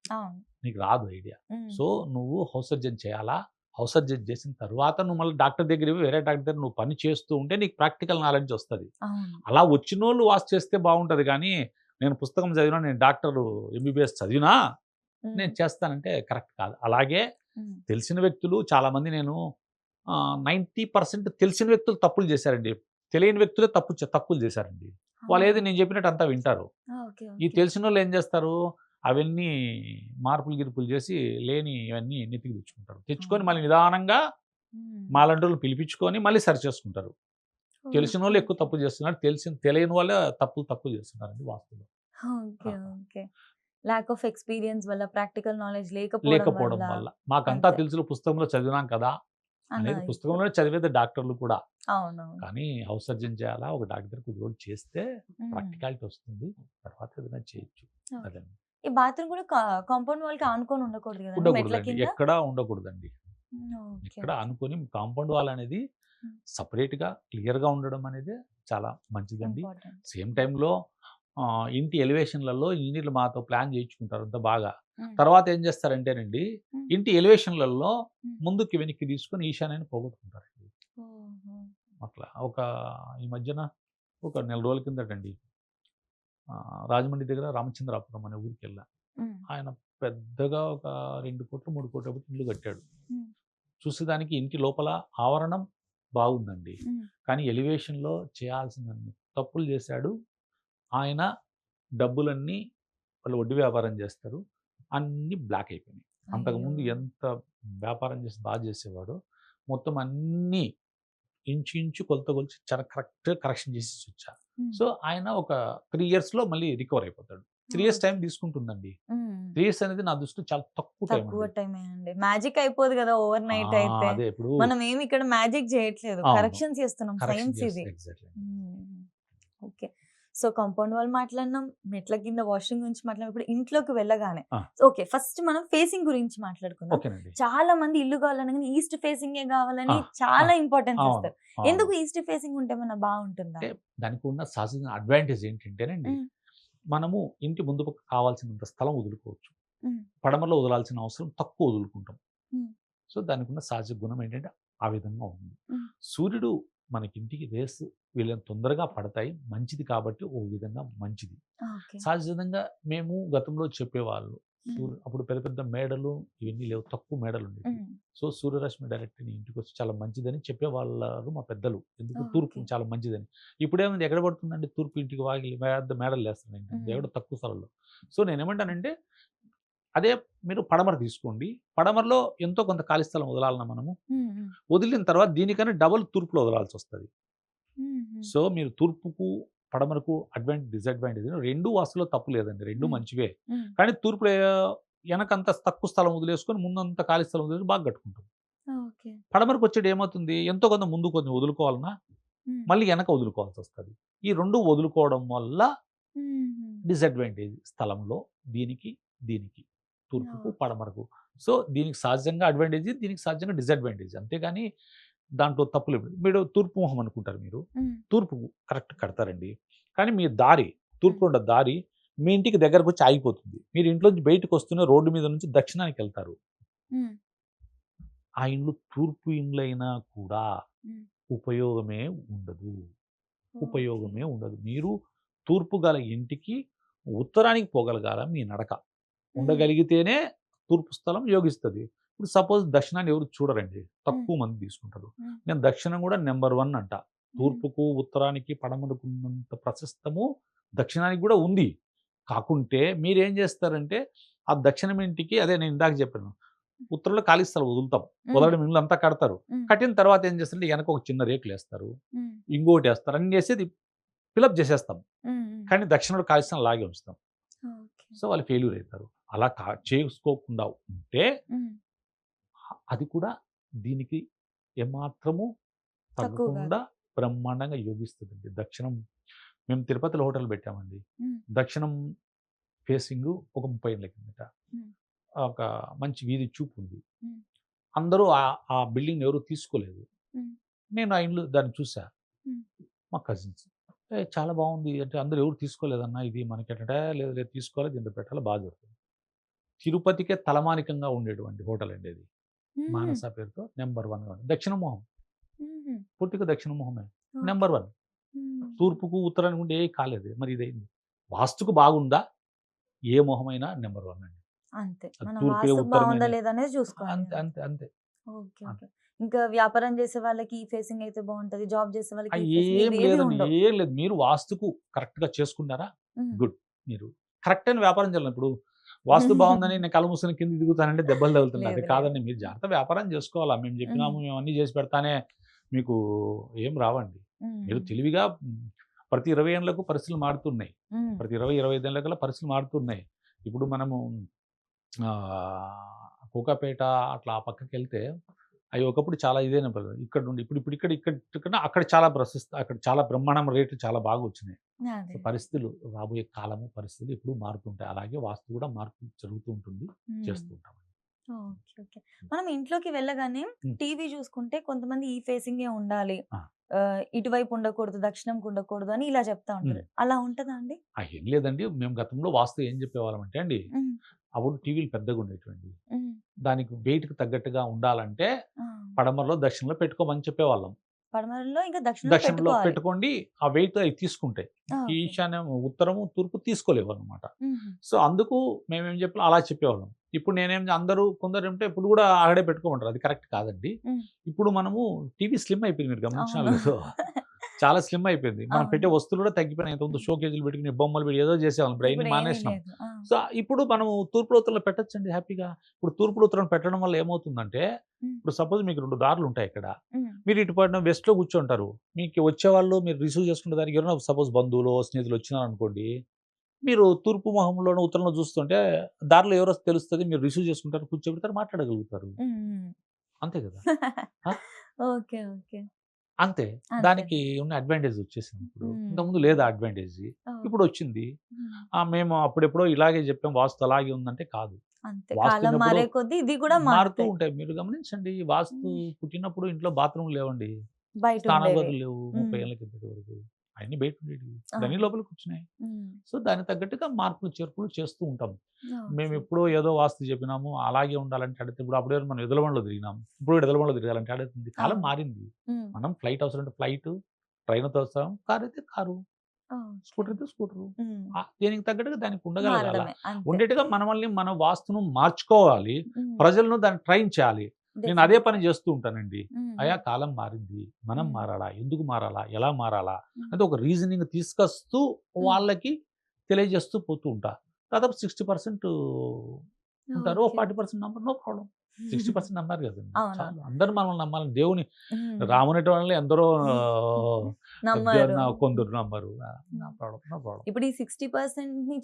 Speaker 2: నీకు రాదు ఐడియా. సో నువ్వు హౌస్ సర్జన్ చేయాలా, హౌస్ సర్జన్ చేసిన తర్వాత నువ్వు మళ్ళీ డాక్టర్ దగ్గర వేరే డాక్టర్ దగ్గర నువ్వు పని చేస్తూ ఉంటే నీకు ప్రాక్టికల్ నాలెడ్జ్ వస్తుంది. అలా వచ్చిన వాళ్ళు వాష్ చేస్తే బాగుంటుంది, కానీ నేను పుస్తకం చదివినా, నేను డాక్టర్ ఎంబీబీఎస్ చదివినా నేను చేస్తానంటే కరెక్ట్ కాదు. అలాగే తెలిసిన వ్యక్తులు చాలామంది, నేను 90% తెలిసిన వ్యక్తులు తప్పులు చేశారండి, తెలియని వ్యక్తులే తప్పులు చేశారండి. వాళ్ళు ఏది నేను చెప్పినట్టు అంతా వింటారు. ఈ తెలిసిన వాళ్ళు ఏం చేస్తారు, అవన్నీ మార్పులు చేసి లేని ఇవన్నీ నెత్తికి తెచ్చుకొని మళ్ళీ నిదానంగా మాలంటోళ్ళు పిలిపించుకొని మళ్ళీ సరి చేసుకుంటారు. తెలిసిన వాళ్ళు ఎక్కువ తప్పు చేస్తున్నారు, తెలియని వాళ్ళే తప్పు చేస్తున్నారండి వాస్తవం.
Speaker 1: లాక్ ఆఫ్ ఎక్స్పీరియన్స్ వల్ల, ప్రాక్టికల్ నాలెడ్జ్
Speaker 2: లేకపోవడం వల్ల. మాకంతా తెలుసు, పుస్తకంలో చదివినాం కదా అనేది, పుస్తకంలో చదివేది డాక్టర్లు కూడా. కానీ హౌస్ సర్జన్ చేయాలా, ఒక డాక్టర్ కొద్ది చేస్తే ప్రాక్టికాలిటీ వస్తుంది, తర్వాత ఏదైనా చేయొచ్చు. అదండి.
Speaker 1: ఈ బాత్రూమ్ కూడా కాంపౌండ్ వాల్ కి ఆనుకొని ఉండకూడదు కదా,
Speaker 2: ఉండకూడదండి, ఎక్కడ ఉండకూడదండి. ఇక్కడ అనుకొని కాంపౌండ్ వాల్ అనేది సపరేట్ గా క్లియర్ గా ఉండడం అనేది చాలా మంచిదండి. సేమ్ టైంలో ఇంటి ఎలివేషన్లలో ఇంజనీర్లు మాతో ప్లాన్ చేయించుకుంటారు అంత బాగా. తర్వాత ఏం చేస్తారంటేనండి, ఇంటి ఎలివేషన్లలో ముందుకి వెనక్కి తీసుకొని ఈశాన్యాన్ని పోగొట్టుకుంటారండి. అట్లా ఈ మధ్యన ఒక 4 రోజుల కిందటండి, రాజమండ్రి దగ్గర రామచంద్రాపురం అనే ఊరికి వెళ్ళా. ఆయన పెద్దగా ఒక 2 కోట్లు 3 కోట్ల ఇల్లు కట్టాడు. చూసేదానికి ఇంటి లోపల ఆవరణం బాగుందండి, కానీ ఎలివేషన్లో చేయాల్సిన తప్పులు చేశాడు. ఆయన డబ్బులన్నీ, వాళ్ళు వడ్డీ వ్యాపారం చేస్తారు, అన్నీ బ్లాక్ అయిపోయినాయి. అంతకుముందు ఎంత వ్యాపారం చేసి బాగా చేసేవాడు, మొత్తం అన్నీ ఇంచు కొలిచి చాలా కరెక్ట్గా కరెక్షన్ చేసి వచ్చా. సో ఆయన ఒక 3 yearsలో మళ్ళీ రికవర్ అయిపోతాడు. 3 years టైం తీసుకుంటుందండి. 3 years అనేది నా దృష్టిలో చాలా తక్కువ
Speaker 1: టైం అండి. మ్యాజిక్ అయిపోదు కదా ఓవర్ నైట్ అయితే.
Speaker 2: అదే ఇప్పుడు
Speaker 1: మనం ఏమి ఇక్కడ మ్యాజిక్ చేయట్లేదు, కరెక్షన్స్ చేస్తున్నాం, సైన్స్ ఇది. ఓకే, సో కాంపౌండ్ వాల్ మాట్లాడినాం, మెట్ల కింద వాషింగ్ గురించి మాట్లాడినాం. ఇప్పుడు ఇంట్లోకి వెళ్ళగానే ఓకే, ఫస్ట్ మనం ఫేసింగ్ గురించి మాట్లాడుకుందాం. చాలా మంది ఇల్లు కావాలని ఈస్ట్ ఫేసింగ్ కావాలని చాలా ఇంపార్టెన్స్ ఇస్తారు. ఎందుకు ఈస్ట్ ఫేసింగ్ ఉంటే మన బాగుంటుందా?
Speaker 2: దానికి ఉన్న సహజ అడ్వాంటేజ్ ఏంటంటేనండి, మనము ఇంటి ముందు పక్క కావాల్సినంత స్థలం వదులుకోవచ్చు, పడమలో వదలాల్సిన అవసరం తక్కువ వదులుకుంటాం. సో దానికి ఉన్న సహజ గుణం ఏంటంటే ఆ విధంగా ఉంది. సూర్యుడు మనకి ఇంటికి రేస్ వీళ్ళని తొందరగా పడతాయి, మంచిది కాబట్టి ఓ విధంగా మంచిది. సహజంగా మేము గతంలో చెప్పేవాళ్ళు, అప్పుడు పెద్ద పెద్ద మేడలు ఇవన్నీ లేవు, తక్కువ మేడలు ఉండేవి. సో సూర్యరశ్మి డైరెక్ట్ నీ ఇంటికి వచ్చి చాలా మంచిదని చెప్పేవాళ్ళు మా పెద్దలు. ఎందుకు తూర్పు
Speaker 1: ఓకే.
Speaker 2: చాలా మంచిదని. ఇప్పుడేముంది ఎక్కడ పడుతుందండి తూర్పు ఇంటికి వాకిలి పెద్ద మేడలు వేస్తున్నాయి ఎక్కడ తక్కువ స్థలంలో. సో నేనేమంటానంటే అదే మీరు పడమర తీసుకోండి. పడమరలో ఎంతో కొంత ఖాళీ స్థలం వదలాలన్నా మనము. వదిలిన తర్వాత దీనికన్నా డబుల్ తూర్పులో వదలాల్సొస్తది. సో మీరు తూర్పుకు, పడమరకు డిసడ్వాంటేజ్ 2 వాస్తులో తప్పు లేదండి. 2 మంచివే. కానీ తూర్పులో ఎనకంత తక్కువ స్థలం వదిలేసుకొని ముందంతా ఖాళీ స్థలం వదిలేసి బాగా కట్టుకుంటాం.
Speaker 1: ఓకే.
Speaker 2: పడమరకొచ్చేటి ఏమవుతుంది ఎంతో కొంత ముందు కొంచెం వదులుకోవాలన్నా మళ్ళీ వెనక వదులుకోవాల్సొస్తది. ఈ 2 వదులుకోవడం వల్ల డిసడ్వాంటేజ్ స్థలంలో దీనికి, దీనికి. తూర్పుకు,
Speaker 1: ఓకే.
Speaker 2: పడమరకు. సో దీనికి సహజంగా అడ్వాంటేజ్, దీనికి సహజంగా డిసడ్వాంటేజ్. అంతేగాని దాంట్లో తప్పు లేదు. మీరు తూర్పు మొహం అనుకుంటారు మీరు. తూర్పు కరెక్ట్ కడతారండి. కానీ మీ దారి తూర్పులో ఉన్న దారి మీ ఇంటికి దగ్గరకొచ్చి ఆగిపోతుంది. మీరు ఇంట్లోంచి బయటకొస్తూనే రోడ్డు మీద నుంచి దక్షిణానికెళ్తారు. ఆ ఇండ్లు తూర్పు ఇండ్లైనా కూడా ఉపయోగమే ఉండదు. ఉపయోగమే ఉండదు. మీరు తూర్పు గల ఇంటికి ఉత్తరానికి పోగలగాల మీ నడక. ఉండగలిగితేనే తూర్పు స్థలం యోగిస్తది. ఇప్పుడు సపోజ్ దక్షిణాన్ని ఎవరు చూడరండి. తక్కువ మంది తీసుకుంటారు. నేను దక్షిణం కూడా నెంబర్ 1 అంట. తూర్పుకు, ఉత్తరానికి, పడమరకు ఉన్నంత ప్రశస్తము దక్షిణానికి కూడా ఉంది. కాకుంటే మీరేం చేస్తారంటే ఆ దక్షిణం ఇంటికి అదే నేను ఇందాక చెప్పాను. ఉత్తరంలో ఖాళీ స్థలం వదులుతాం. వదలడం ఇల్లు అంతా కడతారు. కట్టిన తర్వాత ఏం చేస్తారంటే వెనక ఒక చిన్న రేకులేస్తారు. ఇంకోటి వేస్తారు. అన్ని చేసేది ఫిలప్ చేసేస్తాం. కానీ దక్షిణంలో ఖాళీ స్థలం లాగే ఉంచుతాం. సో వాళ్ళు ఫెయిల్యూర్ అవుతారు. అలా చేసుకోకుండా ఉంటే అది కూడా దీనికి ఏమాత్రము తగ్గకుండా బ్రహ్మాండంగా యోగిస్తుందండి. దక్షిణం మేము తిరుపతిలో హోటల్ పెట్టామండి. దక్షిణం ఫేసింగ్ ఒక 30 ఏళ్ళ కిందట. ఒక మంచి వీధి చూపు ఉంది. అందరూ ఆ బిల్డింగ్ ఎవరు తీసుకోలేదు. నేను ఆ ఇండ్లు దాన్ని చూసా. మా కజిన్స్ చాలా బాగుంది అంటే అందరూ ఎవరు తీసుకోలేదన్నా ఇది మనకేంటంటే లేదు లేదు తీసుకోవాలి దీంట్లో పెట్టాలి బాగా జరుగుతుంది. తిరుపతికే తలమానికంగా ఉండేటువంటి హోటల్ అండి అది. మానస పేరుతో నెంబర్ 1 దక్షిణ మొహం. పూర్తిగా దక్షిణ మొహమే నెంబర్ 1. తూర్పుకు ఉత్తరానికి ఉంటే ఏ కాలేదు. మరి ఇదేంది వాస్తుకు బాగుందా ఏ మొహమైనా నెంబర్ 1 అండి.
Speaker 1: అంతే. మన
Speaker 2: తూర్పే
Speaker 1: వాస్తు బాగుందా
Speaker 2: ఉత్తరమే
Speaker 1: లేదా అనేది చూసుకోవాలి.
Speaker 2: అంతే అంతే అంతే.
Speaker 1: ఓకే. ఓకే. ఇంకా వ్యాపారం చేసే వాళ్ళకి ఈ ఫేసింగ్ అయితే బాగుంటది. జాబ్ చేసే వాళ్ళకి ఈ ఫేసింగ్
Speaker 2: ఏం
Speaker 1: ఇవేవి
Speaker 2: లేదండి.
Speaker 1: ఉండవు.
Speaker 2: ఏం లేదు. మీరు వాస్తుకు కరెక్ట్‌గా చేసుకున్నారా? గుడ్. మీరు కరెక్ట్ అయిన వ్యాపారం చేయాలి. ఇప్పుడు వాస్తు బాగుందని నేను కళ్ళు మూసుకొని కిందకి దిగుతానంటే దెబ్బలు తగులుతున్నాయి. అది
Speaker 1: లేదు,
Speaker 2: కాదండి. మీరు జాగ్రత్త వ్యాపారం చేసుకోవాలా. మేము చెప్పినాము, మేము అన్నీ చేసి పెడతానే మీకు ఏం రావండి. మీరు తెలివిగా ప్రతి 20 ఏళ్లకు పరిస్థితులు మారుతున్నాయి. ప్రతి 20, 25 ఏళ్ళకల్లా పరిస్థితులు మారుతున్నాయి. ఇప్పుడు మనము కోకాపేట అట్లా ఆ పక్కకెళ్తే అవి ఒకప్పుడు చాలా ఇదేనా ఇక్కడ నుండి ఇక్కడ అక్కడ చాలా అక్కడ చాలా బ్రహ్మాండం రేట్లు చాలా బాగా వచ్చినాయి. సో పరిస్థితులు రాబోయే కాలము పరిస్థితులు ఎప్పుడు మారుతుంటాయి. అలాగే వాస్తు కూడా మార్పు జరుగుతూ ఉంటుంది. చేస్తూ ఉంటాం.
Speaker 1: ఓకే. ఓకే. మనం ఇంట్లోకి వెళ్ళగానే టీవీ చూసుకుంటే కొంతమంది ఈ ఫేసింగే ఉండాలి. ఇటువైపు ఉండకూడదు, దక్షిణంకి ఉండకూడదు అని ఇలా చెప్తా ఉంటారు. అలా ఉంటదా అండి?
Speaker 2: ఏం లేదండి. మేము గతంలో వాస్తు ఏం చెప్పేవాళ్ళం అంటే అండి అప్పుడు టీవీలు పెద్దగా ఉండేటువంటివి. దానికి వెయిట్‌కి తగ్గట్టుగా ఉండాలంటే పడమరలో, దక్షిణంలో పెట్టుకోమని చెప్పేవాళ్ళం.
Speaker 1: పడమరలో ఇంకా
Speaker 2: దక్షిణంలో పెట్టుకోండి. ఆ వెయిట్ అవి తీసుకుంటాయి. ఈశాన్యం, ఉత్తరము, తూర్పు తీసుకోలేవన్నమాట. సో అందుకు మేమేం చెప్పాం అలా చెప్పేవాళ్ళం. ఇప్పుడు అందరూ కొందరేంటే ఇప్పుడు కూడా ఆడే పెట్టుకోమంటారు. అది కరెక్ట్ కాదండి. ఇప్పుడు మనము టీవీ స్లిమ్ అయిపోయింది. మీరు గమనించినా లేదో చాలా స్లిమ్ అయిపోయింది. మనం పెట్టే వస్తువులు కూడా తగ్గిపోయినాయి. ఇంతకుముందు షోకేజులు పెట్టుకుని బొమ్మలు పెట్టి ఏదో చేసేవాళ్ళం. బ్రెయిన్ మానేసినాం. సో ఇప్పుడు మనము తూర్పులో ఉత్తరంలో పెట్టొచ్చండి హ్యాపీగా. ఇప్పుడు తూర్పులో ఉత్తరం పెట్టడం వల్ల ఏమవుతుందంటే ఇప్పుడు సపోజ్ మీకు 2 దారులు ఉంటాయి ఇక్కడ. మీరు ఇటు పడిన వెస్ట్‌లో కూర్చుంటారు. మీకు వచ్చేవాళ్ళు మీరు రిసీవ్ చేసుకునే దానికి ఎవరైనా సపోజ్ బంధువులో, స్నేహితులు వచ్చినారనుకోండి. మీరు తూర్పు మొహంలోనో, ఉత్తరంలో చూస్తుంటే దారిలో ఎవరో తెలుస్తది. మీరు రిసీవ్ చేసుకుంటారు, కూర్చోబెడతారు, మాట్లాడగలుగుతారు. అంతే కదా!
Speaker 1: ఓకే. ఓకే.
Speaker 2: అంతే. దానికి ఉన్న అడ్వాంటేజ్ వచ్చేసింది ఇప్పుడు. ఇంతకుముందు లేదా అడ్వాంటేజ్. ఇప్పుడు వచ్చింది. మేము అప్పుడెప్పుడో ఇలాగే చెప్పాం వాస్తు అలాగే ఉందంటే కాదు.
Speaker 1: అంతే. కాలం మారే కొద్దీ ఇది కూడా
Speaker 2: మారుతూ ఉంటాయి. మీరు గమనించండి వాస్తు పుట్టినప్పుడు ఇంట్లో బాత్రూమ్ లేవండి.
Speaker 1: బయట
Speaker 2: స్నానం గదులు లేవు 30 ఏళ్ల కిందటి వరకు. అన్నీ బయట ఉండేటివి. అన్నీ లోపలికి వచ్చినాయి. సో దానికి తగ్గట్టుగా మార్పులు, చేర్పులు చేస్తూ ఉంటాం. మేము ఎప్పుడో ఏదో వాస్తు చెప్పినాము అలాగే ఉండాలంటే అడిగితే ఇప్పుడు అప్పుడే మనం ఎదలబండలో తిరిగినాం. ఇప్పుడు ఎదలబండలో తిరగాలంటే అడుగుతుంది. కాలం మారింది. మనం ఫ్లైట్ అవసరం అంటే ఫ్లైట్, ట్రైన్‌తో వస్తాం. కారు అయితే కారు. స్కూటర్ అయితే స్కూటర్.
Speaker 1: ఉమ్.
Speaker 2: దేనికి తగ్గట్టుగా దానికి ఉండగలగాల.
Speaker 1: మారడమే అంతే.
Speaker 2: ఉండేట్టుగా మనల్ని మన వాస్తును మార్చుకోవాలి.
Speaker 1: ఉమ్.
Speaker 2: ప్రజలను దాన్ని ట్రైన్ చేయాలి. నేను అదే
Speaker 1: Definitely.
Speaker 2: పని చేస్తూ ఉంటానండి.
Speaker 1: ఉమ్.
Speaker 2: అయా కాలం మారింది. మనం
Speaker 1: ఉమ్.
Speaker 2: మారాలా? ఎందుకు మారాలా? ఎలా మారాలా?
Speaker 1: ఉమ్.
Speaker 2: అంటే ఒక రీజనింగ్ తీసుకొస్తూ వాళ్ళకి తెలియజేస్తూ పోతూ ఉంటా. దాదాపు 60% ఉంటారు. ఓ
Speaker 1: ఓకే.
Speaker 2: 40% నమ్మరు. No problem. 60% నమ్మారు కదండి.
Speaker 1: అవునా?
Speaker 2: చాలు. అందరూ మనల్ని నమ్మాలని దేవుని
Speaker 1: ఉమ్.
Speaker 2: రామునేటి వాళ్ళని ఎందరో
Speaker 1: నమ్మరు.
Speaker 2: కొందరు నమ్మరు. No problem. No problem.
Speaker 1: ఇప్పుడు ఈ 60% ని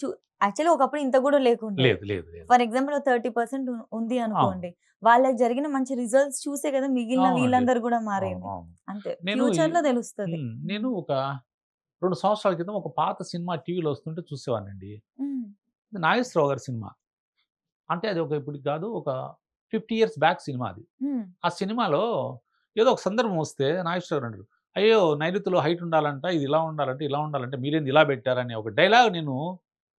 Speaker 1: యాక్చువల్లీ ఒకప్పుడు ఇంత కూడా లేకుండా
Speaker 2: లేదు లేదు లేదు.
Speaker 1: ఫర్ ఎగ్జాంపుల్ 30% ఉంది అనుకోండి, వాళ్ళకి జరిగిన మంచి రిజల్ట్స్ చూసే కదా మిగిలిన
Speaker 2: అవునండి.
Speaker 1: వీళ్ళందరూ కూడా మారేది.
Speaker 2: అవును.
Speaker 1: అంతే
Speaker 2: నేను
Speaker 1: ఫ్యూచర్ లో
Speaker 2: ఈ-
Speaker 1: తెలుస్తుంది.
Speaker 2: నేను ఒక 2 సంవత్సరాల క్రితం ఒక పాత సినిమా టీవీలో వస్తుంటే చూసేవాడినండి. నాగేశ్వరరావు గారి సినిమా. అంటే అది ఒక ఇప్పుడు కాదు, ఒక 50 ఇయర్స్ బ్యాక్ సినిమా అది. ఆ సినిమాలో ఏదో ఒక సందర్భం వస్తే నాగేశ్వరరావు అంటారు, అయ్యో నైరుతిలో హైట్ ఉండాలంట, ఇది ఇలా ఉండాలంటే ఇలా ఉండాలంటే మీరేంది ఇలా పెట్టారని ఒక డైలాగ్ నేను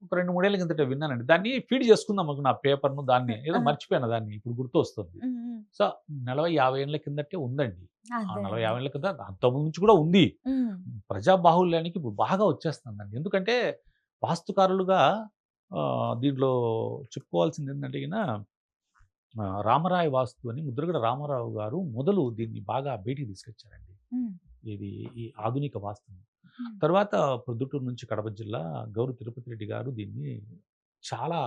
Speaker 2: ఒక 2-3 ఏళ్ల కిందట విన్నానండి. దాన్ని ఫీడ్ చేసుకుందాం అనుకున్న ఆ పేపర్ను, దాన్ని ఏదో మర్చిపోయాను, దాన్ని ఇప్పుడు గుర్తు వస్తుంది. సో 40-50 ఏళ్ల కిందటే ఉందండి. ఆ 40-50 ఏళ్ల కింద అంతకుముందు నుంచి కూడా ఉంది. ప్రజా బాహుళ్యానికి ఇప్పుడు బాగా వచ్చేస్తుందండి. ఎందుకంటే వాస్తుకారులుగా దీంట్లో చెప్పుకోవాల్సింది ఏంటంటే రామరాయ వాస్తు అని ముద్రగడ రామారావు గారు మొదలు దీన్ని బాగా బయటికి తీసుకొచ్చారండి. ఇది ఈ ఆధునిక వాస్తుని. తర్వాత ప్రొద్దుటూరు నుంచి కడప జిల్లా గౌరు తిరుపతి రెడ్డి గారు దీన్ని చాలా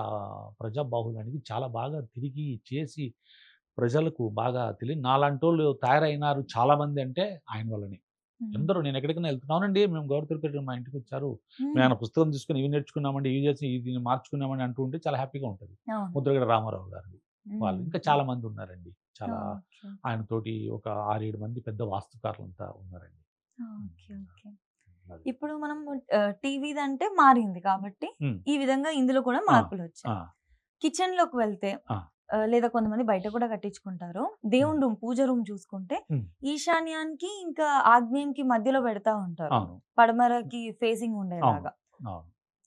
Speaker 2: ప్రజాబాహుల్యానికి చాలా బాగా తిరిగి చేసి ప్రజలకు బాగా తెలియదు. నాలాంటోళ్ళు తయారైనారు చాలామంది అంటే ఆయన వల్లనే. ఎందరో నేను ఎక్కడికైనా వెళ్తున్నానండి, మేము గౌరవ తిరుపతి మా ఇంటికి వచ్చారు, మేము ఆయన పుస్తకం తీసుకుని ఇవి నేర్చుకున్నామండి, ఇవి చేసి ఇది మార్చుకున్నామని అంటూ ఉంటే చాలా హ్యాపీగా ఉంటుంది. ముద్రగడ రామారావు గారు వాళ్ళు ఇంకా చాలా మంది ఉన్నారండి. చాలా ఆయనతోటి ఒక 6-7 మంది పెద్ద వాస్తుకారులంతా ఉన్నారండి.
Speaker 1: ఇప్పుడు మనం టీవీ అంటే మారింది కాబట్టి ఈ విధంగా ఇందులో కూడా మార్పులు వచ్చాయి. కిచెన్ లోకి వెళ్తే లేదా కొంతమంది బయట కూడా కట్టించుకుంటారు. దేవుని రూమ్, పూజ రూమ్ చూసుకుంటే ఈశాన్యానికి ఇంకా ఆగ్నేయంకి మధ్యలో పెడతా ఉంటారు, పడమరకి ఫేసింగ్ ఉండేలాగా.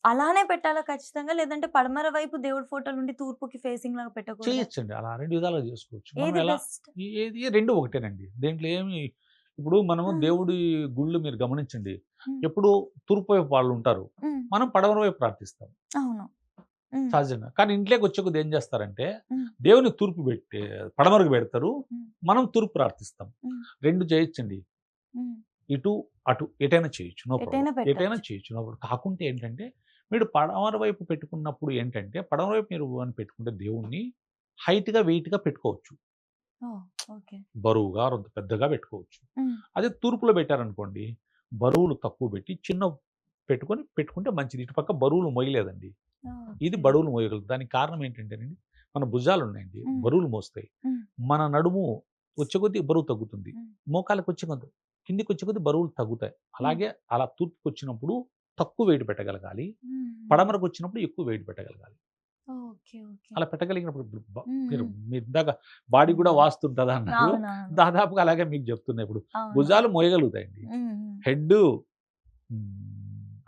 Speaker 1: అలానే పెట్టాలా ఖచ్చితంగా, లేదంటే పడమర వైపు దేవుడి ఫోటోలు ఉండి తూర్పుకి ఫేసింగ్ లాగా పెట్టకూడదు?
Speaker 2: చేయొచ్చండి, అలా 2 విధాలుగా చేసుకోవచ్చు.
Speaker 1: ఏది బెస్ట్?
Speaker 2: ఏది 2 ఒకటేనండి. దేంట్లో ఏమి ఇప్పుడు మనము దేవుడి గుళ్ళు మీరు గమనించండి, ఎప్పుడు తూర్పు వైపు వాళ్ళు ఉంటారు, మనం పడమర వైపు ప్రార్థిస్తాం
Speaker 1: అవును
Speaker 2: సహజంగా. కానీ ఇంట్లోకి వచ్చే కొద్ది ఏం చేస్తారంటే దేవుని తూర్పు పెట్టి పడమరకు పెడతారు, మనం తూర్పు ప్రార్థిస్తాం. 2 చేయొచ్చండి, ఇటు అటు ఎటైనా చేయొచ్చు, నో ప్రాబ్లం. ఎటైనా చేయొచ్చు, నో ప్రాబ్లం. కాకుంటే ఏంటంటే మీరు పడమర వైపు పెట్టుకున్నప్పుడు ఏంటంటే పడమర వైపు మీరు పెట్టుకుంటే దేవుణ్ణి హైట్గా వెయిట్గా పెట్టుకోవచ్చు, బరువుగా రొంత పెద్దగా పెట్టుకోవచ్చు. అదే తూర్పులో పెట్టారనుకోండి బరువులు తక్కువ పెట్టి చిన్న పెట్టుకుంటే మంచిది. ఇటు పక్క బరువులు మోయలేదండి, ఇది బరువులు మోయగలదు. దానికి కారణం ఏంటంటేనండి మన భుజాలు ఉన్నాయండి, బరువులు మోస్తాయి. మన నడుము వచ్చే కొద్దీ బరువు తగ్గుతుంది, మోకాలకు వచ్చే కొద్ది కిందికి వచ్చే కొద్ది బరువులు తగ్గుతాయి. అలాగే అలా తూర్పుకి వచ్చినప్పుడు తక్కువ వెయిట్ పెట్టగలగాలి, పడమరకు వచ్చినప్పుడు ఎక్కువ వెయిట్ పెట్టగలగాలి. అలా పెట్టగలిగినప్పుడు మీరు ఇందాక బాడీ కూడా వాస్తుంటుందా అన్నారు, దాదాపుగా అలాగే మీకు చెప్తున్నా. ఇప్పుడు భుజాలు మోయగలుగుతాయండి, హెడ్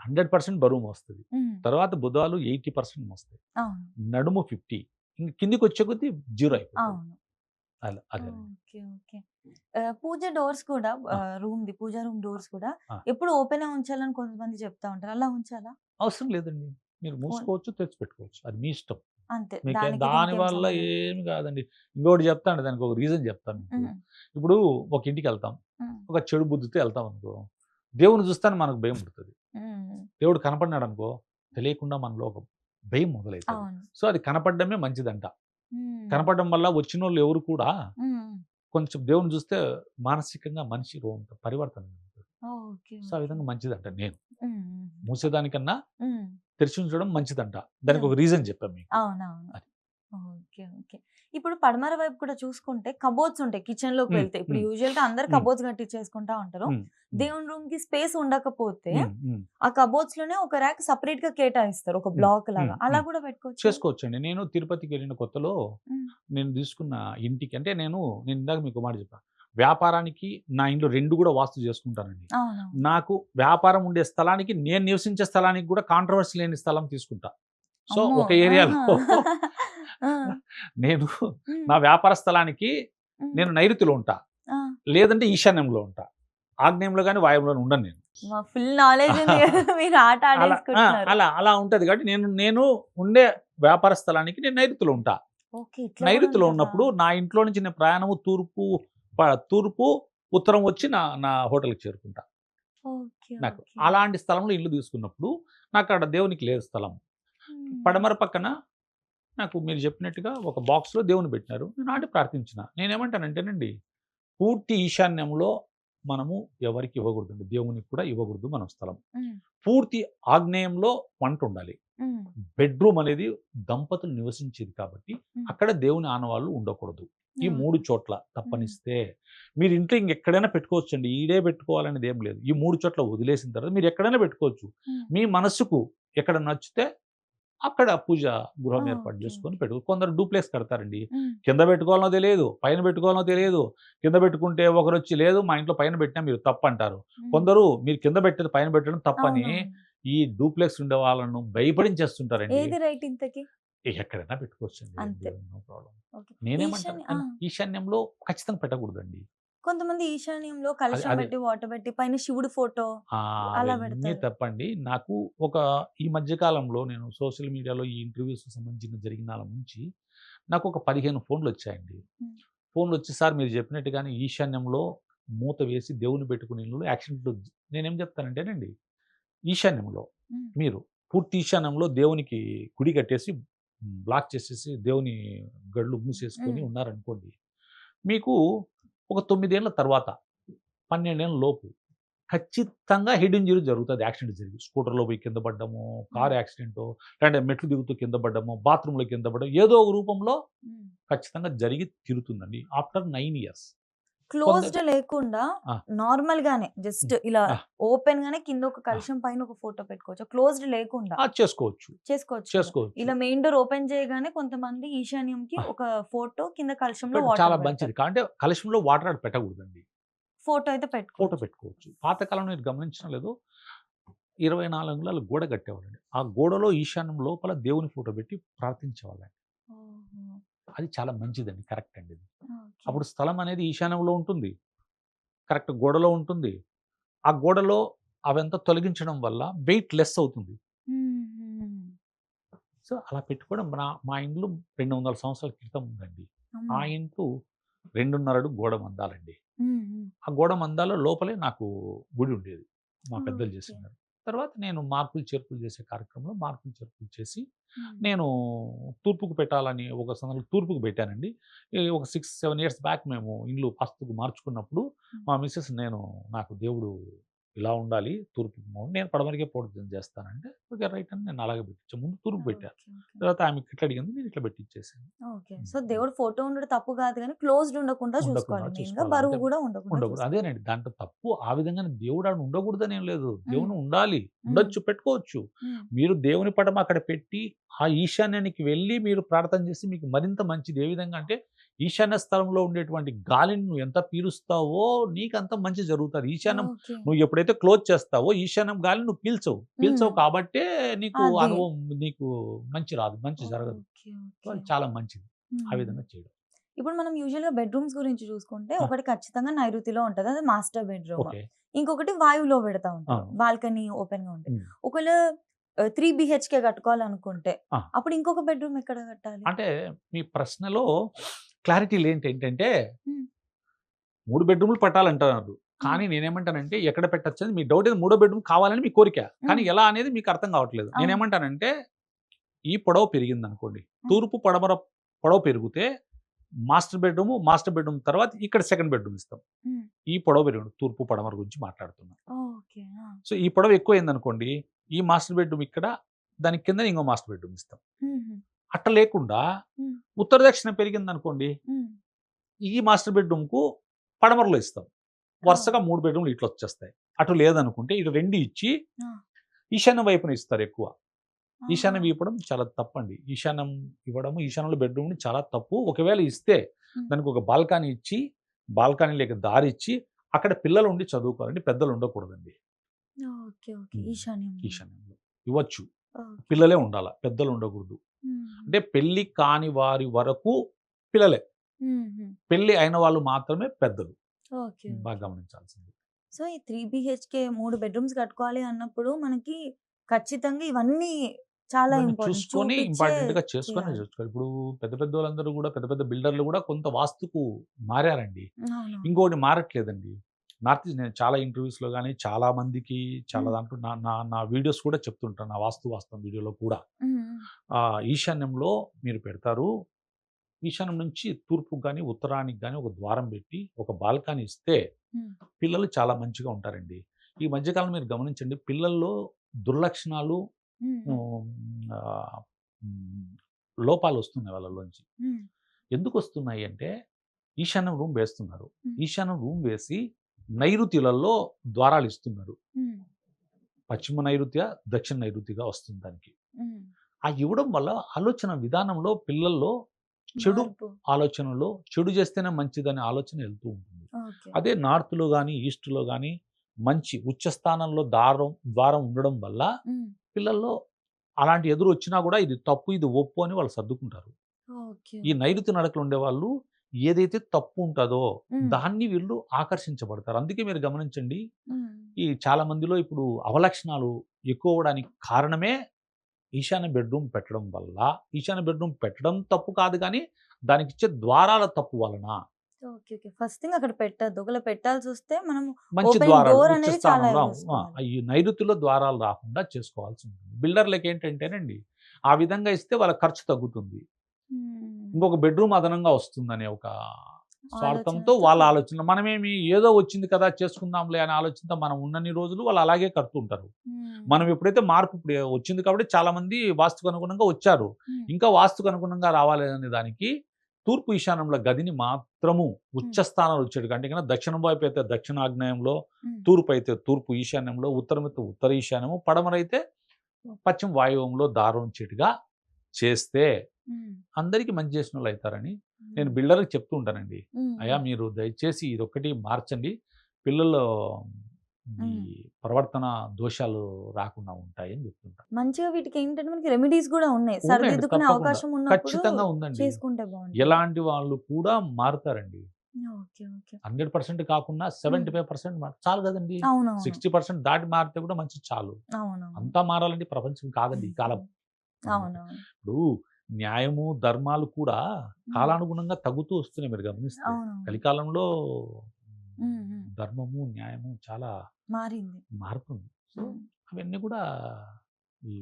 Speaker 2: 100% బరువు మోస్తుంది, తర్వాత భుజాలు 80% మోస్తాయి, నడుము 50, ఇంక కిందికి వచ్చే కొద్దీ 0 అయిపోతుంది. అదే
Speaker 1: పూజ డోర్స్ కూడా పూజ రూమ్ డోర్స్ కూడా ఎప్పుడు ఓపెన్ ఉంచాలని కొంతమంది చెప్తా ఉంటారు, అలా ఉంచాలా?
Speaker 2: అవసరం లేదండి, మీరు మూసుకోవచ్చు, తెచ్చి పెట్టుకోవచ్చు, అది మీ ఇష్టం.
Speaker 1: అంతే,
Speaker 2: దాని వల్ల ఏమి కాదండి. ఇంకోటి చెప్తాను, దానికి ఒక రీజన్ చెప్తాను. ఇప్పుడు ఒక ఇంటికి వెళ్తాం, ఒక చెడు బుద్ధితో వెళ్తాం అనుకో, దేవుని చూస్తాను మనకు భయం పుడుతుంది. దేవుడు కనపడినాడు అనుకో తెలియకుండా మనలో ఒక భయం మొదలవుతుంది. సో అది కనపడమే మంచిదంట. కనపడడం వల్ల వచ్చిన వాళ్ళు ఎవరు కూడా కొంచెం దేవుని చూస్తే మానసికంగా మనిషి పరివర్తన జరుగుతుంది. సో ఆ విధంగా మంచిదంట. నేను మూసేదానికన్నా తెరిచి ఉంచడం మంచిదంట. దానికి ఒక రీజన్ చెప్పాను మీకు.
Speaker 1: ఇప్పుడు పడమర వైపు కూడా చూసుకుంటే కబోర్డ్స్ ఉంటాయి కిచెన్ లోకి వెళ్తే. ఇప్పుడు యూజువల్ గా అందరు కబోర్డ్స్ కట్టించేసుకుంటా ఉంటారు. దేవుని రూమ్ కి స్పేస్ ఉండకపోతే ఆ కబోర్డ్స్ లోనే ఒక ర్యాక్ సపరేట్ గా కేటాయిస్తారు, ఒక బ్లాక్ లాగా. అలా కూడా
Speaker 2: చేసుకోవచ్చండి. నేను తిరుపతికి వెళ్ళిన కొత్తలో నేను తీసుకున్న ఇంటికి అంటే నేను ఇందాక మీకు మాట చెప్పాను, వ్యాపారానికి నా ఇంట్లో 2 కూడా వాస్తు చేసుకుంటానండి. నాకు వ్యాపారం ఉండే స్థలానికి నేను నివసించే స్థలానికి కూడా కాంట్రవర్సీ లేని స్థలం తీసుకుంటా. సో ఒక ఏరియాలో నేను నా వ్యాపార స్థలానికి నేను నైరుతిలో ఉంటా, లేదంటే ఈశాన్యంలో ఉంటా. ఆగ్నేయంలో కానీ వాయువులో ఉండను నేను.
Speaker 1: మా ఫుల్ నాలెడ్జ్ ఉంది కదా, మీరు ఆట
Speaker 2: అలా
Speaker 1: ఆడేసుకుంటున్నారు.
Speaker 2: అలా ఉంటది కాబట్టి నేను ఉండే వ్యాపార స్థలానికి నేను నైరుతిలో ఉంటా.
Speaker 1: ఓకే, ఇట్లా కూడా
Speaker 2: నైరుతిలో
Speaker 1: ఉంటదా?
Speaker 2: ఉన్నప్పుడు నా ఇంట్లో నుంచి నేను ప్రయాణము తూర్పు ఉత్తరం వచ్చి నా హోటల్కి చేరుకుంటా.
Speaker 1: ఓకే,
Speaker 2: నాకు
Speaker 1: ఓకే.
Speaker 2: అలాంటి స్థలంలో ఇల్లు తీసుకున్నప్పుడు నాకు అక్కడ దేవునికి లేదు స్థలం. పడమర పక్కన నాకు మీరు చెప్పినట్టుగా ఒక బాక్స్లో దేవుని పెట్టినారు. నేను ఆడి ప్రార్థించిన. నేనేమంటానంటేనండి, పూర్తి ఈశాన్యంలో మనము ఎవరికి ఇవ్వకూడదండి, దేవునికి కూడా ఇవ్వకూడదు మనం స్థలం. పూర్తి ఆగ్నేయంలో వంట ఉండాలి. బెడ్రూమ్ అనేది దంపతులు నివసించేది కాబట్టి అక్కడ దేవుని ఆనవాళ్ళు ఉండకూడదు. ఈ 3 చోట్ల తప్పనిస్తే మీరు ఇంట్లో ఇంకెక్కడైనా పెట్టుకోవచ్చు అండి, ఈడే పెట్టుకోవాలనేది ఏం లేదు. ఈ 3 చోట్ల వదిలేసిన తర్వాత మీరు ఎక్కడైనా పెట్టుకోవచ్చు. మీ మనసుకు ఎక్కడ నచ్చితే అక్కడ పూజ గృహం ఏర్పాటు చేసుకొని కొందరు డూప్లెక్స్ కడతారండి. కింద పెట్టుకోవాలనో తెలియదు, పైన పెట్టుకోవాలనో తెలియదు. కింద పెట్టుకుంటే ఒకరు వచ్చి లేదు మా ఇంట్లో పైన పెట్టినా మీరు తప్పు అంటారు. కొందరు మీరు కింద పెట్టేది పైన పెట్టడం తప్పని ఈ డూప్లెక్స్ ఉండే వాళ్ళను భయపడించేస్తుంటారండి.
Speaker 1: ఏది రైట్ ఇంతకి?
Speaker 2: ఎక్కడైనా పెట్టుకోవచ్చండి,
Speaker 1: అంతే.
Speaker 2: No problem.
Speaker 1: ఓకే.
Speaker 2: నేనేమంటాను, ఈశాన్యంలో ఖచ్చితంగా పెట్టకూడదండి.
Speaker 1: కొంతమంది ఈశాన్యంలో కలశం
Speaker 2: అదే.
Speaker 1: పెట్టి వాటర్ పెట్టి పైన శివుడు ఫోటో అలా
Speaker 2: అవన్నీ
Speaker 1: పెడతారు.
Speaker 2: తప్పండి. నాకు ఈ మధ్య కాలంలో నేను సోషల్ మీడియాలో ఈ ఇంటర్వ్యూస్ సంబంధించిన జరిగిన నుంచి నాకు ఒక 15 ఫోన్లు వచ్చాయండి. ఫోన్లు వచ్చి సార్ మీరు చెప్పినట్టుగానే ఈశాన్యంలో మూత వేసి దేవుని పెట్టుకునే ఇల్లు యాక్సిడెంట్లు. నేనేం చెప్తానంటేనండి, ఈశాన్యంలో మీరు పూర్తి ఈశాన్యంలో దేవునికి గుడి కట్టేసి బ్లాక్ చేసేసి దేవుని గళ్ళు మూసేసుకొని ఉన్నారనుకోండి, మీకు ఒక 9 ఏళ్ల తర్వాత 12 ఏళ్ల లోపు ఖచ్చితంగా హెడ్ ఇంజరీ జరుగుతుంది. యాక్సిడెంట్ జరిగి స్కూటర్లో పోయి కింద పడ్డము, కారు యాక్సిడెంటో, లేదంటే మెట్లు దిగుతూ కింద పడ్డము, బాత్రూంలో కింద పడ్డం, ఏదో ఒక రూపంలో ఖచ్చితంగా జరిగి తీరుతుందండి ఆఫ్టర్ 9 ఇయర్స్.
Speaker 1: క్లోజ్డ్ లేకుండా
Speaker 2: ఆ.
Speaker 1: నార్మల్ గానే జస్ట్ ఇలా ఓపెన్ గానే కింద ఒక కలశం పైన ఒక ఫోటో పెట్టుకోవచ్చు. క్లోజ్డ్ లేకుండా
Speaker 2: చేసుకోవచ్చు.
Speaker 1: చేసుకోవచ్చు. ఇలా మెయిన్ డోర్ ఓపెన్ చేయగానే కొంతమంది ఈశాన్యంకి ఒక ఫోటో కింద కలశంలో
Speaker 2: చాలా
Speaker 1: వాటర్
Speaker 2: మంచిది. అంటే కలశంలో వాటర్ ఆడ పెట్టకూడదండి,
Speaker 1: ఫోటో అయితే
Speaker 2: ఫోటో పెట్టుకోవచ్చు. పాతకాలంలో మీరు గమనించిన లేదు, 24 అంగుళాల గోడ కట్టేవాళ్ళండి. ఆ గోడలో ఈశాన్యం లోపల దేవుని ఫోటో పెట్టి ప్రార్థించేవాళ్ళండి. అది చాలా మంచిదండి, కరెక్ట్ అండి ఇది. అప్పుడు స్థలం అనేది ఈశాన్యంలో ఉంటుంది, కరెక్ట్ గోడలో ఉంటుంది. ఆ గోడలో అవంతా తొలగించడం వల్ల వెయిట్ లెస్ అవుతుంది. సో అలా పెట్టుకోవడం మా ఇంట్లో 200 సంవత్సరాల క్రితం ఉందండి. ఆ ఇంట్లో 2.5 అడుగు గోడ మందాలండి. ఆ గోడ మందాల లోపలే నాకు గుడి ఉండేది, మా పెద్దలు చేసినారు. తర్వాత నేను మార్పులు చేర్పులు చేసే కార్యక్రమంలో మార్పులు చేర్పులు చేసి నేను తూర్పుకు పెట్టాలని ఒక సందర్భంలో తూర్పుకు పెట్టానండి. ఒక 6-7 ఇయర్స్ బ్యాక్ మేము ఇల్లు వాస్తుకు మార్చుకున్నప్పుడు మా మిస్సెస్ నాకు దేవుడు ఇలా ఉండాలి తూర్పుకు నేను పడమరికే పోవడం చేస్తానంటే ఓకే రైట్ అని నేను అలాగే పెట్టించాను. ముందు తూర్పు పెట్టాను, తర్వాత ఆమె ఇట్లా అడిగింది, నేను ఇట్లా పెట్టించేసాను.
Speaker 1: ఓకే. సో దేవుడు ఫోటో ఉండడం తప్పు కాదు కానీ క్లోజ్డ్ ఉండకుండా చూసుకోవాలి. మెయిన్‌గా బరువు కూడా ఉండకుండా
Speaker 2: ఉండకూడదు. అదేనండి దాంట్లో తప్పు. ఆ విధంగా దేవుడు ఆడ ఉండకూడదని ఏం లేదు. దేవుని ఉండాలి, ఉండొచ్చు, పెట్టుకోవచ్చు. మీరు దేవుని పటం అక్కడ పెట్టి ఆ ఈశాన్యానికి వెళ్ళి మీరు ప్రార్థన చేసి మీకు మరింత మంచిది. ఏ విధంగా అంటే ఈశాన్య స్థలంలో ఉండేటువంటి గాలిని నువ్వు ఎంత పీలుస్తావో నీకు అంత మంచి జరుగుతుంది. ఈశాన్యం నువ్వు ఎప్పుడైతే క్లోజ్ చేస్తావో ఈశాన్యం గాలిని నువ్వు పీల్చవు కాబట్టే నీకు అనుభవం నీకు మంచి రాదు, మంచి జరగదు. అది చాలా మంచిది ఆ విధంగా చేయడం.
Speaker 1: ఇప్పుడు మనం యూజువల్ గా బెడ్రూమ్స్ గురించి చూసుకుంటే ఒకటి ఖచ్చితంగా నైరుతిలో ఉంటది, అది మాస్టర్ బెడ్రూమ్. ఇంకొకటి వాయువులో పెడతా ఉంటాం, బాల్కనీ ఓపెన్ గా ఉంటుంది. ఒకవేళ 3 BHK కట్టుకోవాలనుకుంటే అప్పుడు ఇంకొక బెడ్రూమ్ ఎక్కడ కట్టాలి?
Speaker 2: అంటే మీ ప్రశ్నలో క్లారిటీ ఏంటంటే 3 బెడ్రూమ్లు పెట్టాలంటున్నారు. కానీ నేనేమంటానంటే ఎక్కడ పెట్టచ్చు మీ డౌట్ ఏది, 3వ బెడ్రూమ్ కావాలని మీ కోరిక, కానీ ఎలా అనేది మీకు అర్థం కావట్లేదు. నేనేమంటానంటే ఈ పొడవు పెరిగింది అనుకోండి, తూర్పు పడమర పొడవు పెరిగితే మాస్టర్ బెడ్రూమ్ తర్వాత ఇక్కడ సెకండ్ బెడ్రూమ్ ఇస్తాం. ఈ పొడవు పెరిగింది, తూర్పు పడమర గురించి మాట్లాడుతున్నాం. సో ఈ పొడవు ఎక్కువైంది అనుకోండి, ఈ మాస్టర్ బెడ్రూమ్ ఇక్కడ, దాని కింద ఇంకో మాస్టర్ బెడ్రూమ్ ఇస్తాం. అట్లా లేకుండా ఉత్తర దక్షిణ పెరిగింది అనుకోండి, ఈ మాస్టర్ బెడ్రూమ్కు పడమరలో ఇస్తాం. వరుసగా 3 బెడ్రూమ్లు ఇట్లా వచ్చేస్తాయి. అటు లేదనుకుంటే ఇటు 2 ఇచ్చి ఈశాన్యం వైపున ఇస్తారు ఎక్కువ. ఈశాన్యం ఇవ్వడం చాలా తప్పండి. ఈశాన్యం ఇవ్వడము, ఈశాన్యంలో బెడ్రూమ్ని చాలా తప్పు. ఒకవేళ ఇస్తే దానికి ఒక బాల్కనీ ఇచ్చి, బాల్కనీ లేక దారి ఇచ్చి అక్కడ పిల్లలు ఉండి చదువుకోవాలండి, పెద్దలు ఉండకూడదండి. ఈశాన్యంలో ఇవ్వచ్చు, పిల్లలే ఉండాల, పెద్దలు ఉండకూడదు. అంటే పెళ్లి కాని వారి వరకు పిల్లలే, పెళ్లి అయిన వాళ్ళు మాత్రమే పెద్దలు. బాగా గమనించాల్సింది.
Speaker 1: సో, ఈ 3 బీహెచ్‌కే 3 బెడ్‌రూమ్స్ కట్టుకోవాలి అన్నప్పుడు మనకి ఖచ్చితంగా ఇవన్నీ చాలా
Speaker 2: ఇవన్నీ
Speaker 1: ఇంపార్టెంట్.
Speaker 2: చూసుకొని
Speaker 1: చూపిచ్చే
Speaker 2: ఇంపార్టెంట్‌గా చేసుకొని
Speaker 1: చేయాలి.
Speaker 2: చూసుకోవాలి. ఇప్పుడు పెద్ద పెద్దోళ్ళందరూ గూడా పెద్ద పెద్ద బిల్డర్‌లు గూడా కొంత వాస్తుకు మారారండి.
Speaker 1: అవునవును.
Speaker 2: ఇంకోటి మారట్లేదండి. నేను చాలా ఇంటర్వ్యూస్‌లో గాని, చాలా మందికి చాలా
Speaker 1: హ్మ్.
Speaker 2: దాంట్లో నా నా నా వీడియోస్ కూడా చెప్తుంటాను. నా వాస్తవం వీడియోలో కూడా.
Speaker 1: హ్మ్. హ్మ్.
Speaker 2: ఈశాన్యంలో మీరు పెడతారు. ఈశాన్యం నుంచి తూర్పుకి గాని, ఉత్తరానికి గాని ఒక ద్వారం పెట్టి, ఒక బాల్కనీ ఇస్తే
Speaker 1: హ్మ్.
Speaker 2: పిల్లలు చాలా మంచిగా ఉంటారండి. ఈ మధ్య కాలంలో మీరు గమనించండి పిల్లల్లో దుర్లక్షణాలు
Speaker 1: హ్మ్. హ్మ్.
Speaker 2: హ్మ్, ఆహ్, హ్మ్, లోపాలొస్తున్నాయి వాళ్ళలోంచి.
Speaker 1: హ్మ్.
Speaker 2: ఎందుకొస్తున్నాయి అంటే, ఈశాన్యం రూమ్ వేస్తున్నారు.
Speaker 1: హ్మ్.
Speaker 2: ఈశాన్యం రూమ్ వేసి నైరుతిలలో ద్వారాలిస్తున్నారు.
Speaker 1: హ్మ్.
Speaker 2: పశ్చిమ నైరుత్య, దక్షిణ నైరుతిగా వస్తుంది దానికి.
Speaker 1: హ్మ్.
Speaker 2: ఆ ఇవ్వడం వల్ల ఆలోచన విధానంలో పిల్లల్లో చెడు
Speaker 1: మార్పు.
Speaker 2: ఆలోచనలో చెడు చేస్తేనే మంచిదనే ఆలోచన వెళ్తూ ఉంటుంది.
Speaker 1: ఓకే.
Speaker 2: అదే నార్త్‌లో గాని, ఈస్ట్‌లో గాని మంచి ఉచ్చ స్థానంలో ద్వారం ఉండడం వల్ల
Speaker 1: హ్మ్.
Speaker 2: పిల్లల్లో అలాంటి ఎదురొచ్చినా గూడా ఇది తప్పు, ఇది ఒప్పు అని వాళ్ళు సర్దుకుంటారు.
Speaker 1: ఓకే.
Speaker 2: ఈ
Speaker 1: ఓకే.
Speaker 2: నైరుతి నడకలు ఉండేవాళ్ళు ఏదైతే తప్పు ఉంటదో
Speaker 1: హ్మ్.
Speaker 2: దాన్ని వీళ్ళు ఆకర్షించబడతారు. అందుకే మీరు గమనించండి
Speaker 1: హ్మ్.
Speaker 2: ఈ చాలా మందిలో ఇప్పుడు అవలక్షణాలు ఎక్కువ అవ్వడానికి కారణమే ఈశాన్య బెడ్‌రూమ్ పెట్టడం వల్ల. ఈశాన్య బెడ్‌రూమ్ పెట్టడం తప్పు కాదు గానీ, దానికిచ్చే ద్వారాల తప్పు వలన.
Speaker 1: ఓకే. ఓకే. ఫస్ట్ థింగ్ అక్కడ పెట్టొద్దు. ఒకవేళ పెట్టాల్సొస్తే మనం
Speaker 2: మంచి
Speaker 1: ఓపెనింగ్
Speaker 2: ద్వారాలు
Speaker 1: డోర్
Speaker 2: ఉచ్చ
Speaker 1: అనేది చాలా
Speaker 2: స్థానంలో
Speaker 1: చూసుకోవాలి.
Speaker 2: ఈ నైరుతిలో ద్వారాలు రాకుండా చేసుకోవాల్సి ఉంటుంది. బిల్డర్‌లకేంటంటేనండి, ఆ విధంగా ఇస్తే వాళ్ళ ఖర్చు తగ్గుతుంది.
Speaker 1: హ్మ్.
Speaker 2: ఇంకొక బెడ్‌రూమ్ అదనంగా వస్తుందనే ఒక స్వార్థంతో
Speaker 1: ఆలోచనతో
Speaker 2: వాళ్ళ ఆలోచన. మనమేమి ఏదో వచ్చింది కదా! చేసుకుందాంలే అనే ఆలోచనతో మనం ఉన్నన్ని రోజులు వాళ్ళు అలాగే కడుతుంటారు.
Speaker 1: హ్మ్.
Speaker 2: మనం ఎప్పుడైతే మార్పు ఇప్పుడు వచ్చింది కాబట్టి చాలామంది వాస్తుకు అనుగుణంగా వచ్చారు.
Speaker 1: హ్మ్.
Speaker 2: ఇంకా వాస్తుకు అనుగుణంగా రావాలి అనే దానికి తూర్పు ఈశాన్యంలో గదిని మాత్రము ఉచ్చ
Speaker 1: హ్మ్.
Speaker 2: స్థానాలు వచ్చేటివి అంటే గనక దక్షిణం వైపు అయితే దక్షిణాగ్నేయంలో,
Speaker 1: హ్మ్.
Speaker 2: తూర్పు అయితే తూర్పు ఈశాన్యంలో, ఉత్తరం అయితే ఉత్తర ఈశాన్యము, పడమరైతే పశ్చిమ వాయువ్యంలో దారం వచ్చేట్టుగా చేస్తే
Speaker 1: హ్మ్.
Speaker 2: అందరికీ మంచి చేసినోళ్ళు అయితారని నేను
Speaker 1: హ్మ్.
Speaker 2: బిల్డర్‌కి చెప్తూ ఉంటానండి.
Speaker 1: హ్మ్.
Speaker 2: అయ్యా!
Speaker 1: హ్మ్.
Speaker 2: మీరు దయచేసి ఇదొక్కటి మార్చండి. పిల్లల్లో ఈ
Speaker 1: హ్మ్.
Speaker 2: ప్రవర్తన దోషాలు రాకుండా ఉంటాయని చెప్తుంటా.
Speaker 1: మంచిగా వీటికేంటంటే మనకి రెమెడీస్ గూడా ఉన్నాయి.
Speaker 2: ఉన్నాయండి
Speaker 1: సరిదిద్దుకునే
Speaker 2: తప్పకుండా.
Speaker 1: అవకాశం ఉన్నప్పుడు
Speaker 2: ఖచ్చితంగా ఉందండి.
Speaker 1: చేసుకుంటే బావుంటది.
Speaker 2: ఎలాంటి వాళ్ళు కూడా మారుతారండి.
Speaker 1: ఓకే. ఓకే.
Speaker 2: 100% కాకున్నా
Speaker 1: హ్మ్.
Speaker 2: 75% చాలు గదండీ!
Speaker 1: అవునవును.
Speaker 2: 60% దాటి మారితే కూడా మంచిది చాలు.
Speaker 1: అవునవును.
Speaker 2: అంతా మారాలంటే ప్రపంచం కాదండి ఈ కాలం. అందుకే.
Speaker 1: అవునవును.
Speaker 2: ఇప్పుడు న్యాయము, ధర్మాలు కూడా
Speaker 1: హ్మ్.
Speaker 2: కాలానుగుణంగా తగ్గుతూ వస్తున్నాయి మీరు గమనిస్తే.
Speaker 1: అవునవును.
Speaker 2: కలికాలంలో
Speaker 1: హ్మ్. హ్మ్.
Speaker 2: ధర్మము, న్యాయము చాలా
Speaker 1: మారింది.
Speaker 2: మారుతుంది. సో,
Speaker 1: హ్మ్.
Speaker 2: అవన్నీ కూడా ఈ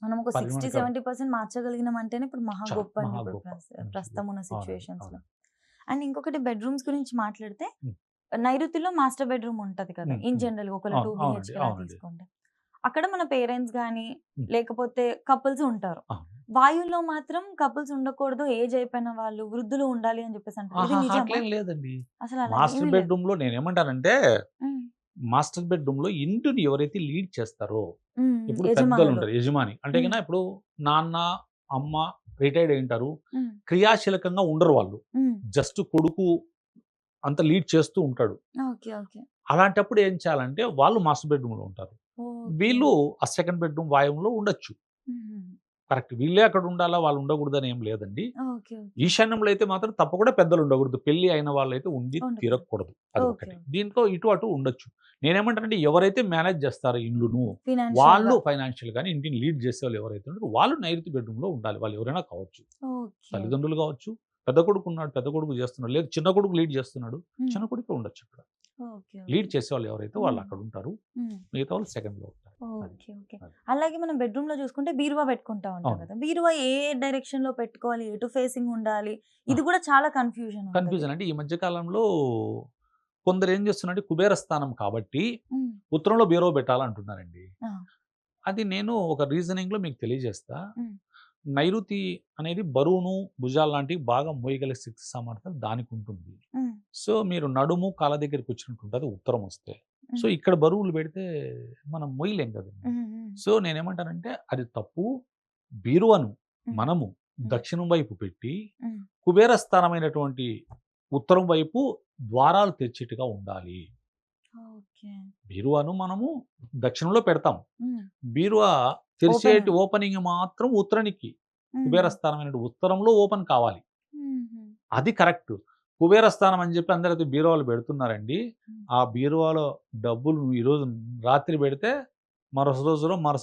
Speaker 1: మనం ఒక 60,
Speaker 2: పరిమాణక
Speaker 1: 70% మార్చగలిగినామంటేనే ఇప్పుడు మహా
Speaker 2: చాలు.
Speaker 1: గొప్పండి
Speaker 2: మహా
Speaker 1: ఇప్పుడు
Speaker 2: గొప్ప. మంచి
Speaker 1: ప్రస్తుతం
Speaker 2: గొప్ప.
Speaker 1: ఉన్న
Speaker 2: అవునండి.
Speaker 1: సిట్యుయేషన్స్‌లో.
Speaker 2: అవునండి.
Speaker 1: అండ్ ఇంకొకటి బెడ్‌రూమ్స్ గురించి మాట్లాడితే
Speaker 2: హ్మ్.
Speaker 1: నైరుతిలో మాస్టర్ బెడ్‌రూమ్ ఉంటది కదా!
Speaker 2: హ్మ్.
Speaker 1: ఇన్
Speaker 2: హ్మ్.
Speaker 1: జనరల్‌గా ఒకవేళ
Speaker 2: అవును.
Speaker 1: 2
Speaker 2: అవునండి.
Speaker 1: బీహెచ్‌కేలా
Speaker 2: అవునండి.
Speaker 1: తీసుకుంటే. అక్కడ మన పేరెంట్స్ గాని,
Speaker 2: హ్మ్.
Speaker 1: లేకపోతే కపుల్స్ ఉంటారు.
Speaker 2: అవును.
Speaker 1: వాయువులో మాత్రం కపుల్స్ ఉండకూడదు. ఏజ్ అయిపోయిన వాళ్ళు, వృద్ధులు ఉండాలి అని చెప్పేసి అంటారు. ఇది
Speaker 2: ఆహాహా!
Speaker 1: నిజమా?
Speaker 2: అట్లేం లేదండి.
Speaker 1: అసలు అలా
Speaker 2: మాస్టర్
Speaker 1: ఏమీ లేదు.
Speaker 2: బెడ్‌రూమ్‌లో నేనేమంటానంటే,
Speaker 1: హ్మ్.
Speaker 2: మాస్టర్ బెడ్‌రూమ్‌లో ఇంటిని ఎవరైతే లీడ్ చేస్తారో,
Speaker 1: హ్మ్.
Speaker 2: ఇప్పుడు
Speaker 1: యజమానులు.
Speaker 2: పెద్దలుంటారు యజమాని. అంటే
Speaker 1: హ్మ్.
Speaker 2: గిన ఇప్పుడు నాన్న, అమ్మ రిటైర్డ్ అయ్యుంటారు.
Speaker 1: హ్మ్.
Speaker 2: క్రియాశీలకంగా ఉండరు వాళ్ళు.
Speaker 1: హ్మ్.
Speaker 2: జస్ట్ కొడుకు అంతా లీడ్ చేస్తూ ఉంటాడు.
Speaker 1: ఓకే. ఓకే.
Speaker 2: అలాంటప్పుడు ఏం చేయాలంటే వాళ్ళు మాస్టర్ బెడ్‌రూమ్‌లో ఉంటారు.
Speaker 1: ఓకే.
Speaker 2: వీళ్ళు ఆ సెకండ్ బెడ్‌రూమ్ వాయువ్యంలో ఉండొచ్చు.
Speaker 1: హుహు.
Speaker 2: కరెక్ట్. వీళ్ళే అక్కడ ఉండాలా, వాళ్ళు ఉండకూడదని ఏం లేదండి.
Speaker 1: ఓకే. ఓకే.
Speaker 2: ఈశాన్యంలో అయితే మాత్రం తప్పకుండా పెద్దలు ఉండకూడదు. పెళ్లి అయిన వాళ్ళైతే ఉండి
Speaker 1: ఉండకూడదు.
Speaker 2: తీరకూడదు. అది
Speaker 1: ఓకే.
Speaker 2: ఒకటి.
Speaker 1: ఓకే.
Speaker 2: దీంట్లో ఇటు అటు ఉండొచ్చు. నేనేమంటానంటే ఎవరైతే మేనేజ్ చేస్తారో ఇల్లును, వాళ్ళు
Speaker 1: ఫినాన్షియల్‌గా.
Speaker 2: ఫైనాన్షియల్ గాని ఇంటిని లీడ్ చేసేవాళ్ళు ఎవరైతే ఉన్నారో వాళ్ళు నైరుతి బెడ్‌రూమ్‌లో ఉండాలి. వాళ్ళు ఎవరైనా కావచ్చు.
Speaker 1: ఓకే. ఓకే.
Speaker 2: తల్లిదండ్రులు కావచ్చు, పెద్ద కొడుకు ఉన్నాడు, పెద్ద కొడుకు చేస్తున్నాడు. లేదు చిన్న కొడుకు లీడ్ చేస్తున్నాడు.
Speaker 1: హ్మ్.
Speaker 2: చిన్న కొడుకే ఉండొచ్చు అక్కడ.
Speaker 1: ఓకే.
Speaker 2: Lead
Speaker 1: okay.
Speaker 2: చేసేవాళ్ళు ఎవరైతే వాళ్ళు
Speaker 1: హ్మ్.
Speaker 2: అక్కడ ఉంటారు.
Speaker 1: హ్మ్.
Speaker 2: మిగతా వాళ్ళు సెకండ్‌లో ఉంటారు. అది.
Speaker 1: ఓకే. ఓకే.
Speaker 2: అది.
Speaker 1: అలాగే మనం బెడ్‌రూమ్‌లో చూసుకుంటే బీరువా పెట్టుకుంటా ఉంటాం
Speaker 2: అవును.
Speaker 1: కదా! బీరువా ఏ డైరెక్షన్‌లో పెట్టుకోవాలి? ఎటు ఫేసింగ్ ఉండాలి?
Speaker 2: ఆ!
Speaker 1: ఇది కూడా చాలా కన్‌ఫ్యూజన్ ఉంటది.
Speaker 2: కన్‌ఫ్యూజన్ అంటే ఈ మధ్య కాలంలో కొందరేం చేస్తున్నారంటే కుబేర స్థానం కాబట్టి
Speaker 1: హ్మ్.
Speaker 2: ఉత్తరంలో బీరువా పెట్టాలంటున్నారండి.
Speaker 1: ఆ!
Speaker 2: అది నేను ఒక రీజనింగ్‌లో మీకు తెలియజేస్తా.
Speaker 1: హ్మ్.
Speaker 2: నైరుతి అనేది బరువును, భుజాల్లాంటివి బాగా మోయగల శక్తి సామర్థ్యం దానికుంటుంది.
Speaker 1: హ్మ్.
Speaker 2: సో, మీరు నడుము, కాళ్ళ దగ్గరికొచ్చినట్టుంటది ఉత్తరం వస్తే. సో,
Speaker 1: హ్మ్.
Speaker 2: ఇక్కడ బరువులు పెడితే మనం మోయలేం కదండీ.
Speaker 1: హ్మ్. హ్మ్.
Speaker 2: సో, నేనేమంటానంటే అది తప్పు. బీరువాను
Speaker 1: హ్మ్.
Speaker 2: మనము
Speaker 1: హ్మ్.
Speaker 2: దక్షిణం వైపు పెట్టి,
Speaker 1: హ్మ్.
Speaker 2: కుబేర స్థానమైనటువంటి ఉత్తరం వైపు ద్వారాలు తెరిచేట్టుగా ఉండాలి.
Speaker 1: ఓకే.
Speaker 2: బీరువాను మనము దక్షిణంలో పెడతాం.
Speaker 1: హ్మ్.
Speaker 2: బీరువా తెరిచేటి
Speaker 1: ఓపెనింగ్.
Speaker 2: ఓపెనింగ్ మాత్రం ఉత్తరానికి.
Speaker 1: హ్మ్.
Speaker 2: కుబేర స్థానమైనటు ఉత్తరంలో ఓపెన్ కావాలి.
Speaker 1: హుహు.
Speaker 2: అది కరెక్ట్. కుబేర స్థానం అని చెప్పి అందరైతే బీరువాలు పెడుతున్నారండి. ఆ బీరువాలో డబ్బులు ఈరోజు రాత్రి పెడితే మరుసటి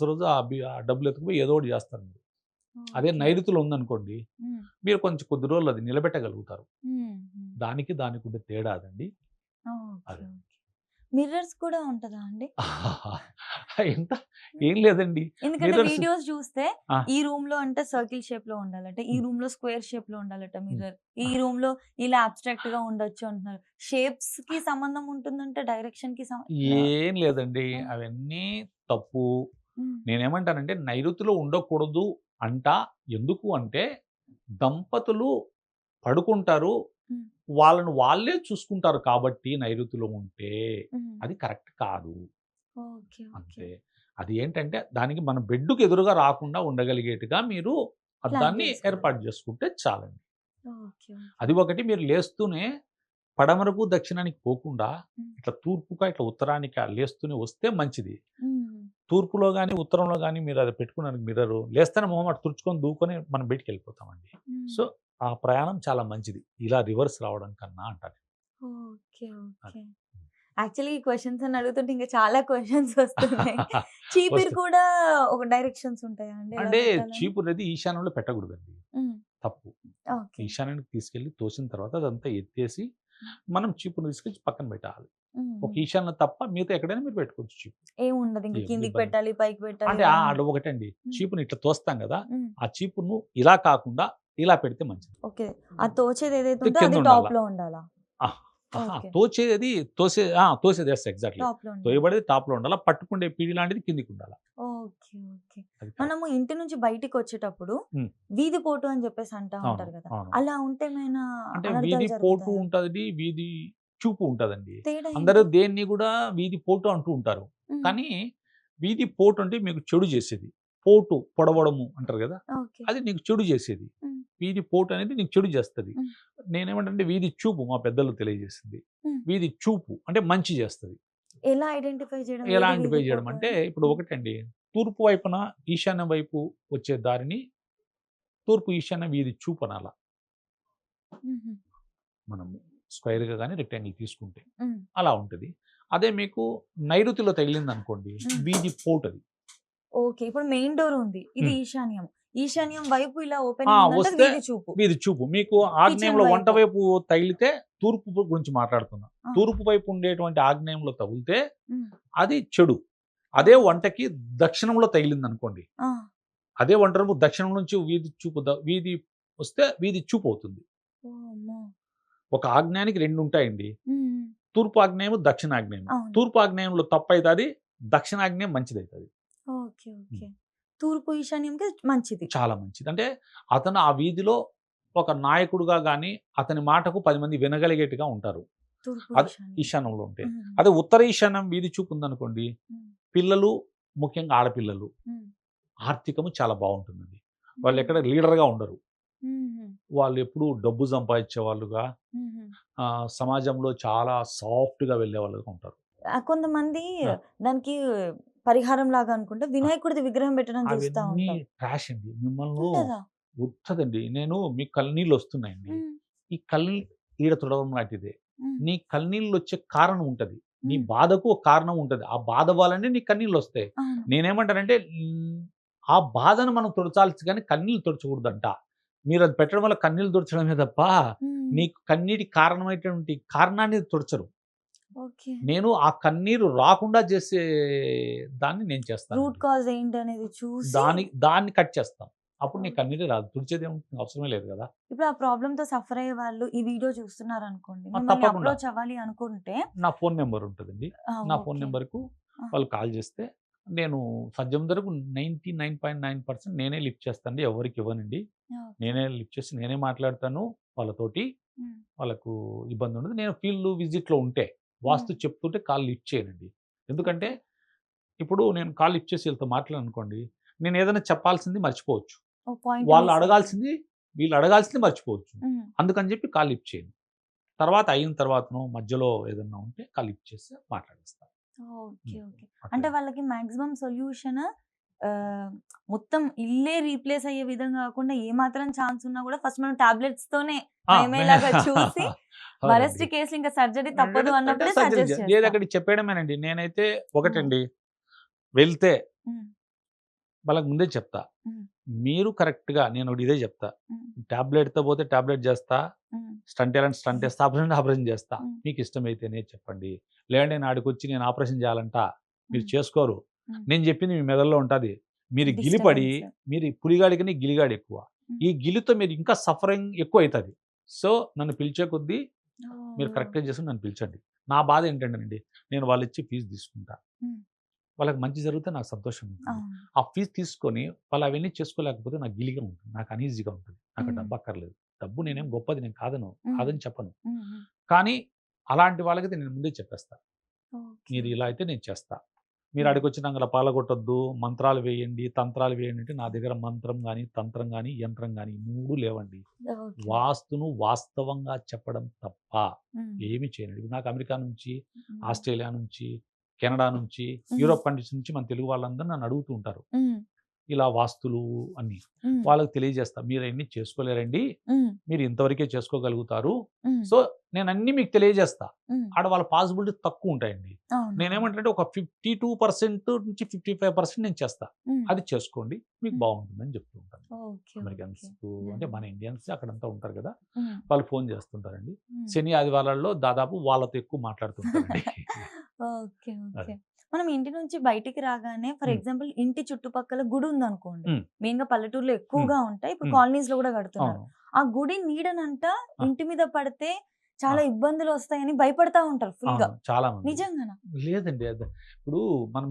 Speaker 2: రోజు ఆ డబ్బులు ఎత్తుకుపోయి ఏదో ఒకటి చేస్తారండి. అదే
Speaker 1: ఓకే.
Speaker 2: నైరుతిలో ఉందనుకోండి,
Speaker 1: హ్మ్.
Speaker 2: మీరు కొంచెం కొద్ది రోజులు అది నిలబెట్టగలుగుతారు.
Speaker 1: హ్మ్.
Speaker 2: దానికి ఉండే తేడా అదండి.
Speaker 1: ఓకే.
Speaker 2: అదే.
Speaker 1: ఓకే. మిర్రర్స్ కూడా ఉంటదా అండి?
Speaker 2: ఎంత ఏం లేదండి.
Speaker 1: ఎందుకంటే
Speaker 2: మిర్రర్స్
Speaker 1: వీడియోస్ చూస్తే
Speaker 2: ఆ!
Speaker 1: ఈ రూమ్‌లో అంటే సర్కిల్ షేప్‌లో ఉండాలట. ఈ
Speaker 2: హ్మ్.
Speaker 1: రూమ్‌లో స్క్వేర్ షేప్‌లో ఉండాలట
Speaker 2: హ్మ్.
Speaker 1: మిర్రర్. ఈ రూమ్‌లో ఇలా అబ్స్ట్రాక్ట్‌గా ఉండొచ్చు అంటున్నారు. షేప్స్‌కి సంబంధం ఉంటుందంటే డైరెక్షన్‌కి
Speaker 2: ఏం లేదండి.
Speaker 1: ఆ!
Speaker 2: అవన్నీ తప్పు.
Speaker 1: హ్మ్.
Speaker 2: నేనేమంటానంటే నైరుతిలో ఉండకూడదు అంటా. ఎందుకు అంటే దంపతులు పడుకుంటారు.
Speaker 1: హ్మ్.
Speaker 2: వాళ్ళే చూసుకుంటారు కాబట్టి నైరుతిలో ఉంటే.
Speaker 1: హ్మ్.
Speaker 2: అది కరెక్ట్ కాదు.
Speaker 1: ఓకే. ఓకే.
Speaker 2: అంతే. అది ఏంటంటే దానికి మన బెడ్‌కి ఎదురుగా రాకుండా ఉండగలిగేట్టుగా మీరు
Speaker 1: ప్లాన్
Speaker 2: దాన్ని
Speaker 1: చేసుకోవాలి.
Speaker 2: ఏర్పాటు చేసుకుంటే చాలండి.
Speaker 1: ఓకే. ఓకే.
Speaker 2: అది ఒకటి మీరు లేస్తూనే పడమరకు, దక్షిణానికి పోకుండా
Speaker 1: హ్మ్.
Speaker 2: ఇట్లా తూర్పుగా, ఇట్లా ఉత్తరానికి లేస్తూనే వస్తే మంచిది.
Speaker 1: హ్మ్.
Speaker 2: తూర్పులో గాని, ఉత్తరంలో గాని మీరు అది పెట్టుకున్నారు మిర్రరు. లేస్తేనే మొహం అటు తుడుచుకొని, దూకొని మనం బయటికెళ్ళిపోతామండి.
Speaker 1: హ్మ్.
Speaker 2: సో, ఆ ప్రయాణం చాలా మంచిది. ఇలా రివర్స్ రావడం కన్నా అంటాను.
Speaker 1: ఓకే.
Speaker 2: అది.
Speaker 1: ఓకే. యాక్చువల్లీ ఈ క్వెషన్స్ అని అడుగుతుంటే ఇంకా చాలా క్వెషన్స్ వస్తున్నాయి. చీపిరి
Speaker 2: వస్తు
Speaker 1: కూడా ఒక డైరెక్షన్స్ ఉంటాయా అండి? ఎలా
Speaker 2: అంటే
Speaker 1: పెట్టాలని?
Speaker 2: చీపురది ఈశాన్యంలో పెట్టకూడదండి.
Speaker 1: హ్మ్.
Speaker 2: తప్పు.
Speaker 1: ఓకే.
Speaker 2: ఈశాన్యానికి తీసుకెళ్ళి తోసిన తర్వాత అదంతా ఎత్తేసి, మనం చీపురుని తీసుకొచ్చి పక్కన పెట్టాలి.
Speaker 1: హ్మ్.
Speaker 2: ఒక
Speaker 1: హ్మ్.
Speaker 2: ఈశాన్యం తప్ప మిగతా ఎక్కడైనా మీరు పెట్టుకోవచ్చు చీపురు.
Speaker 1: ఏముండదు. ఇంక
Speaker 2: ఏం
Speaker 1: కిందికి
Speaker 2: ఇబ్బంది
Speaker 1: పెట్టాలి, పైకి పెట్టాలి
Speaker 2: అంటే
Speaker 1: ఇవన్నీ.
Speaker 2: ఆడ ఒకటండి.
Speaker 1: హ్మ్.
Speaker 2: చీపురుని ఇట్లా తోస్తాం గదా!
Speaker 1: హ్మ్.
Speaker 2: ఆ చీపురును ఇలా కాకుండా ఇలా పెడితే మంచిది.
Speaker 1: ఓకే. ఆ తోచేది ఏదైతే
Speaker 2: ఇది
Speaker 1: ఉందో అది
Speaker 2: కిందుండాల.
Speaker 1: టాప్‌లో ఉండాలా?
Speaker 2: అహ్! అహా!
Speaker 1: ఓకే.
Speaker 2: తోసేది యెస్ ఎగ్జాక్ట్‌లీ.
Speaker 1: టాప్‌లో ఉండాలి.
Speaker 2: తోయబడేది టాప్‌లో ఉండాల. పట్టుకుండే పిడి లాంటిది కిందికుండాల.
Speaker 1: ఓకే. ఓకే.
Speaker 2: అది కరెక్ట్.
Speaker 1: మనము ఇంటి నుంచి బయటికొచ్చేటప్పుడు
Speaker 2: హ్మ్.
Speaker 1: వీధి పోటు అని చెప్పేసి అంటా
Speaker 2: అవును.
Speaker 1: ఉంటారు గదా!
Speaker 2: అవును.
Speaker 1: అలా ఉంటే ఏమైనా
Speaker 2: అంటే వీధి
Speaker 1: అనర్థాలు
Speaker 2: పోటు
Speaker 1: జరుగుతాయా?
Speaker 2: ఉంటది. వీధి చూపు ఉంటదండి.
Speaker 1: తేడా
Speaker 2: అందరూ
Speaker 1: ఏంటి?
Speaker 2: దేన్ని గూడా వీధి పోటు అంటూ ఉంటారు.
Speaker 1: హ్మ్.
Speaker 2: కానీ వీధి పోటు అంటే మీకు చెడు చేసేది. పోటు పొడవడము అంటారు గదా!
Speaker 1: ఓకే.
Speaker 2: అది నీకు చెడు చేసేది.
Speaker 1: హ్మ్.
Speaker 2: వీధి పోటు అనేది నీకు చెడు చేస్తది.
Speaker 1: హ్మ్.
Speaker 2: నేనేమంటానంటే వీధి చూపు మా పెద్దలు తెలియజేసింది.
Speaker 1: హ్మ్.
Speaker 2: వీధి చూపు అంటే మంచి చేస్తది.
Speaker 1: ఎలా ఐడెంటిఫై చేయడం?
Speaker 2: ఎలా
Speaker 1: ఏది
Speaker 2: ఐడెంటిఫై
Speaker 1: వీధి
Speaker 2: చేయడం
Speaker 1: పోటు
Speaker 2: అంటే
Speaker 1: అని?
Speaker 2: ఇప్పుడు
Speaker 1: హ్మ్.
Speaker 2: ఒకటండి. తూర్పు వైపున ఈశాన్యం వైపు వచ్చే దారిని తూర్పు ఈశాన్య వీధి చూపు అనాల.
Speaker 1: హుహు.
Speaker 2: మనం స్క్వేర్‌గా గాని, రెక్టాంగిల్ తీసుకుంటే.
Speaker 1: హ్మ్.
Speaker 2: అలా ఉంటది. అదే మీకు నైరుతిలో తగిలిందనుకోండి
Speaker 1: హ్మ్.
Speaker 2: వీధి పోటది.
Speaker 1: ఓకే. ఇప్పుడు మెయిన్ డోర్ ఉంది. ఇది
Speaker 2: హ్మ్.
Speaker 1: ఈశాన్యం. ఈశాన్యం వైపు ఇలా
Speaker 2: ఆ!
Speaker 1: ఓపెనింగ్ ఉందంటే అది
Speaker 2: వస్తే
Speaker 1: వీధి చూపు.
Speaker 2: వీధి చూపు. మీకు
Speaker 1: కిచెన్
Speaker 2: ఆగ్నేయంలో వంట
Speaker 1: వైపు.
Speaker 2: వైపు తగిలితే తూర్పు గురించి మాట్లాడుతున్నా.
Speaker 1: ఆ!
Speaker 2: తూర్పు వైపు ఉండేటువంటి ఆగ్నేయంలో తగిలితే
Speaker 1: హ్మ్.
Speaker 2: అది చెడు. అదే
Speaker 1: ఓకే.
Speaker 2: వంటకి దక్షిణంలో తగిలిందనుకోండి.
Speaker 1: ఆ!
Speaker 2: అదే వంట రూము దక్షిణం నుంచి వీధి వస్తే వీధి చూపవుతుంది.
Speaker 1: ఓమ్మో!
Speaker 2: ఒక ఆగ్నేయానికి 2 ఉంటాయండి.
Speaker 1: హ్మ్. హ్మ్.
Speaker 2: తూర్పు ఆగ్నేయము, దక్షిణాగ్నేయము.
Speaker 1: అవును.
Speaker 2: తూర్పు ఆగ్నేయంలో తప్పైతది. దక్షిణాగ్నేయం మంచిదైతది.
Speaker 1: ఓకే.
Speaker 2: హ్మ్.
Speaker 1: ఓకే. తూర్పు ఈశాన్యంకి మంచిది.
Speaker 2: చాలా మంచిది. అంటే అతను ఆ వీధిలో ఒక నాయకుడుగా గాని, అతని మాటకు 10 మంది వినగలిగేట్టుగా ఉంటారు.
Speaker 1: తూర్పు
Speaker 2: అది
Speaker 1: ఈశాన్యం.
Speaker 2: ఈశాన్యంలో ఉంటే.
Speaker 1: హ్మ్.
Speaker 2: అదే ఉత్తర ఈశాన్యం వీధి చూపు ఉందనుకోండి,
Speaker 1: హ్మ్.
Speaker 2: పిల్లలు ముఖ్యంగా ఆడపిల్లలు
Speaker 1: హ్మ్.
Speaker 2: ఆర్థికము చాలా బావుంటుందండి. వాళ్ళెక్కడ
Speaker 1: హుహు.
Speaker 2: లీడర్‌గా ఉండరు.
Speaker 1: హుహు.
Speaker 2: వాళ్ళెప్పుడూ డబ్బు సంపాదించేవాళ్ళుగా,
Speaker 1: హుహు.
Speaker 2: సమాజంలో చాలా సాఫ్ట్‌గా వెళ్ళేవాళ్ళుగా ఉంటారు.
Speaker 1: కొంతమంది
Speaker 2: ఆ!
Speaker 1: దానికి పరిహారం లాగా అనుకుంటే
Speaker 2: ఆ!
Speaker 1: వినాయకుడిది విగ్రహం పెట్టడం చూస్తా
Speaker 2: అవన్నీ
Speaker 1: ఉంటాం.
Speaker 2: ట్రాష్ అండి. మిమ్మల్ని
Speaker 1: ఉంటదా?
Speaker 2: ఉత్తదండి. మీకు కన్నీళ్ళొస్తున్నాయండి.
Speaker 1: హ్మ్.
Speaker 2: ఈ కన్నీళ్ళు ఈడ తుడవడం లాంటిదే.
Speaker 1: హ్మ్.
Speaker 2: నీ కన్నీళ్ళొచ్చే కారణం ఉంటది. నీ
Speaker 1: హ్మ్.
Speaker 2: బాధకు ఒక కారణం ఉంటది. ఆ బాధ వల్లనే నీకు కన్నీళ్ళొస్తాయి.
Speaker 1: అవును.
Speaker 2: నేనేమంటానంటే ఆ బాధను మనం తుడచాల్సి గాని కన్నీళ్ళు తుడచకూడదంట. మీరది పెట్టడం వల్ల కన్నీళ్ళు తుడచడమే తప్ప,
Speaker 1: హ్మ్.
Speaker 2: నీకు కన్నీటికి కారణమైనటువంటి కారణాన్ని తుడచరు.
Speaker 1: ఓకే.
Speaker 2: నేను ఆ కన్నీరు రాకుండా చేసే దాన్ని నేను
Speaker 1: రూట్
Speaker 2: చేస్తానండి.
Speaker 1: కాజ్ ఏంటనేది చూసి
Speaker 2: దాన్ని కట్ చేస్తాం. అప్పుడు నీకు
Speaker 1: ఓకే.
Speaker 2: కన్నీరే రాదు. తుడిచేదేముంది అవసరమే లేదు గదా!
Speaker 1: ఇప్పుడు ఆ ప్రాబ్లమ్‌తో సఫర్ అయ్యే వాళ్ళు ఈ వీడియో చూస్తున్నారనుకోండి. మిమ్మల్ని
Speaker 2: తప్పకుండా.
Speaker 1: అప్రోచ్ అవ్వాలి అనుకుంటే
Speaker 2: నా ఫోను నంబర్ ఉంటదండి.
Speaker 1: ఆ!
Speaker 2: నా ఫోను
Speaker 1: ఓకే.
Speaker 2: నంబర్‌కు
Speaker 1: ఆ!
Speaker 2: వాళ్ళు కాల్ చేస్తే, నేను సాధ్యమైనంత వరకు 99.9% నేనే లిఫ్ట్ చేస్తానండి. ఎవ్వరికి ఇవ్వనండి.
Speaker 1: ఓకే.
Speaker 2: నేనే లిఫ్ట్ చేసి నేనే మాట్లాడతాను వాళ్ళతోటి.
Speaker 1: హ్మ్.
Speaker 2: వాళ్ళకు ఇబ్బందుండదు. నేను ఫీల్డ్ విజిట్‌లో ఉంటే, వాస్తు
Speaker 1: హ్మ్.
Speaker 2: చెప్తుంటే కాల్ లిఫ్ట్ చేయనండి. ఎందుకంటే,
Speaker 1: ఓకే.
Speaker 2: ఇప్పుడు నేను కాల్ లిఫ్ట్ చేసి వీళ్ళతో మాట్లాడాననుకోండి, నేనేదైనా చెప్పాల్సింది మర్చిపోవచ్చు.
Speaker 1: ఓ పాయింట్
Speaker 2: వాళ్ళు
Speaker 1: మిస్ అవుతది.
Speaker 2: అడగాల్సింది వీళ్ళు అడగాల్సింది మర్చిపోవచ్చు.
Speaker 1: హ్మ్.
Speaker 2: అందుకని చెప్పి కాల్ లిఫ్ట్ చేయను. తర్వాత అయిన తర్వాతనో, మధ్యలో ఏదన్నా ఉంటే కాల్ లిఫ్ట్ చేసి మాట్లాడేస్తా.
Speaker 1: ఓకే.
Speaker 2: హ్మ్.
Speaker 1: ఓకే.
Speaker 2: అట్లా.
Speaker 1: అంటే వాళ్ళకి మాక్సిమం సొల్యూషన్ ఆహ్, మొత్తం ఇల్లే రీప్లేస్ అయ్యే విధంగా కాకుండా ఏమాత్రం ఛాన్స్ ఉన్నా కూడా ఫస్ట్ మనం టాబ్లెట్స్‌తోనే
Speaker 2: ఆ! మే
Speaker 1: నయమయ్యేలాగా చూసి వరస్ట్
Speaker 2: అవునండి.
Speaker 1: కేసులు ఇంకా సర్జరీ తప్పదు
Speaker 2: అంటే
Speaker 1: అన్నప్పుడే
Speaker 2: సర్జరీ
Speaker 1: సజెస్ట్
Speaker 2: లేదు
Speaker 1: చేస్తాం.
Speaker 2: అక్కడికి చెప్పేయడమేనండి. నేనైతే ఒకటండి వెళ్తే
Speaker 1: హ్మ్.
Speaker 2: వాళ్ళకి ముందే చెప్తా.
Speaker 1: హ్మ్.
Speaker 2: మీరు కరెక్ట్‌గా నేనొకటి ఇదే చెప్తా.
Speaker 1: హ్మ్.
Speaker 2: టాబ్లెట్‌తో పోతే టాబ్లెట్ చేస్తా.
Speaker 1: హ్మ్.
Speaker 2: స్టంట్ ఎలాంటి స్టంట్ ఏస్తా. ఆపరేషన్ అంటే ఆపరేషన్ చేస్తా.
Speaker 1: హ్మ్.
Speaker 2: మీకు ఇష్టమైతేనే చెప్పండి. లేదంటే నేను ఆడికొచ్చి నేను ఆపరేషన్ చేయాలంట. మీరు
Speaker 1: హ్మ్.
Speaker 2: చేసుకోరు.
Speaker 1: హ్మ్.
Speaker 2: నేను చెప్పింది మీ మెదడులో ఉంటది. మీరు గిలిపడి
Speaker 1: డిస్టర్బెన్స్.
Speaker 2: మీరు పులిగాడికని గిలిగాడు ఎక్కువ.
Speaker 1: హ్మ్.
Speaker 2: ఈ గిలితో మీరు ఇంకా సఫరింగ్ ఎక్కువైతది. సో, నన్ను పిలిచే కొద్దీ మీరు
Speaker 1: ఓహ్!
Speaker 2: కరెక్ట్‌గా చేసుకొని నన్ను పిలిచండి. నా బాధ ఏంటంటేనండి, నేను వాళ్ళిచ్చే ఫీజు తీసుకుంటా.
Speaker 1: హ్మ్.
Speaker 2: వాళ్ళకి మంచి జరిగితే నాకు సంతోషంగా ఉంటుంది.
Speaker 1: అవును.
Speaker 2: ఆ ఫీజు తీసుకొని వాళ్ళు అవన్నీ చేసుకోలేకపోతే నాకు గిల్లీగా ఉంటుంది. నాకు అనీజీగా ఉంటుంది. నాకు ఆ
Speaker 1: హ్మ్.
Speaker 2: డబ్బు అక్కర్లేదు. డబ్బు నేనేం
Speaker 1: హ్మ్.
Speaker 2: గొప్పది నేను కాదను.
Speaker 1: హ్మ్.
Speaker 2: కాదని చెప్పను.
Speaker 1: హ్మ్. హ్మ్.
Speaker 2: కానీ అలాంటి వాళ్ళకైతే నేను ముందే చెప్పేస్తా.
Speaker 1: ఓకే.
Speaker 2: మీరు ఇలా
Speaker 1: ఓకే.
Speaker 2: అయితే నేను చేస్తా. మీరు
Speaker 1: హ్మ్.
Speaker 2: ఆడికొచ్చి నన్ను అలా పాలగొట్టొద్దు, మంత్రాలు వేయండి, తంత్రాలు వేయండి అంటే నా దగ్గర మంత్రం గాని, తంత్రం గాని, యంత్రం గాని 3 లేవండి.
Speaker 1: ఓకే.
Speaker 2: వాస్తును వాస్తవంగా చెప్పడం తప్ప
Speaker 1: హ్మ్.
Speaker 2: ఏమి చేయనండి. ఇప్పుడు నాకు అమెరికా నుంచి,
Speaker 1: హ్మ్.
Speaker 2: ఆస్ట్రేలియా నుంచి, కెనడా నుంచి,
Speaker 1: హ్మ్.
Speaker 2: యూరోప్ కంట్రీస్ నుంచి మన తెలుగు వాళ్ళందరూ నన్ను అడుగుతూ ఉంటారు.
Speaker 1: హ్మ్.
Speaker 2: ఇలా వాస్తులు అన్నీ.
Speaker 1: హ్మ్.
Speaker 2: వాళ్ళకి తెలియజేస్తా. మీరయన్నీ చేసుకోలేరండి.
Speaker 1: హ్మ్.
Speaker 2: మీరు ఇంతవరకే చేసుకోగలుగుతారు.
Speaker 1: హ్మ్.
Speaker 2: సో, నేనన్నీ మీకు తెలియజేస్తా.
Speaker 1: హ్మ్.
Speaker 2: ఆడ వాళ్ళ పాసిబిలిటీస్ తక్కువుంటాయండి.
Speaker 1: అవునవును.
Speaker 2: నేనేమంటానంటే ఒక 52% నుంచి 55% నేను చేస్తా.
Speaker 1: హ్మ్.
Speaker 2: అది చేసుకోండి. మీకు
Speaker 1: హ్మ్.
Speaker 2: బావుంటుందని చెప్తూ ఉంటాను.
Speaker 1: ఓకే. ఓకే.
Speaker 2: అమెరికన్స్‌కు అంటే
Speaker 1: హ్మ్.
Speaker 2: మన ఇండియన్స్ అక్కడంతా ఉంటారు గదా!
Speaker 1: హ్మ్.
Speaker 2: వాళ్ళు ఫోను చేస్తుంటారండి.
Speaker 1: హ్మ్.
Speaker 2: శని, ఆదివారాల్లో దాదాపు వాళ్ళతో ఎక్కువ మాట్లాడుతుంటానండి.
Speaker 1: ఓకే. ఓకే.
Speaker 2: అది.
Speaker 1: మనం ఇంటి నుంచి బయటికి రాగానే ఫర్
Speaker 2: హ్మ్.
Speaker 1: ఎగ్జాంపుల్ ఇంటి చుట్టుపక్కల గుడి ఉందనుకోండి.
Speaker 2: హ్మ్.
Speaker 1: మెయిన్‌గా పల్లెటూరులో
Speaker 2: హ్మ్.
Speaker 1: ఎక్కువగా ఉంటాయి. ఇప్పుడు
Speaker 2: హ్మ్.
Speaker 1: కాలనీస్‌లో గూడా కడుతున్నారు.
Speaker 2: అవును.
Speaker 1: ఆ గుడి నీడనంట
Speaker 2: ఆ!
Speaker 1: ఇంటి మీద పడితే
Speaker 2: ఆ!
Speaker 1: చాలా ఇబ్బందులొస్తాయని భయపడతా ఉంటారు ఫుల్‌గా.
Speaker 2: అవును. చాలా మంది.
Speaker 1: నిజంగానా?
Speaker 2: లేదండి. ఇప్పుడు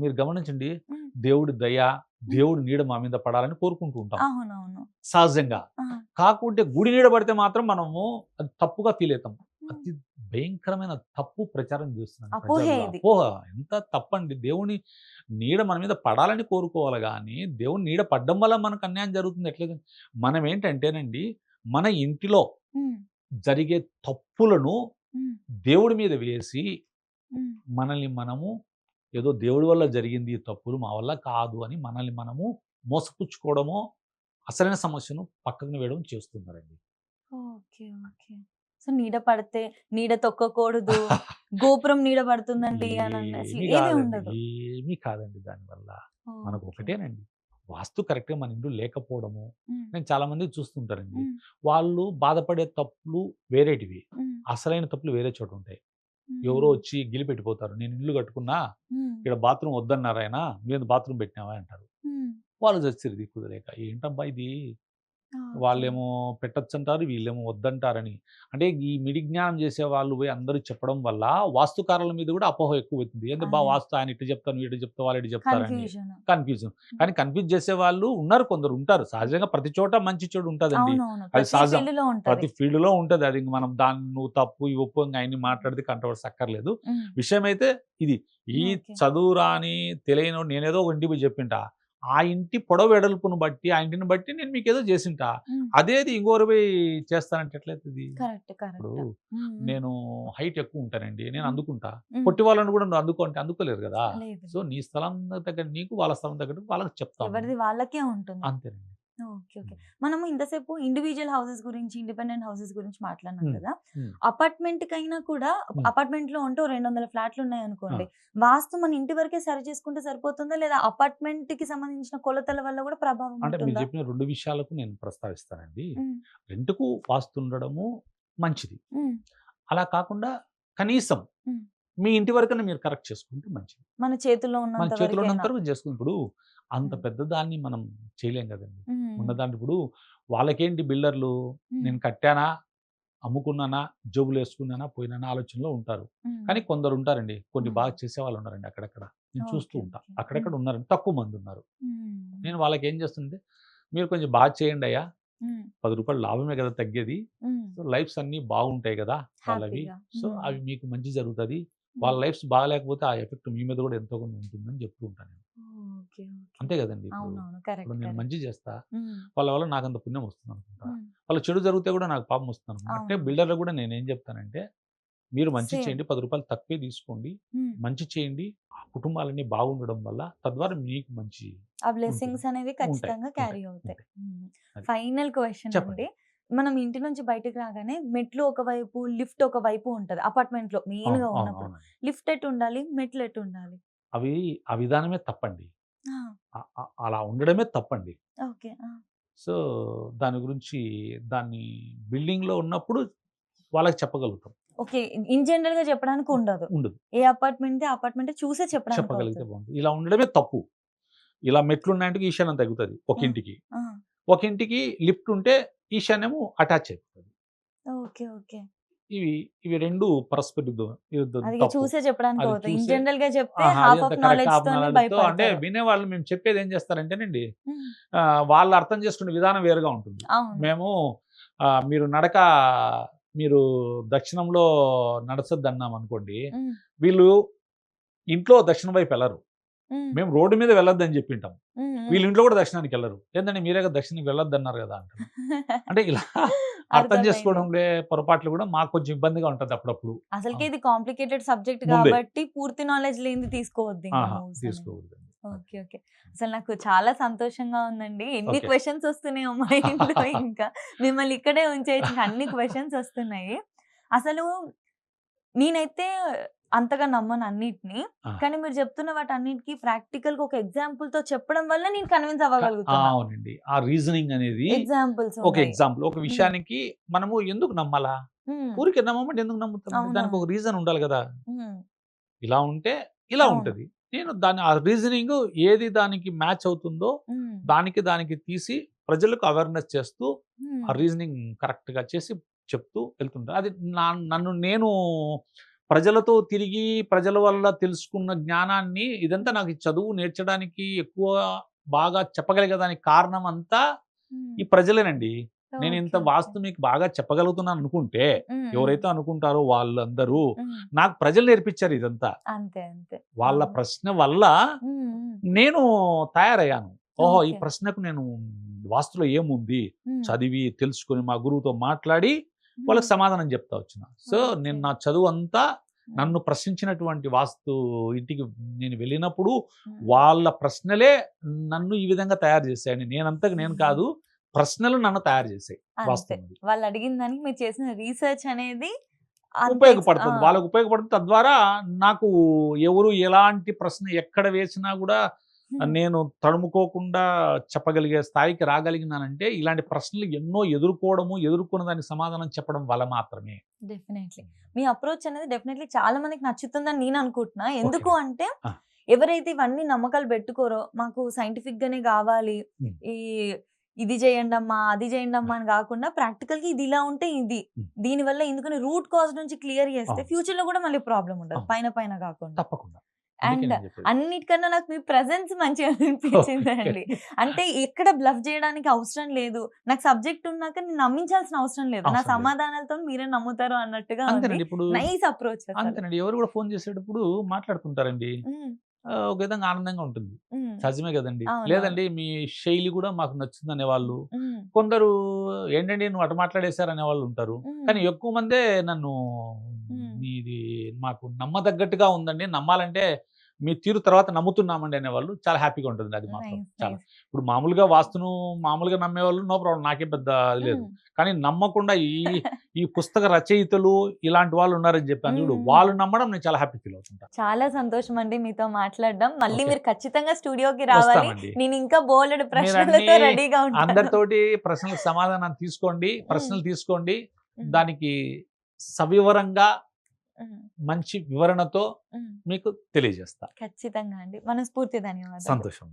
Speaker 2: మీరు గమనించండి.
Speaker 1: హ్మ్.
Speaker 2: దేవుడి దయ,
Speaker 1: హ్మ్.
Speaker 2: దేవుడి నీడ మా మీద పడాలని కోరుకుంటూ ఉంటాం.
Speaker 1: అవునవును.
Speaker 2: సహజంగా.
Speaker 1: ఆ!
Speaker 2: కాకుంటే గుడి నీడ పడితే మాత్రం మనము అది తప్పుగా ఫీల్ అయితాం.
Speaker 1: హ్మ్.
Speaker 2: అతి భయంకరమైన తప్పు ప్రచారం చేస్తున్నారు
Speaker 1: అపోహే
Speaker 2: ప్రజల్లో.
Speaker 1: ఇది.
Speaker 2: అపోహ ఎంత తప్పండి. దేవుని నీడ మన మీద పడాలని కోరుకోవాలి గానీ, దేవుని నీడ పడ్డం వల్ల మనకు అన్యాయం జరుగుతుంది ఎట్లా మనం ఏంటంటేనండి, మన ఇంటిలో
Speaker 1: హ్మ్.
Speaker 2: జరిగే తప్పులను
Speaker 1: హ్మ్.
Speaker 2: దేవుడి మీద వేసి
Speaker 1: హ్మ్.
Speaker 2: మనల్ని మనము ఏదో దేవుడి వల్ల జరిగింది ఈ తప్పులు మా వల్ల కాదు అని మనల్ని మనము మోసపుచ్చుకోవడమో, అసలైన సమస్యను పక్కకు వేయడం చేస్తున్నారండి.
Speaker 1: ఓకే. ఓకే. సో, నీడ పడితే నీడ తొక్కకూడదు. గోపురం నీడ పడుతుందండి అని అసలు
Speaker 2: ఏమీ
Speaker 1: ఏమీ
Speaker 2: కాదండి.
Speaker 1: ఉండదు.
Speaker 2: ఏమీ కాదండి దానివల్ల. మనకు
Speaker 1: ఓకే.
Speaker 2: ఒకటేనండి. వాస్తు కరెక్ట్‌గా మన ఇంట్లో లేకపోవడము.
Speaker 1: హ్మ్.
Speaker 2: నేను చాలా మందిని చూస్తుంటానండి.
Speaker 1: హ్మ్.
Speaker 2: వాళ్ళు బాధపడే తప్పులు వేరేటివి.
Speaker 1: హ్మ్.
Speaker 2: అసలైన తప్పులు వేరే చోటుంటాయి. ఎవరో
Speaker 1: హ్మ్.
Speaker 2: వచ్చి గిలిపెట్టిపోతారు. నేను ఇల్లు కట్టుకున్నా,
Speaker 1: హ్మ్.
Speaker 2: ఈడ బాత్రూమ్ వద్దన్నారాయన, నువ్వేంది బాత్రూమ్ పెట్టినావా అంటారు.
Speaker 1: హ్మ్.
Speaker 2: వాళ్ళు చచ్చిర్రు దిక్కులేక. ఏంటబ్బా ఇది?
Speaker 1: ఓకే.
Speaker 2: వాళ్ళేమో పెట్టొచ్చంటారు, వీళ్ళేమో వద్దంటారని. అంటే ఈ మిడి జ్ఞానం చేసేవాళ్ళు పోయి అందరూ చెప్పడం వల్ల వాస్తుకారుల మీద కూడా అపోహ ఎక్కువైతుంది. ఏందబ్బా
Speaker 1: అదే.
Speaker 2: వాస్తు ఆయన ఇటు చెప్తాను, నువ్వు ఇటు చెప్తావు, వాళ్ళు ఇటు చెప్తారని.
Speaker 1: కన్‌ఫ్యూజన్.
Speaker 2: కన్‌ఫ్యూజన్.
Speaker 1: హ్మ్.
Speaker 2: కానీ కన్‌ఫ్యూజ్ చేసేవాళ్ళు ఉన్నారు, కొందరు ఉంటారు. సహజంగా ప్రతి చోట మంచి చెడు ఉంటదండి.
Speaker 1: అవునవును.
Speaker 2: అది
Speaker 1: ప్రతి
Speaker 2: సహజం.
Speaker 1: ఫీల్డ్‌లో ఉంటది.
Speaker 2: ప్రతి ఫీల్డ్‌లో ఉంటది. అది ఇంక మనం దాన్ని నువ్వు తప్పు, ఈ ఒప్పు ఇంక అయన్నీ
Speaker 1: హ్మ్.
Speaker 2: మాట్లాడితే కంట్రోవర్సీ అక్కర్లేదు.
Speaker 1: హ్మ్.
Speaker 2: విషయమైతే ఇది. ఈ
Speaker 1: ఓకే.
Speaker 2: చదువు రాని, తెలియనోడు నేనేదో ఒక ఇంటికి పోయి చెప్పింటా. ఆ ఇంటి పొడవు వెడల్పును బట్టి, ఆ ఇంటిని బట్టి నేను మీకేదో జేసింటా.
Speaker 1: హ్మ్.
Speaker 2: అదేది ఇంకోరు పోయి చేస్తానంటే ఎట్లయితది?
Speaker 1: కరెక్ట్.
Speaker 2: ఇప్పుడు
Speaker 1: కరెక్ట్. హ్మ్. హ్మ్.
Speaker 2: నేను హైట్ ఎక్కువుంటానండి. నేను
Speaker 1: హ్మ్.
Speaker 2: అందుకుంటా.
Speaker 1: హ్మ్.
Speaker 2: పొట్టి వాళ్ళని గూడా నువ్వు అందుకో అంటే అందుకోలేరు గదా!
Speaker 1: లేదు.
Speaker 2: సో, నీ స్థలం తగ్గట్టు నీకు, వాళ్ళ స్థలం తగ్గట్టు వాళ్ళకి చెప్తాను.
Speaker 1: ఎవరిది వాళ్ళకే ఉంటుంది.
Speaker 2: అంతేనండి.
Speaker 1: ఓకే. ఓకే.
Speaker 2: హ్మ్.
Speaker 1: మనము ఇంతసేపు ఇండివిడ్యువల్ హౌసెస్ గురించి, ఇండిపెండెంట్ హౌసెస్ గురించి మాట్లాడినాం
Speaker 2: హ్మ్.
Speaker 1: కదా!
Speaker 2: హ్మ్.
Speaker 1: అపార్ట్‌మెంట్‌కైనా కూడా
Speaker 2: హ్మ్.
Speaker 1: అపార్ట్‌మెంట్‌లో ఉంటే ఓ 200
Speaker 2: ఆ!
Speaker 1: ఫ్లాట్‌లున్నాయనుకోండి. వాస్తు మన ఇంటి వరకే సరి చేసుకుంటే సరిపోతుందా? లేదా అపార్ట్‌మెంట్‌కి సంబంధించిన కొలతల వల్ల కూడా ప్రభావం
Speaker 2: అంటే మీరు
Speaker 1: ఉంటుందా?
Speaker 2: చెప్పిన 2 విషయాలకు నేను ప్రస్తావిస్తానండి.
Speaker 1: హ్మ్.
Speaker 2: రెంట్‌కు వాస్తు ఉండడము మంచిది.
Speaker 1: హ్మ్.
Speaker 2: అలా కాకుండా కనీసం
Speaker 1: హ్మ్.
Speaker 2: మీ ఇంటి వరకన్నా మీరు కరెక్ట్ చేసుకుంటే మంచిది.
Speaker 1: మన చేతుల్లో
Speaker 2: మన
Speaker 1: ఉన్నంత
Speaker 2: చేతిలో ఉన్నంత
Speaker 1: వరకైనా.
Speaker 2: వరకు చేసుకుని ఇప్పుడు అంత
Speaker 1: హ్మ్.
Speaker 2: పెద్ద దాన్ని మనం చేయలేం గదండీ.
Speaker 1: హ్మ్.
Speaker 2: ఉన్నదాంట్లో ఇప్పుడు వాళ్ళకేంటి బిల్డర్లు
Speaker 1: హ్మ్.
Speaker 2: నేను కట్టానా, అమ్ముకున్నానా, జేబులేసుకున్నానా, పోయినానా ఆలోచనలో ఉంటారు.
Speaker 1: హ్మ్.
Speaker 2: కానీ కొందరుంటారండి. కొన్ని
Speaker 1: హ్మ్.
Speaker 2: బాగా చేసేవాళ్ళున్నారండి అక్కడక్కడ. నేను చూస్తూ
Speaker 1: ఓకే.
Speaker 2: ఉంటా.
Speaker 1: ఓకే. హ్మ్.
Speaker 2: అక్కడక్కడ ఉన్నారండి. తక్కువ మందున్నారు.
Speaker 1: హ్మ్.
Speaker 2: నేను వాళ్ళకేం చేస్తుంటే, మీరు కొంచెం బాగా చేయండయ్యా.
Speaker 1: హ్మ్.
Speaker 2: రూ. 10 లాభమే గదా తగ్గేది.
Speaker 1: హ్మ్.
Speaker 2: సో, లైఫ్స్ అన్నీ బాగుంటాయి గదా! వాళ్ళవి.
Speaker 1: హ్యాపీగా.
Speaker 2: సో,
Speaker 1: హ్మ్.
Speaker 2: అవి మీకు మంచి జరుగుతది. వాళ్ళ
Speaker 1: హ్మ్.
Speaker 2: లైఫ్స్ బాగాలేకపోతే ఆ ఎఫెక్ట్ మీ మీద గూడా ఎంతో కొంత ఉంటుందని చెప్తూ ఉంటాను నేను.
Speaker 1: ఓకే. ఓకే.
Speaker 2: అంతే గదండీ!
Speaker 1: అవునవును.
Speaker 2: ఇప్పుడు
Speaker 1: కరెక్ట్.
Speaker 2: నేను
Speaker 1: కరెక్ట్.
Speaker 2: మంచి జేస్తా.
Speaker 1: హ్మ్.
Speaker 2: వాళ్ళ వల్ల నాకంత పుణ్యం వస్తుందనుకుంటా.
Speaker 1: హ్మ్.
Speaker 2: వాళ్ళకి చెడు జరిగితే గూడా నాకు పాపం వస్తుందనుకుంటా. అంటే
Speaker 1: అవునవును.
Speaker 2: బిల్డర్‌లకు గూడా నేనేం జెప్తానంటే, మీరు మంచి
Speaker 1: సేమ్.
Speaker 2: చేయండి. రూ. 10 తక్కువే తీసుకోండి.
Speaker 1: హ్మ్.
Speaker 2: మంచి చేయండి. ఆ కుటుంబాలన్నీ బాగుండడం వల్ల తద్వారా మీకు మంచి
Speaker 1: ఆ
Speaker 2: ఉంటుంది.
Speaker 1: బ్లెస్సింగ్స్ అనేవి
Speaker 2: ఉంటాయి.
Speaker 1: ఖచ్చితంగా
Speaker 2: ఉంటాయి.
Speaker 1: క్యారీ అవుతాయి.
Speaker 2: ఉంటాయి.
Speaker 1: హ్మ్.
Speaker 2: అది.
Speaker 1: ఫైనల్ క్వెషన్
Speaker 2: చెప్పండి.
Speaker 1: అండి. మనం ఇంటి నుంచి బయటికి రాగానే మెట్లు ఒకవైపు, లిఫ్ట్ ఒకవైపు ఉంటది. అపార్ట్మెంట్‌లో మెయిన్‌గా ఉన్నప్పుడు.
Speaker 2: అవునండి.
Speaker 1: లిఫ్ట్ ఎటు ఉండాలి? మెట్లు ఎటు ఉండాలి?
Speaker 2: అవి ఆ విధానమే తప్పండి.
Speaker 1: ఆ!
Speaker 2: అలా ఉండడమే తప్పండి.
Speaker 1: ఓకే. ఆ!
Speaker 2: సో, దాని గురించి దాన్ని బిల్డింగ్‌లో ఉన్నప్పుడు వాళ్ళకి చెప్పగలుగుతాం.
Speaker 1: ఓకే. ఇన్ జనరల్‌గా చెప్పడానికి ఉండదు.
Speaker 2: ఉండదు.
Speaker 1: ఏ అపార్ట్‌మెంట్‌ది ఆ అపార్ట్‌మెంటే చూసే చెప్పడానికి
Speaker 2: చెప్పగలిగితే
Speaker 1: అవుతది.
Speaker 2: బావుంటది. ఇలా ఉండడమే తప్పు. ఇలా మెట్లున్నాయంటే ఈశాన్యం తగ్గుతది ఒక
Speaker 1: ఆ!
Speaker 2: ఇంటికి.
Speaker 1: ఆ!
Speaker 2: ఒక ఇంటికి లిఫ్ట్ ఉంటే ఈశాన్యము అటాచ్ అయిపోతది.
Speaker 1: ఓకే. ఓకే.
Speaker 2: ఇవి ఇవి 2 పరస్పర విరుద్ధం
Speaker 1: అది ఇగ
Speaker 2: తప్పు.
Speaker 1: చూసే చెప్పడానికి
Speaker 2: అది
Speaker 1: అవుతది. ఇన్
Speaker 2: చూసే
Speaker 1: జనరల్‌గా చెప్తే
Speaker 2: ఆహా! అది
Speaker 1: హాఫ్
Speaker 2: అంత
Speaker 1: ఆఫ్
Speaker 2: కరెక్ట్ హాఫ్
Speaker 1: నాలెడ్జ్‌తోనే
Speaker 2: నాలెడ్జ్‌తో అంటే
Speaker 1: భయపడతారు.
Speaker 2: వినేవాళ్ళు మేము చెప్పేది ఏం చేస్తారంటేనండి
Speaker 1: హ్మ్.
Speaker 2: వాళ్ళు అర్థం చేసుకునే విధానం వేరుగా ఉంటుంది.
Speaker 1: అవును.
Speaker 2: మేము మీరు మీరు దక్షిణంలో నడచొద్దన్నామనుకోండి,
Speaker 1: హ్మ్.
Speaker 2: వీళ్ళు ఇంట్లో దక్షిణం వైపు ఎళ్ళరు.
Speaker 1: హ్మ్.
Speaker 2: మేము రోడ్డు మీద వెళ్ళొద్దని జెప్పింటాం.
Speaker 1: హ్మ్.
Speaker 2: వీళ్ళు
Speaker 1: హ్మ్.
Speaker 2: ఇంట్లో కూడా దక్షిణానికెళ్ళరు. ఏందండి మీరే కదా దక్షిణానికి వెళ్ళొద్దన్నారు గదా! అంటారు. అంటే ఇలా అర్థం
Speaker 1: అర్థమైంది.
Speaker 2: చేసుకోవడంలో పొరపాట్లు కూడా మాకు కొంచెం ఇబ్బందిగా ఉంటది అప్పుడప్పుడు. ఆ!
Speaker 1: అసలకే ఇది కాంప్లికేటెడ్ సబ్జెక్ట్
Speaker 2: ముందే.
Speaker 1: కాబట్టి పూర్తి నాలెడ్జ్ లేనిది తీసుకోవద్దింక
Speaker 2: ఆహా!
Speaker 1: మూవ్స్ అనేవి.
Speaker 2: తీసుకోకూడదండి. అది.
Speaker 1: ఓకే. ఓకే. అసలు నాకు చాలా సంతోషంగా ఉందండి. ఎన్ని
Speaker 2: ఓకే.
Speaker 1: క్వెషన్స్ వస్తున్నాయో మైండ్‌లో ఇంకా. మిమ్మల్ని ఇక్కడే ఉంచేయచ్చు. ఇంక అన్ని క్వెషన్స్ వస్తున్నాయి. అసలు నేనైతే అంతగా నమ్మను అన్నిటిని.
Speaker 2: ఆ!
Speaker 1: కానీ మీరు చెప్తున్న వాటన్నిటికి ప్రాక్టికల్‌గా ఒక ఎగ్జాంపుల్‌తో చెప్పడం వల్ల నేను కన్విన్స్
Speaker 2: ఆ!
Speaker 1: అవ్వగలుగుతున్నా.
Speaker 2: అవునండి. ఆ రీజనింగ్ అనేది
Speaker 1: ఎగ్జాంపుల్స్
Speaker 2: ఒక
Speaker 1: ఉన్నాయి.
Speaker 2: ఎగ్జాంపుల్. ఒక
Speaker 1: హ్మ్.
Speaker 2: విషయానికి మనము ఎందుకు నమ్మాలా?
Speaker 1: హ్మ్.
Speaker 2: ఊరికే నమ్మమంటే ఎందుకు నమ్ముతామండి? దానికి
Speaker 1: అవునవును.
Speaker 2: ఒక రీజన్ ఉండాలి గదా!
Speaker 1: హ్మ్.
Speaker 2: ఇలా ఉంటే ఇలా
Speaker 1: అవును.
Speaker 2: ఉంటది. నేను దాన్ని ఆ రీజనింగ్ ఏది దానికి మ్యాచ్ అవుతుందో
Speaker 1: హ్మ్.
Speaker 2: దానికి తీసి ప్రజలకు అవేర్‌నెస్ చేస్తూ ఆ
Speaker 1: హ్మ్.
Speaker 2: రీజనింగ్ కరెక్ట్‌గా చేసి చెప్తూ వెళ్తుంటా. అది నన్ను నేను ప్రజలతో తిరిగి ప్రజల వల్ల తెలుసుకున్న జ్ఞానాన్ని ఇదంతా
Speaker 1: హ్మ్.
Speaker 2: నాకు ఈ చదువు నేర్చడానికి ఎక్కువ బాగా చెప్పగలిగేదానికి కారణం అంతా
Speaker 1: హ్మ్.
Speaker 2: ఈ ప్రజలేనండి. నేను ఇంత
Speaker 1: ఓకే. ఓకే.
Speaker 2: వాస్తు మీకు బాగా చెప్పగలుగుతున్నాను అనుకుంటే,
Speaker 1: హ్మ్. హ్మ్.
Speaker 2: ఎవరైతే అనుకుంటారో వాళ్ళందరూ
Speaker 1: హ్మ్.
Speaker 2: నాకు ప్రజలు నేర్పించారు ఇదంతా.
Speaker 1: అంతే. అంతే.
Speaker 2: వాళ్ళ
Speaker 1: అవును.
Speaker 2: ప్రశ్న వల్ల
Speaker 1: హ్మ్. హ్మ్.
Speaker 2: నేను తయారయ్యాను. ఓహో! ఈ
Speaker 1: ఓకే.
Speaker 2: ప్రశ్నకు నేను వాస్తులో ఏముంది?
Speaker 1: హ్మ్.
Speaker 2: చదివి, తెలుసుకొని మా గురువుతో మాట్లాడి
Speaker 1: హ్మ్.
Speaker 2: వాళ్ళకి సమాధానం చెప్తా వచ్చిన. So,
Speaker 1: okay.
Speaker 2: నేను నా చదువంతా
Speaker 1: హ్మ్.
Speaker 2: నన్ను ప్రశ్నించినటువంటి వాస్తు ఇంటికి నేను వెళ్ళినప్పుడు
Speaker 1: హ్మ్.
Speaker 2: వాళ్ళ ప్రశ్నలే నన్ను ఈ విధంగా తయారు చేశాయండి. నేనంతకు నేను
Speaker 1: హుహు.
Speaker 2: కాదు. ప్రశ్నలు నన్ను తయారు చేశాయి
Speaker 1: అంతే.
Speaker 2: వాస్తవం అది.
Speaker 1: వాళ్ళడిగిన దానికి మీరు చేసిన రిసర్చ్ అనేది అంత ఆ!
Speaker 2: ఉపయోగపడుతుంది. వాళ్ళకి ఉపయోగపడుతుంది. తద్వారా నాకు ఎవరు ఎలాంటి ప్రశ్న ఎక్కడ వేసినా గూడా
Speaker 1: హ్మ్.
Speaker 2: నేను తడుముకోకుండా చెప్పగలిగే స్థాయికి రాగలిగినానంటే, ఇలాంటి ప్రశ్నలు ఎన్నో ఎదుర్కోవడము, ఎదుర్కొన్న దానికి సమాధానం చెప్పడం వల్ల మాత్రమే.
Speaker 1: డెఫినైట్‌లీ. మీ అప్రోచ్ అనేది డెఫినైట్‌లీ చాలా మందికి నచ్చుతుందని నేను అనుకుంటున్నా.
Speaker 2: ఓకే
Speaker 1: ఎందుకు
Speaker 2: అండి.
Speaker 1: అంటే
Speaker 2: ఆ!
Speaker 1: ఎవరైతే ఇవన్నీ నమ్మకాలు పెట్టుకోరో, మాకు సైంటిఫిక్‌గానే గావాలి.
Speaker 2: హ్మ్.
Speaker 1: ఈ ఇది చేయండమ్మా, అది చేయండమ్మా అని గాకుండా ప్రాక్టికల్‌గా ఇది ఇలా ఉంటే ఇది.
Speaker 2: హ్మ్.
Speaker 1: దీనివల్ల ఎందుకని రూట్ కాజ్ నుంచి క్లియర్ చేస్తే
Speaker 2: అవును.
Speaker 1: ఫ్యూచర్‌లో గూడా మళ్ళీ ప్రాబ్లమ్ ఉండదు.
Speaker 2: అవును.
Speaker 1: పైన పైన గాకుండా.
Speaker 2: తప్పకుండా. అందుకే
Speaker 1: అండ్
Speaker 2: నేను చెప్పేది.
Speaker 1: అన్నిటికన్నా నాకు మీ ప్రెజెన్స్ మంచిగా
Speaker 2: ఓకే.
Speaker 1: అనిపించిందండి. అంటే ఎక్కడ బ్లఫ్ జేయడానికి అవసరం లేదు. నాకు సబ్జెక్ట్ ఉన్నాక నేను నమ్మించాల్సిన అవసరం లేదు. నా
Speaker 2: అవసరం లేదు.
Speaker 1: సమాధానాలతో మీరే నమ్ముతారు అన్నట్టుగా ఉంది.
Speaker 2: అంతేనండి. ఇప్పుడు
Speaker 1: నైస్ అప్రోచ్ అసలు.
Speaker 2: అంతేనండి. ఎవరు గూడా ఫోను చేసేటప్పుడు మాట్లాడుతుంటారండి.
Speaker 1: హ్మ్.
Speaker 2: ఒక విధంగా ఆనందంగా ఉంటుంది.
Speaker 1: హ్మ్.
Speaker 2: సహజమే గదండీ!
Speaker 1: అవునవును.
Speaker 2: లేదండి మీ శైలి గూడా మాకు నచ్చిందనేవాళ్ళు.
Speaker 1: హ్మ్.
Speaker 2: కొందరు ఏంటండి నువ్వు అటు మాట్లాడేశారు అనేవాళ్ళుంటారు.
Speaker 1: హ్మ్.
Speaker 2: కానీ ఎక్కువ మందే నన్ను
Speaker 1: హ్మ్.
Speaker 2: మీది మాకు నమ్మదగ్గట్టుగా ఉందండి. నమ్మాలంటే మీ తీరు తర్వాత నమ్ముతున్నామండి అనేవాళ్ళు చాలా హ్యాపీగా ఉంటుందండి అది మాత్రం.
Speaker 1: నైస్.
Speaker 2: చాలా.
Speaker 1: నైస్.
Speaker 2: ఇప్పుడు మామూలుగా వాస్తును మామూలుగా నమ్మేవాళ్ళు నో ప్రాబ్లమ్ నాకేం పెద్ద అది లేదు.
Speaker 1: హ్మ్.
Speaker 2: కానీ నమ్మకుండా ఈ పుస్తక రచయితలు ఇలాంటి వాళ్ళు ఉన్నారని చెప్పాను
Speaker 1: హ్మ్.
Speaker 2: చూడు.
Speaker 1: హ్మ్.
Speaker 2: వాళ్ళు నమ్మడం నేను చాలా హ్యాపీ ఫీల్ అవుతుంటా.
Speaker 1: చాలా సంతోషమండి మీతో మాట్లాడడం. మళ్ళీ
Speaker 2: ఓకే.
Speaker 1: మీరు ఖచ్చితంగా స్టూడియోకి రావాలి.
Speaker 2: వస్తామండి.
Speaker 1: నేనింకా బోలెడు
Speaker 2: మీరన్నీ
Speaker 1: ప్రశ్నలతో రెడీగా ఉంటాను.
Speaker 2: అందరితోటి ప్రశ్నలకు సమాధానం తీసుకోండి.
Speaker 1: హ్మ్.
Speaker 2: ప్రశ్నలు తీసుకోండి.
Speaker 1: హ్మ్.
Speaker 2: దానికి సవివరంగా
Speaker 1: హ్మ్.
Speaker 2: మంచి వివరణతో
Speaker 1: హ్మ్.
Speaker 2: మీకు తెలియజేస్తా.
Speaker 1: ఖచ్చితంగా అండి. మనస్ఫూర్తి ధన్యవాదాలు.
Speaker 2: సంతోషం.